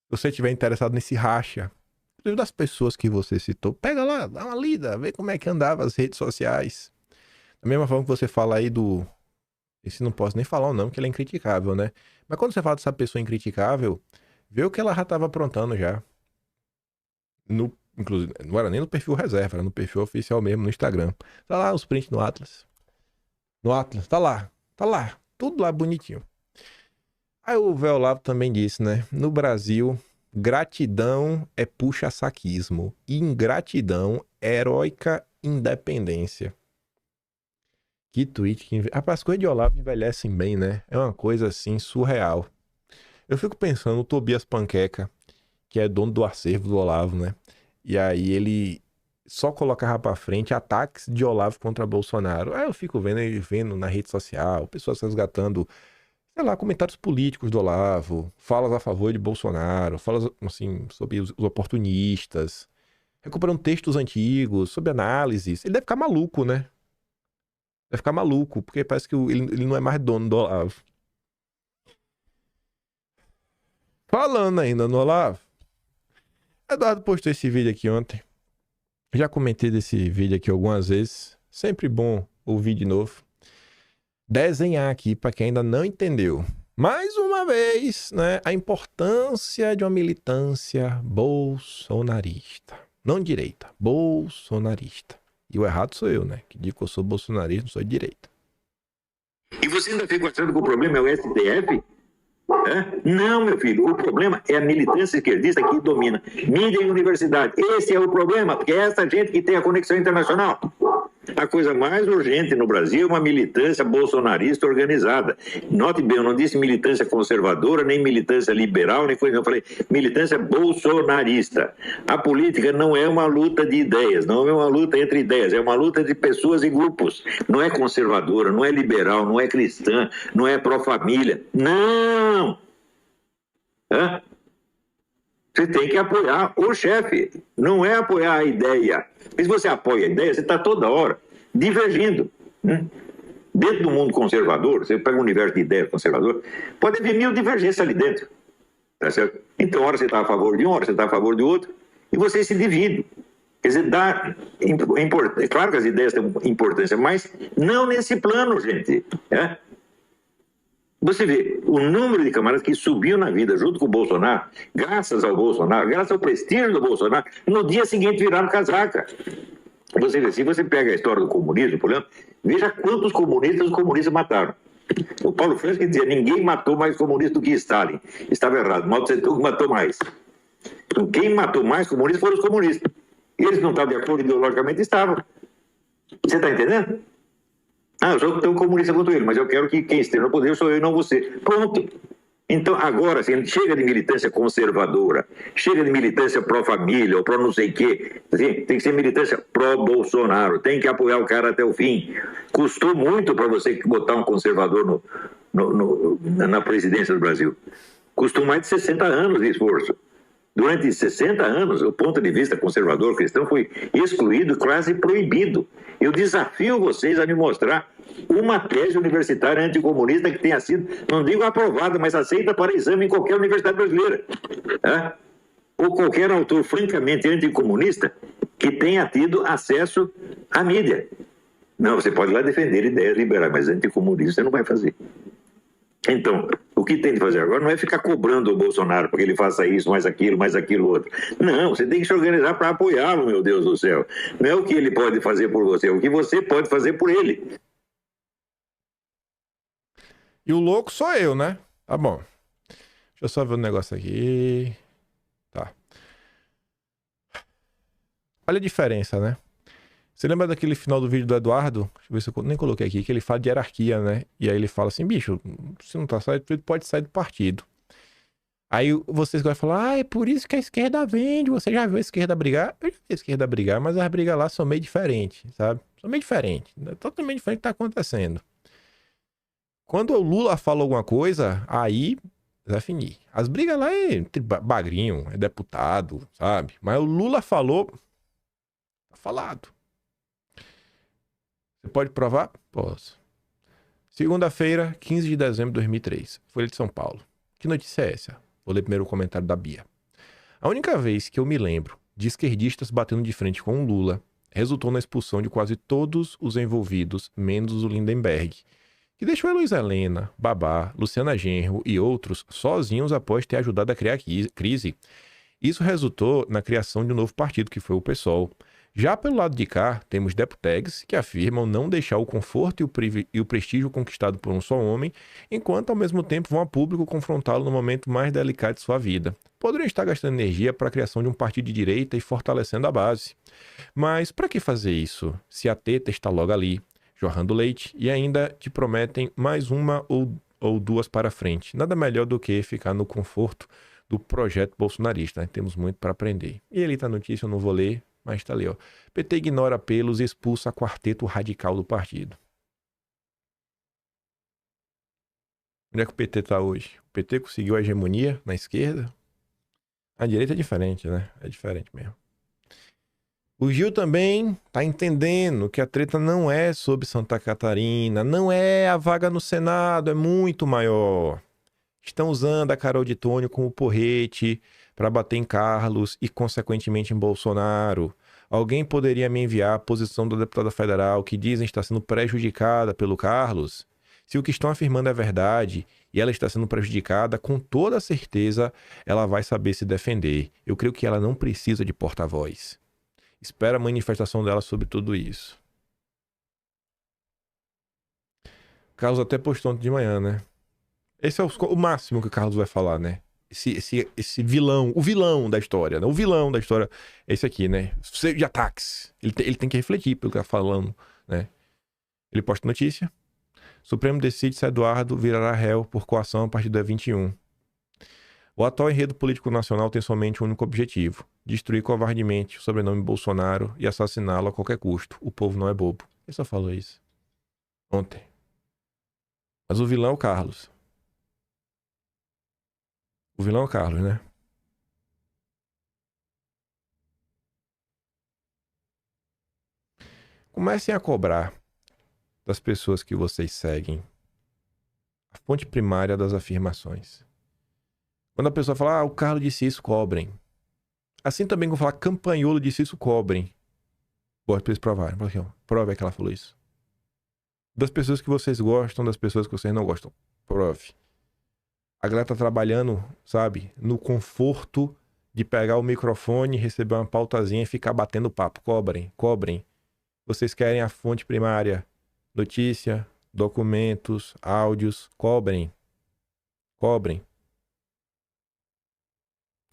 Se você estiver interessado nesse racha, inclusive das pessoas que você citou, pega lá, dá uma lida, vê como é que andava as redes sociais. Da mesma forma que você fala aí do... Esse não posso nem falar o nome, que ele é incriticável, né? Mas quando você fala dessa pessoa incriticável, vê o que ela já estava aprontando já. Inclusive, não era nem no perfil reserva, era no perfil oficial mesmo, no Instagram. Tá lá os prints no Atlas. No Atlas, tá lá. Tudo lá bonitinho. Aí o Véu Olavo também disse, né? No Brasil, gratidão é puxa-saquismo. E ingratidão é heróica independência. Que tweet que... Rapaz, as coisas de Olavo envelhecem bem, né? É uma coisa assim surreal. Eu fico pensando no Tobias Panqueca, que é dono do acervo do Olavo, né? E aí ele só colocava pra frente ataques de Olavo contra Bolsonaro. Aí eu fico vendo na rede social, pessoas resgatando, sei lá, comentários políticos do Olavo, falas a favor de Bolsonaro, falas assim sobre os oportunistas, recuperando textos antigos, sobre análises. Ele deve ficar maluco, né? Vai ficar maluco, porque parece que ele não é mais dono do Olavo. Falando ainda no Olavo, Eduardo postou esse vídeo aqui ontem. Já comentei desse vídeo aqui algumas vezes. Sempre bom ouvir de novo. Desenhar aqui para quem ainda não entendeu. Mais uma vez, né, a importância de uma militância bolsonarista. Não direita, bolsonarista. E o errado sou eu, né? Que digo que eu sou bolsonarista, não sou de direita. E você ainda fica achando que o problema é o STF? Não, meu filho, o problema é a militância esquerdista que domina mídia e universidade. Esse é o problema, porque é essa gente que tem a conexão internacional. A coisa mais urgente no Brasil é uma militância bolsonarista organizada. Note bem, eu não disse militância conservadora, nem militância liberal, nem coisa. Eu falei militância bolsonarista. A política não é uma luta de ideias, não é uma luta entre ideias, é uma luta de pessoas e grupos. Não é conservadora, não é liberal, não é cristã, não é pró-família. Não! Você tem que apoiar o chefe, não é apoiar a ideia. Porque se você apoia a ideia, você está toda hora divergindo. Dentro do mundo conservador, você pega um universo de ideias conservador, pode haver 1000 divergências ali dentro. Tá certo? Então, hora você está a favor de um, hora você está a favor de outro, e você se divide. Quer dizer, é claro que as ideias têm importância, mas não nesse plano, gente. Você vê o número de camaradas que subiu na vida junto com o Bolsonaro, graças ao Bolsonaro, graças ao prestígio do Bolsonaro, no dia seguinte viraram casaca. Você vê, se você pega a história do comunismo, por exemplo, veja quantos comunistas os comunistas mataram. O Paulo Freire dizia, ninguém matou mais comunista do que Stalin. Estava errado, Mao Tse Tung matou mais. Então, quem matou mais comunistas foram os comunistas. Eles não estavam de acordo ideologicamente, estavam. Você está entendendo? Eu sou tão comunista quanto ele, mas eu quero que quem esteja no poder sou eu e não você. Pronto. Então, agora, assim, chega de militância conservadora, chega de militância pró-família ou pró não sei o quê. Assim, tem que ser militância pró-Bolsonaro, tem que apoiar o cara até o fim. Custou muito para você botar um conservador na presidência do Brasil. Custou mais de 60 anos de esforço. Durante 60 anos, o ponto de vista conservador cristão foi excluído, quase proibido. Eu desafio vocês a me mostrar uma tese universitária anticomunista que tenha sido, não digo aprovada, mas aceita para exame em qualquer universidade brasileira. Tá? Ou qualquer autor francamente anticomunista que tenha tido acesso à mídia. Não, você pode lá defender ideias liberais, mas anticomunista você não vai fazer. Então, o que tem de fazer agora não é ficar cobrando o Bolsonaro porque ele faça isso, mais aquilo, outro. Não, você tem que se organizar para apoiá-lo, meu Deus do céu. Não é o que ele pode fazer por você, é o que você pode fazer por ele. E o louco sou eu, né? Tá bom. Deixa eu só ver um negócio aqui. Tá. Olha a diferença, né? Você lembra daquele final do vídeo do Eduardo? Deixa eu ver se eu nem coloquei aqui, que ele fala de hierarquia, né? E aí ele fala assim, bicho, se não tá certo, pode sair do partido. Aí vocês vão falar, é por isso que a esquerda vende. Você já viu a esquerda brigar? Eu já vi a esquerda brigar, mas as brigas lá são meio diferentes, sabe? São meio diferentes. É totalmente diferente do que tá acontecendo. Quando o Lula fala alguma coisa, aí vai finir. As brigas lá é entre bagrinho, é deputado, sabe? Mas o Lula falou, tá falado. Você pode provar? Posso. Segunda-feira, 15 de dezembro de 2003. Folha de São Paulo. Que notícia é essa? Vou ler primeiro o comentário da Bia. A única vez que eu me lembro de esquerdistas batendo de frente com o Lula resultou na expulsão de quase todos os envolvidos, menos o Lindenberg, que deixou a Luísa Helena, Babá, Luciana Genro e outros sozinhos após ter ajudado a criar crise. Isso resultou na criação de um novo partido, que foi o PSOL. Já pelo lado de cá, temos deputegs que afirmam não deixar o conforto e o prestígio conquistado por um só homem, enquanto ao mesmo tempo vão a público confrontá-lo no momento mais delicado de sua vida. Poderiam estar gastando energia para a criação de um partido de direita e fortalecendo a base. Mas para que fazer isso, se a teta está logo ali, jorrando leite, e ainda te prometem mais uma ou duas para frente? Nada melhor do que ficar no conforto do projeto bolsonarista, né? Temos muito para aprender. E ali tá a notícia, eu não vou ler, mas tá ali, ó. PT ignora apelos e expulsa quarteto radical do partido. Onde é que o PT tá hoje? O PT conseguiu a hegemonia na esquerda? A direita é diferente, né? É diferente mesmo. O Gil também tá entendendo que a treta não é sobre Santa Catarina, não é a vaga no Senado, é muito maior. Estão usando a Carol de Tônio como porrete para bater em Carlos e, consequentemente, em Bolsonaro. Alguém poderia me enviar a posição da deputada federal que dizem estar sendo prejudicada pelo Carlos? Se o que estão afirmando é verdade e ela está sendo prejudicada, com toda certeza ela vai saber se defender. Eu creio que ela não precisa de porta-voz. Espera a manifestação dela sobre tudo isso. Carlos até postou ontem de manhã, né? Esse é o máximo que o Carlos vai falar, né? Esse vilão, o vilão da história, né? O vilão da história é esse aqui, né? De ataques. Ele tem que refletir pelo que tá falando, né? Ele posta notícia. Supremo decide se Eduardo virará réu por coação a partir do dia 21. O atual enredo político nacional tem somente um único objetivo: destruir covardemente o sobrenome Bolsonaro e assassiná-lo a qualquer custo. O povo não é bobo. Ele só falou isso ontem. Mas o vilão é o Carlos. O vilão é o Carlos, né? Comecem a cobrar das pessoas que vocês seguem a fonte primária das afirmações. Quando a pessoa fala, o Carlos disse isso, cobrem. Assim também quando falar Campanholo disse isso, cobrem. Bora pra eles provarem. Prove que ela falou isso. Das pessoas que vocês gostam, das pessoas que vocês não gostam. Prove. A galera tá trabalhando, sabe, no conforto de pegar o microfone, receber uma pautazinha e ficar batendo papo. Cobrem, cobrem. Vocês querem a fonte primária, notícia, documentos, áudios, cobrem. Cobrem.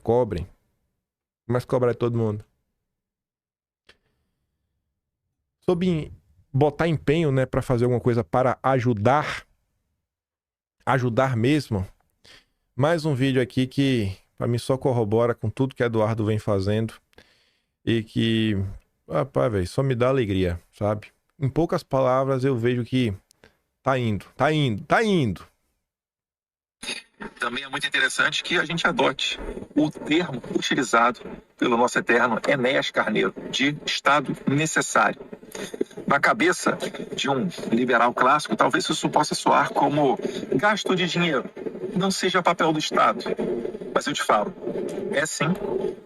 Cobrem. Mas cobrar todo mundo. Sobre botar empenho, né, para fazer alguma coisa para ajudar mesmo. Mais um vídeo aqui que para mim só corrobora com tudo que Eduardo vem fazendo e que, rapaz, velho, só me dá alegria, sabe? Em poucas palavras eu vejo que tá indo. Também é muito interessante que a gente adote o termo utilizado pelo nosso eterno Enéas Carneiro, de Estado necessário. Na cabeça de um liberal clássico, talvez isso possa soar como gasto de dinheiro, não seja papel do Estado. Mas eu te falo, é sim,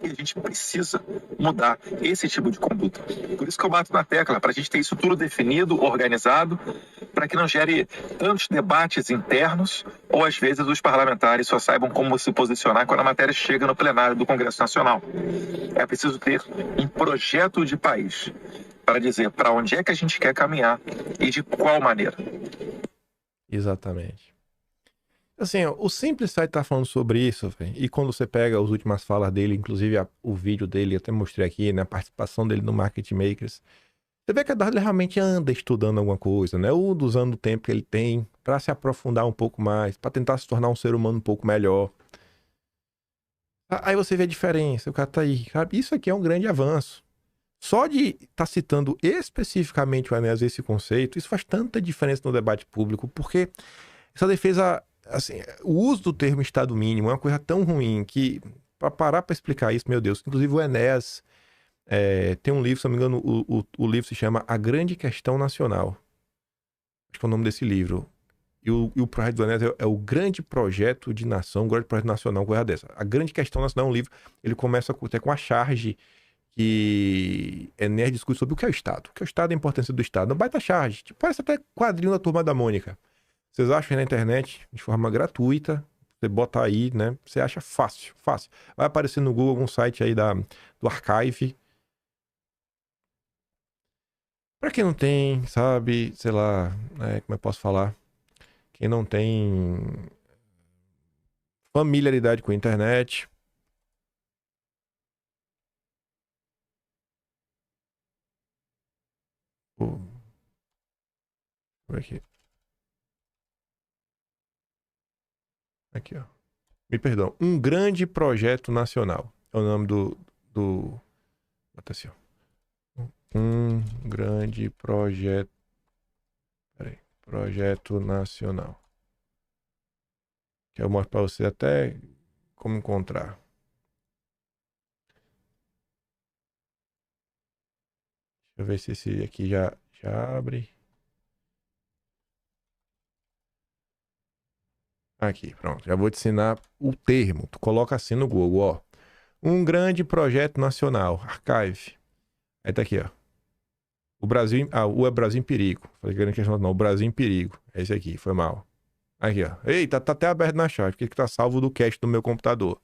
e a gente precisa mudar esse tipo de conduta. Por isso que eu bato na tecla, para a gente ter isso tudo definido, organizado, para que não gere tantos debates internos, ou às vezes os parlamentares só saibam como se posicionar quando a matéria chega no plenário do Congresso Nacional. É preciso ter um projeto de país para dizer para onde é que a gente quer caminhar e de qual maneira. Exatamente. Assim, ó, o Simples Site tá falando sobre isso, véio, e quando você pega as últimas falas dele, inclusive o vídeo dele, eu até mostrei aqui, né, a participação dele no Market Makers, você vê que a Eduardo realmente anda estudando alguma coisa, né, ou usando o tempo que ele tem para se aprofundar um pouco mais, para tentar se tornar um ser humano um pouco melhor. Aí você vê a diferença, o cara tá aí, sabe? Isso aqui é um grande avanço. Só de estar citando especificamente o Enéas esse conceito, isso faz tanta diferença no debate público, porque essa defesa, assim, o uso do termo Estado mínimo é uma coisa tão ruim que, para parar para explicar isso, meu Deus, inclusive o Enéas tem um livro, se não me engano, o livro se chama A Grande Questão Nacional. Acho que é o nome desse livro. E o projeto do Enéas é o Grande Projeto de Nação, o Grande Projeto Nacional, coisa dessa. A Grande Questão Nacional é um livro, ele começa até com a charge que Enéas discute sobre o que é o Estado. O que é o Estado, a importância do Estado. Não baita charge. Tipo, parece até quadrinho da Turma da Mônica. Vocês acham na internet, de forma gratuita, você bota aí, né? Você acha fácil, fácil. Vai aparecer no Google algum site aí do Archive. Pra quem não tem, sabe, sei lá, como eu posso falar? Quem não tem familiaridade com a internet, vou ver aqui. Aqui, ó. Me perdão. Um Grande Projeto Nacional. É o nome do... Bota assim, ó. Um Grande Projeto... Peraí. Projeto Nacional. Que eu mostro pra você até como encontrar. Deixa eu ver se esse aqui já abre. Aqui, pronto. Já vou te ensinar o termo. Tu coloca assim no Google, ó. Um Grande Projeto Nacional. Archive. Aí tá aqui, ó. O Brasil... o Brasil em Perigo. Falei que grande questão, não. O Brasil em Perigo. É esse aqui, foi mal. Aqui, ó. Eita, tá até aberto na chat. Porque tá salvo do cache do meu computador.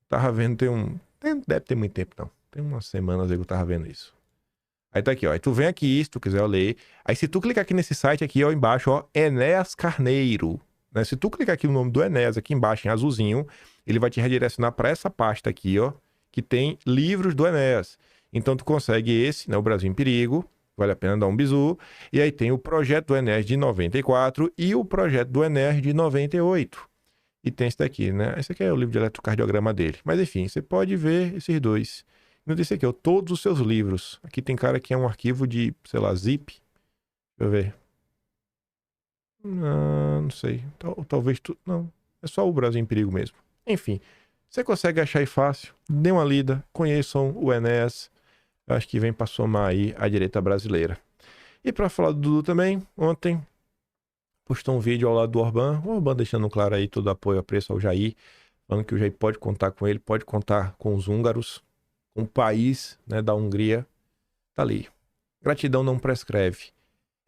Tava vendo, deve ter muito tempo, não. Tem umas semanas aí que eu tava vendo isso. Aí tá aqui, ó. Aí tu vem aqui, se tu quiser ler. Aí se tu clicar aqui nesse site aqui, ó, embaixo, ó. Enéas Carneiro. Né? Se tu clicar aqui no nome do Enéas, aqui embaixo, em azulzinho, ele vai te redirecionar para essa pasta aqui, ó, que tem livros do Enéas. Então tu consegue esse, né, o Brasil em Perigo, vale a pena dar um bizu. E aí tem o projeto do Enéas de 94 e o projeto do Enéas de 98. E tem esse daqui, né? Esse aqui é o livro de eletrocardiograma dele. Mas enfim, você pode ver esses dois. E desse aqui, ó, todos os seus livros. Aqui tem cara que é um arquivo de, sei lá, zip. Deixa eu ver. Não sei. Talvez tu... Não. É só o Brasil em Perigo mesmo. Enfim. Você consegue achar aí fácil. Dê uma lida. Conheçam o Enéas. Eu acho que vem para somar aí a direita brasileira. E para falar do Dudu também, ontem postou um vídeo ao lado do Orbán. O Orbán deixando claro aí todo o apoio a preço ao Jair. Falando que o Jair pode contar com ele. Pode contar com os húngaros. Com o país, né, da Hungria. Tá ali. Gratidão não prescreve.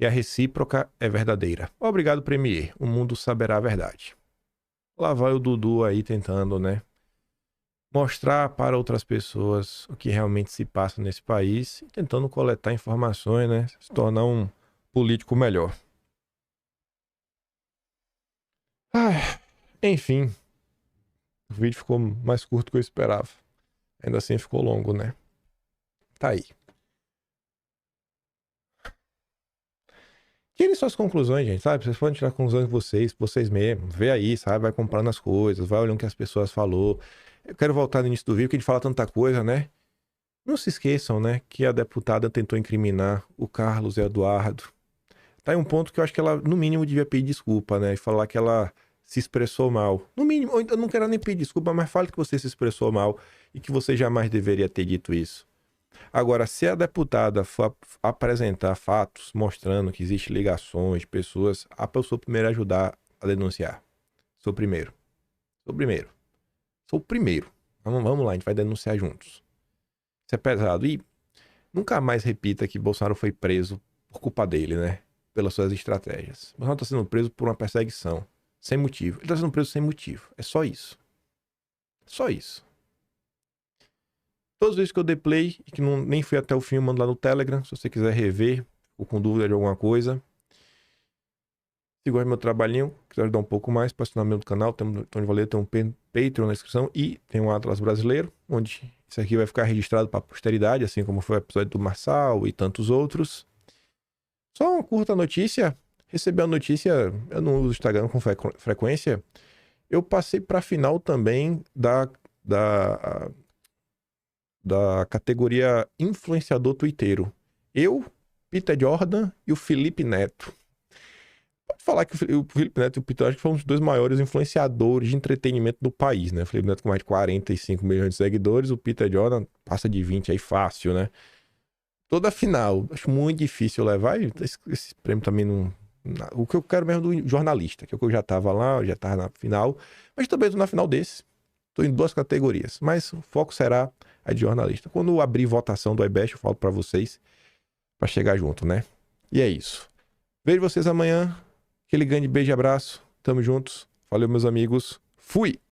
E a recíproca é verdadeira. Obrigado, Premier. O mundo saberá a verdade. Lá vai o Dudu aí tentando, né, mostrar para outras pessoas o que realmente se passa nesse país. E tentando coletar informações, né, se tornar um político melhor. Enfim. O vídeo ficou mais curto do que eu esperava. Ainda assim ficou longo, né? Tá aí. Tirem suas conclusões, gente, sabe? Vocês podem tirar conclusões de vocês mesmos. Vê aí, sabe? Vai comprando as coisas, vai olhando o que as pessoas falou. Eu quero voltar no início do vídeo, que a gente fala tanta coisa, né? Não se esqueçam, né? Que a deputada tentou incriminar o Carlos Eduardo. Tá aí um ponto que eu acho que ela, no mínimo, devia pedir desculpa, né? E falar que ela se expressou mal. No mínimo, eu não quero nem pedir desculpa, mas fale que você se expressou mal e que você jamais deveria ter dito isso. Agora, se a deputada for apresentar fatos mostrando que existem ligações de pessoas, a pessoa primeiro ajudar a denunciar. Sou o primeiro. Vamos lá, a gente vai denunciar juntos. Isso é pesado. E nunca mais repita que Bolsonaro foi preso por culpa dele, né? Pelas suas estratégias. Bolsonaro está sendo preso por uma perseguição. Sem motivo. Ele está sendo preso sem motivo. É só isso. Só isso. Todos os vídeos que eu dei play e que nem fui até o fim, eu mando lá no Telegram. Se você quiser rever ou com dúvida de alguma coisa. Se gosta do meu trabalhinho, quiser ajudar um pouco mais, para assinar meu canal, tem um Patreon na descrição e tem um Atlas Brasileiro, onde isso aqui vai ficar registrado para a posteridade, assim como foi o episódio do Marçal e tantos outros. Só uma curta notícia. Recebi a notícia, eu não uso o Instagram com frequência. Eu passei para a final também da categoria influenciador twitteiro. Eu, Peter Jordan e o Felipe Neto. Pode falar que o Felipe Neto e o Peter acho que foram os dois maiores influenciadores de entretenimento do país, né? O Felipe Neto com mais de 45 milhões de seguidores, o Peter Jordan passa de 20 aí fácil, né? Toda a final, acho muito difícil levar, e esse prêmio também não... O que eu quero mesmo do jornalista, que eu já tava lá, eu já tava na final, mas também tô na final desse. Tô em 2 categorias, mas o foco será a de jornalista. Quando eu abrir votação do iBest, eu falo pra vocês, pra chegar junto, né? E é isso. Vejo vocês amanhã. Aquele grande beijo e abraço. Tamo juntos. Valeu, meus amigos. Fui!